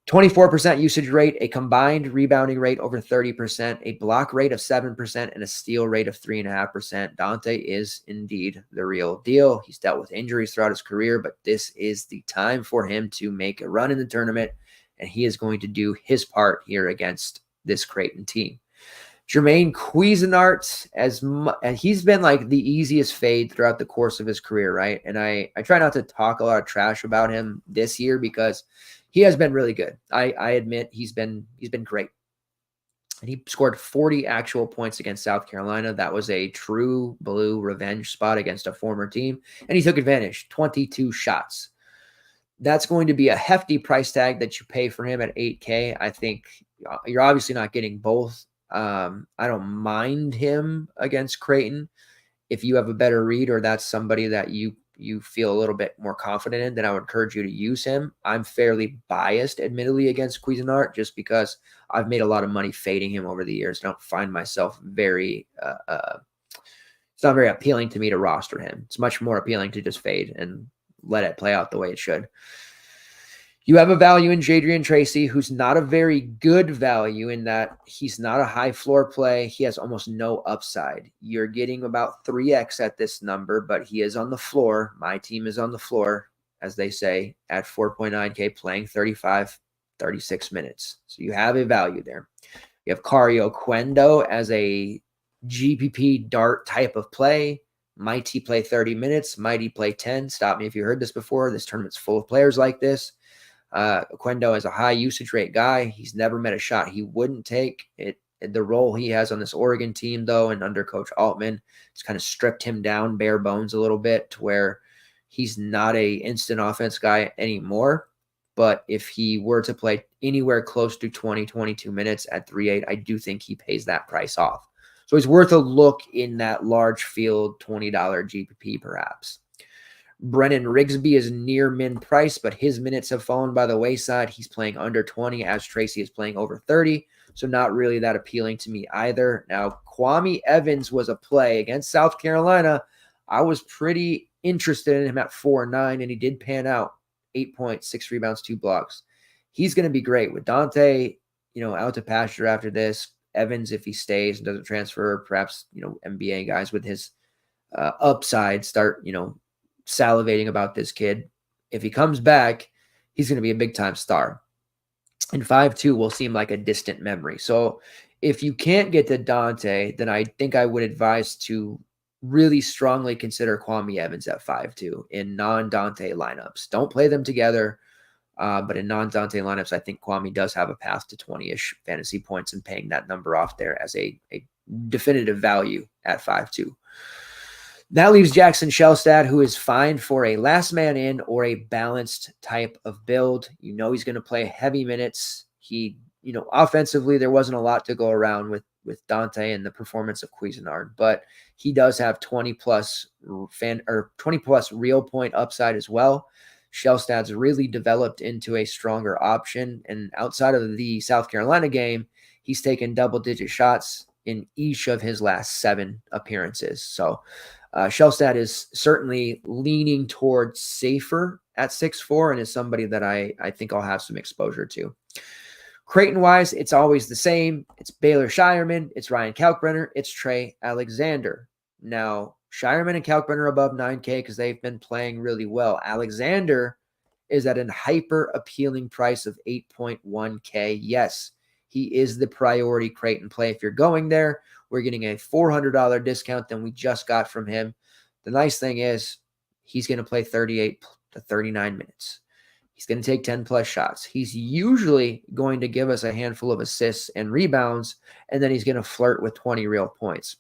24% usage rate, a combined rebounding rate over 30%, a block rate of 7%, and a steal rate of 3.5%. Dante is indeed the real deal. He's dealt with injuries throughout his career, but this is the time for him to make a run in the tournament, and he is going to do his part here against this Creighton team. Jermaine Cuisinart, and he's been like the easiest fade throughout the course of his career, right? And I try not to talk a lot of trash about him this year because he has been really good. I admit he's been great. And he scored 40 actual points against South Carolina. That was a true blue revenge spot against a former team. And he took advantage, 22 shots. That's going to be a hefty price tag that you pay for him at $8K. I think you're obviously not getting both. I don't mind him against Creighton. If you have a better read or that's somebody that you feel a little bit more confident in, then I would encourage you to use him. I'm fairly biased, admittedly, against Cuisinart just because I've made a lot of money fading him over the years. I don't find myself very it's not very appealing to me to roster him. It's much more appealing to just fade and let it play out the way it should. You have a value in Jadrian Tracy, who's not a very good value in that he's not a high floor play. He has almost no upside. You're getting about 3x at this number, but he is on the floor. My team is on the floor, as they say, at 4.9K, playing 35, 36 minutes. So you have a value there. You have Cario Quendo as a GPP dart type of play. Might he play 30 minutes? Might he play 10? Stop me if you heard this before. This tournament's full of players like this. Quendo is a high usage rate guy. He's never met a shot he wouldn't take. The role he has on this Oregon team, though, and under Coach Altman, has kind of stripped him down bare bones a little bit to where he's not a instant offense guy anymore. But if he were to play anywhere close to 20, 22 minutes at 3.8, I do think he pays that price off. So he's worth a look in that large field $20 GPP perhaps. Brennan Rigsby is near min price, but his minutes have fallen by the wayside. He's playing under 20 as Tracy is playing over 30, so not really that appealing to me either. Now, Kwame Evans was a play against South Carolina. I was pretty interested in him at 4.9, and he did pan out. 8 points, 6 rebounds, 2 blocks. He's going to be great with Dante, out to pasture after this. Evans, if he stays and doesn't transfer, perhaps, NBA guys with his upside start, salivating about this kid. If he comes back, he's going to be a big-time star. And 5.2 will seem like a distant memory. So if you can't get to Dante, then I think I would advise to really strongly consider Kwame Evans at 5.2 in non-Dante lineups. Don't play them together, but in non-Dante lineups, I think Kwame does have a path to 20-ish fantasy points and paying that number off there as a definitive value at 5.2. That leaves Jackson Shellstad, who is fine for a last man in or a balanced type of build. He's going to play heavy minutes. He, offensively, there wasn't a lot to go around with Dante and the performance of Cuisinart, but he does have 20 plus real point upside as well. Shellstad's really developed into a stronger option. And outside of the South Carolina game, he's taken double-digit shots in each of his last 7 appearances. So Shellstad is certainly leaning towards safer at 6'4" and is somebody that I think I'll have some exposure to. Creighton-wise, it's always the same. It's Baylor Shireman, it's Ryan Kalkbrenner, it's Trey Alexander. Now, Shireman and Kalkbrenner above 9K because they've been playing really well. Alexander is at a hyper-appealing price of 8.1K. Yes, he is the priority Creighton play. If you're going there, we're getting a $400 discount than we just got from him. The nice thing is he's going to play 38 to 39 minutes. He's going to take 10-plus shots. He's usually going to give us a handful of assists and rebounds, and then he's going to flirt with 20 real points.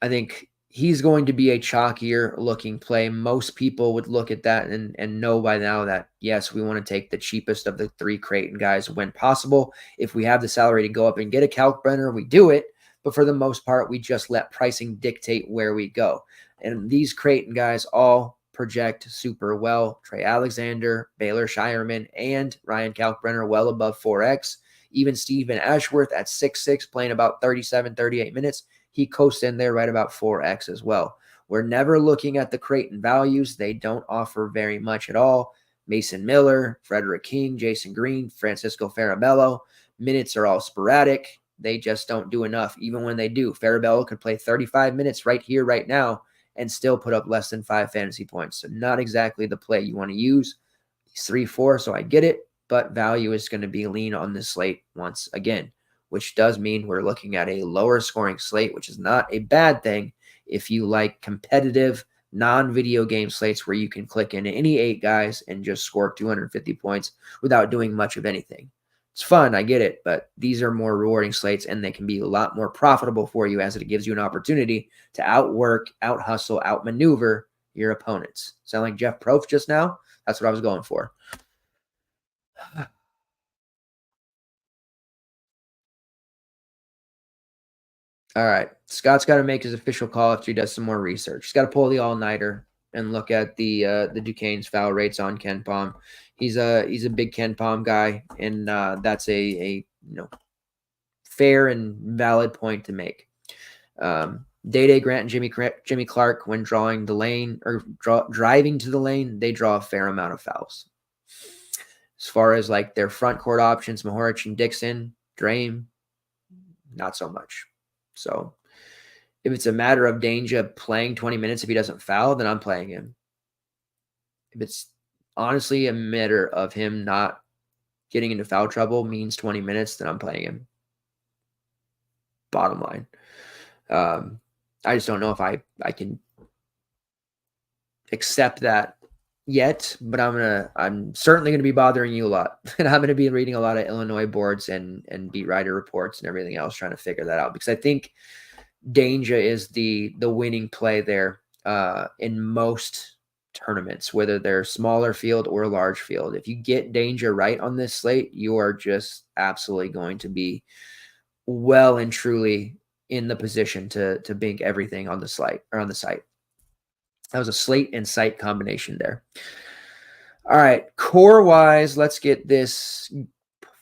I think he's going to be a chalkier-looking play. Most people would look at that and know by now that, yes, we want to take the cheapest of the 3 Creighton guys when possible. If we have the salary to go up and get a Kalkbrenner, we do it. But for the most part, we just let pricing dictate where we go. And these Creighton guys all project super well. Trey Alexander, Baylor Shireman, and Ryan Kalkbrenner well above 4X. Even Steven Ashworth at 6'6", playing about 37, 38 minutes. He coasts in there right about 4X as well. We're never looking at the Creighton values. They don't offer very much at all. Mason Miller, Frederick King, Jason Green, Francisco Farabello. Minutes are all sporadic. They just don't do enough. Even when they do, Farabello could play 35 minutes right here, right now, and still put up less than 5 fantasy points. So not exactly the play you want to use. He's 3-4, so I get it, but value is going to be lean on this slate once again, which does mean we're looking at a lower scoring slate, which is not a bad thing if you like competitive, non-video game slates where you can click in any 8 guys and just score 250 points without doing much of anything. It's fun, I get it, but these are more rewarding slates, and they can be a lot more profitable for you as it gives you an opportunity to outwork, out-hustle, out-maneuver your opponents. Sound like Jeff Probst just now? That's what I was going for. All right. Scott's got to make his official call after he does some more research. He's got to pull the all-nighter and look at the Duquesne's foul rates on KenPom. He's a big KenPom guy, and that's a fair and valid point to make. Day Grant and Jimmy Clark, when drawing the lane or driving to the lane, they draw a fair amount of fouls. As far as like their front court options, Mahorich and Dixon, Drame, not so much. So if it's a matter of Danger playing 20 minutes if he doesn't foul, then I'm playing him. If it's honestly a matter of him not getting into foul trouble means 20 minutes, then I'm playing him. Bottom line. I just don't know if I can accept that yet, but I'm certainly going to be bothering you a lot. And I'm going to be reading a lot of Illinois boards and beat writer reports and everything else trying to figure that out, because I think Danger is the winning play there in most tournaments, whether they're smaller field or large field. If you get Danger right on this slate, you are just absolutely going to be well and truly in the position to bink everything on the slate or on the site. That was a slate and site combination there. All right, core wise, let's get this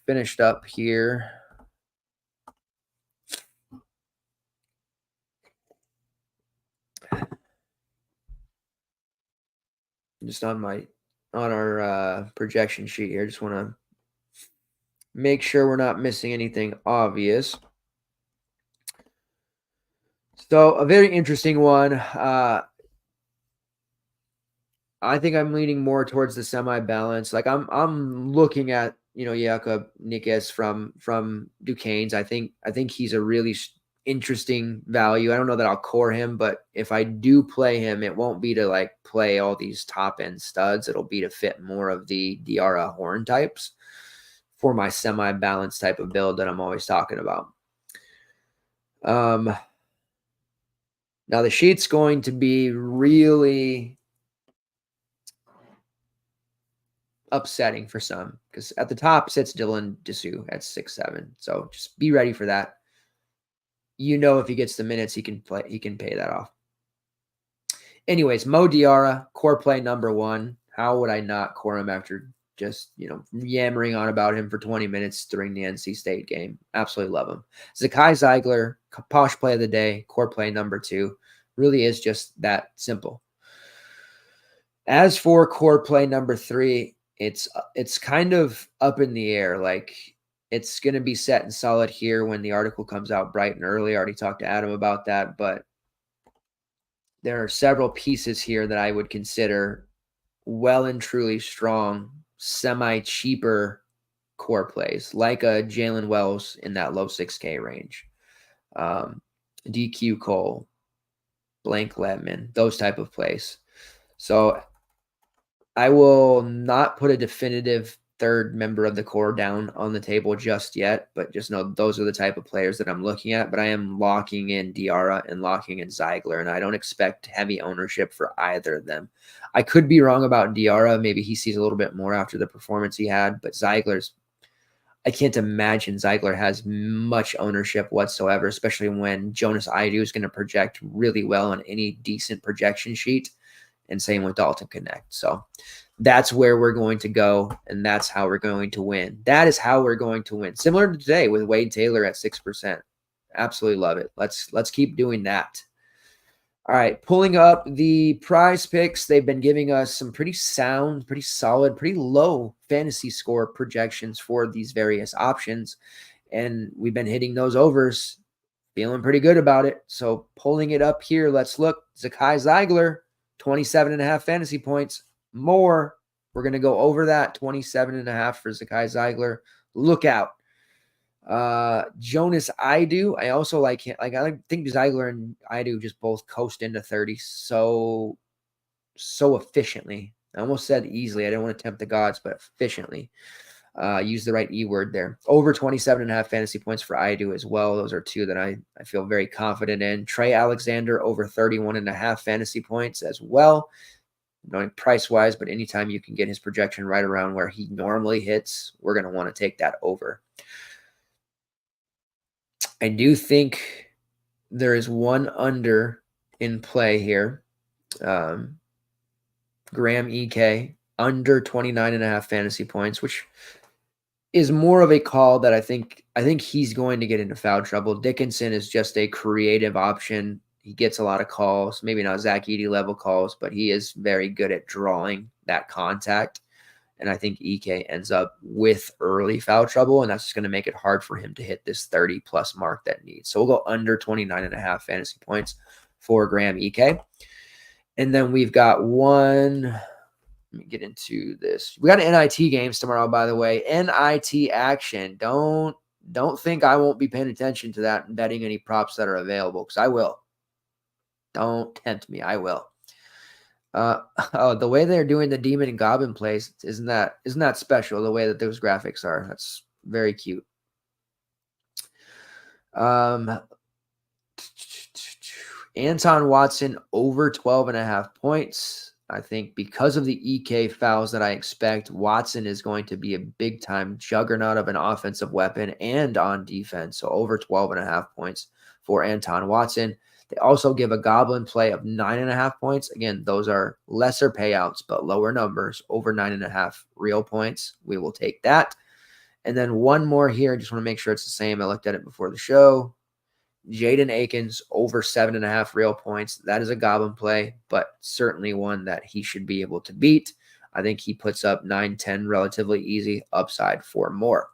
finished up here. Just on our projection sheet here, just want to make sure we're not missing anything obvious. So a very interesting one. I think I'm leaning more towards the semi-balance. Like I'm looking at Jakob Nikes from Duquesne's. I think he's a really interesting value. I don't know that I'll core him, but if I do play him, it won't be to like play all these top end studs. It'll be to fit more of the Diarra Horn types for my semi-balanced type of build that I'm always talking about. Now the sheet's going to be really upsetting for some, because at the top sits Dylan Dessou at 6'7". So just be ready for that. If he gets the minutes, he can pay that off. Anyways, Mo Diarra, core play number 1. How would I not core him after just, yammering on about him for 20 minutes during the NC State game? Absolutely love him. Zakai Zeigler, posh play of the day, core play number 2. Really is just that simple. As for core play number 3, it's kind of up in the air. Like, it's going to be set and solid here when the article comes out bright and early. I already talked to Adam about that, but there are several pieces here that I would consider well and truly strong, semi-cheaper core plays, like a Jalen Wells in that low 6K range, DQ Cole, Blank Ledman, those type of plays. So I will not put a definitive third member of the core down on the table just yet, but just know those are the type of players that I'm looking at. But I am locking in Diarra and locking in Zeigler, and I don't expect heavy ownership for either of them. I could be wrong about Diarra. Maybe he sees a little bit more after the performance he had, but Zeigler's, I can't imagine Ziegler has much ownership whatsoever, especially when Jonas Idu is going to project really well on any decent projection sheet, and same with Dalton Connect. So that's where we're going to go, and that's how we're going to win. That is how we're going to win. Similar to today with Wade Taylor at 6%. Absolutely love it. Let's keep doing that. All right, pulling up the prize picks. They've been giving us some pretty sound, pretty solid, pretty low fantasy score projections for these various options. And we've been hitting those overs, feeling pretty good about it. So pulling it up here, let's look. Zakai Ziegler, 27.5 fantasy points. More. We're going to go over that, 27.5 for Zakai Ziegler. Look out. Jonas Idu, I also like him. Like, I think Ziegler and Idu just both coast into 30 so efficiently. I almost said easily. I didn't want to tempt the gods, but efficiently. Use the right E word there. Over 27.5 fantasy points for Idu as well. Those are two that I feel very confident in. Trey Alexander over 31.5 fantasy points as well. Knowing price-wise, but anytime you can get his projection right around where he normally hits, we're going to want to take that over. I do think there is one under in play here. Graham EK, under 29.5 fantasy points, which is more of a call that I think he's going to get into foul trouble. Dickinson is just a creative option. He gets a lot of calls, maybe not Zach Edey level calls, but he is very good at drawing that contact. And I think EK ends up with early foul trouble, and that's just going to make it hard for him to hit this 30-plus mark that needs. So we'll go under 29.5 fantasy points for Graham EK. And then we've got one. Let me get into this. We got an NIT games tomorrow, by the way. NIT action. Don't think I won't be paying attention to that and betting any props that are available, because I will. Don't tempt me. I will. The way they're doing the Demon and Goblin plays, isn't that special? The way that those graphics are, that's very cute. Anton Watson over 12.5 points. I think because of the EK fouls that I expect, Watson is going to be a big time juggernaut of an offensive weapon and on defense. So over 12.5 points for Anton Watson. They also give a Goblin play of 9.5 points. Again, those are lesser payouts, but lower numbers, over 9.5 real points. We will take that. And then one more here. I just want to make sure it's the same. I looked at it before the show. Jaden Akins over 7.5 real points. That is a Goblin play, but certainly one that he should be able to beat. I think he puts up 9-10 relatively easy, upside for more.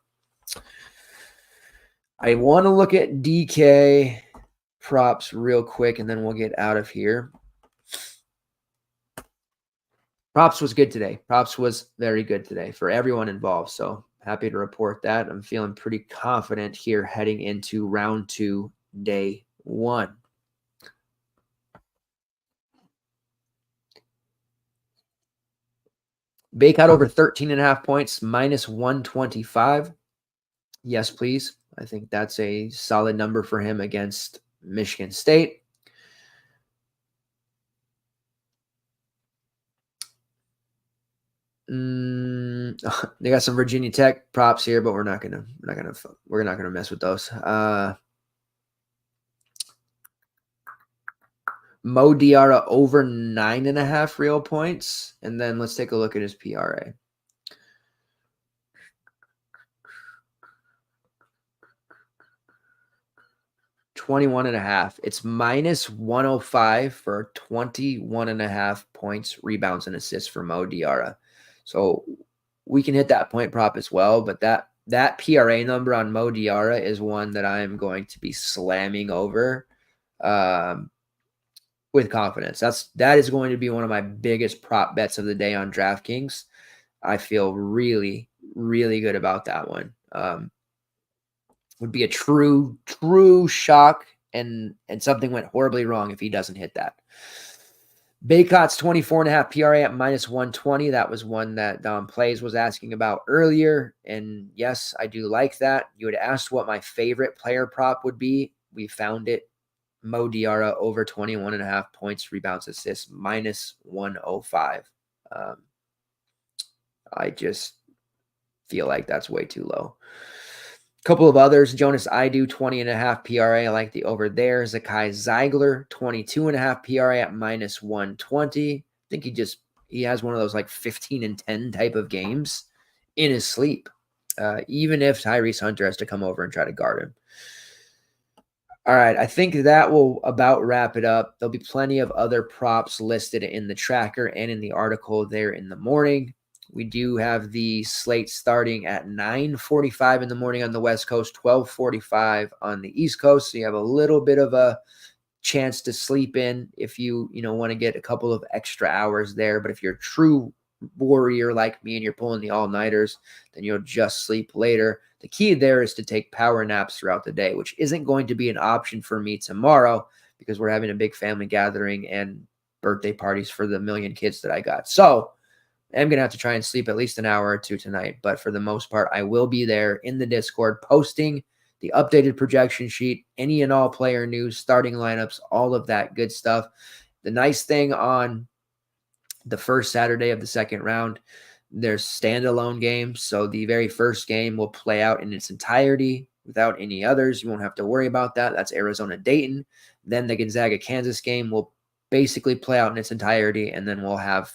I want to look at DK props real quick, and then we'll get out of here. Props was good today. Props was very good today for everyone involved. So happy to report that. I'm feeling pretty confident here heading into round 2, day 1. Bacot over 13.5 points, minus 125. Yes, please. I think that's a solid number for him against Michigan State. They got some Virginia Tech props here, but we're not gonna mess with those. Mo Diarra over 9.5 real points, and then let's take a look at his PRA. $21.5. It's minus 105 for 21.5 points, rebounds, and assists for Mo Diarra. So we can hit that point prop as well, but that PRA number on Mo Diarra is one that I'm going to be slamming over with confidence. That is going to be one of my biggest prop bets of the day on DraftKings. I feel really, really good about that one. Would be a true shock, and something went horribly wrong if he doesn't hit that. Bacot's 24.5 PRA at minus 120. That was one that Dom Plays was asking about earlier. And yes, I do like that. You had asked what my favorite player prop would be. We found it. Mo Diarra over 21.5 points, rebounds, assists, minus 105. I just feel like that's way too low. Couple of others, Jonas Idu, 20.5 PRA. I like the over there. Zakai Zeigler, 22.5 PRA at -120. I think he has one of those like 15-10 type of games in his sleep, even if Tyrese Hunter has to come over and try to guard him. All right, I think that will about wrap it up. There'll be plenty of other props listed in the tracker and in the article there in the morning. We do have the slate starting at 9:45 in the morning on the West Coast, 12:45 on the East Coast. So you have a little bit of a chance to sleep in if you want to get a couple of extra hours there. But if you're a true warrior like me and you're pulling the all-nighters, then you'll just sleep later. The key there is to take power naps throughout the day, which isn't going to be an option for me tomorrow because we're having a big family gathering and birthday parties for the million kids that I got. So I'm going to have to try and sleep at least an hour or two tonight. But for the most part, I will be there in the Discord posting the updated projection sheet, any and all player news, starting lineups, all of that good stuff. The nice thing on the first Saturday of the second round, there's standalone games. So the very first game will play out in its entirety without any others. You won't have to worry about that. That's Arizona Dayton. Then the Gonzaga Kansas game will basically play out in its entirety. And then we'll have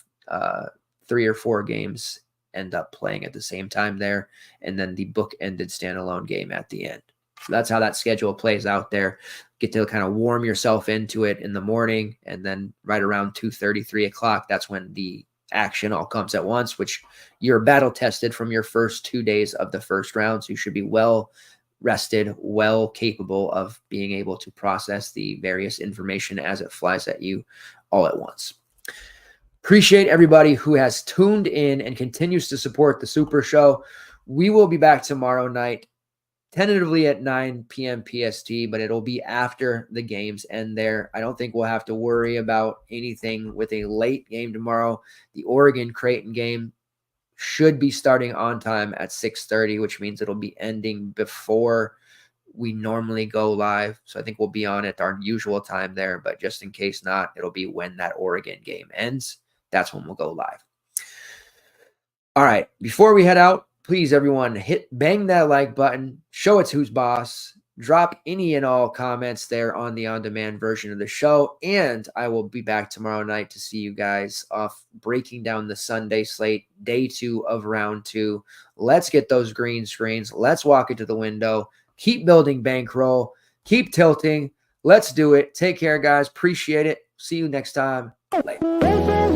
3 or 4 games end up playing at the same time there. And then the book-ended standalone game at the end. So that's how that schedule plays out there. Get to kind of warm yourself into it in the morning. And then right around 2:30, 3 o'clock, that's when the action all comes at once, which you're battle tested from your first 2 days of the first round. So you should be well rested, well capable of being able to process the various information as it flies at you all at once. Appreciate everybody who has tuned in and continues to support the Super Show. We will be back tomorrow night, tentatively at 9 p.m. PST, but it'll be after the games end there. I don't think we'll have to worry about anything with a late game tomorrow. The Oregon-Creighton game should be starting on time at 6:30, which means it'll be ending before we normally go live. So I think we'll be on at our usual time there, but just in case not, it'll be when that Oregon game ends. That's when we'll go live. All right, before we head out, please, everyone, bang that like button, show it's who's boss, drop any and all comments there on the on-demand version of the show, and I will be back tomorrow night to see you guys off breaking down the Sunday slate, day 2 of round 2. Let's get those green screens. Let's walk it to the window. Keep building bankroll. Keep tilting. Let's do it. Take care, guys. Appreciate it. See you next time. Later.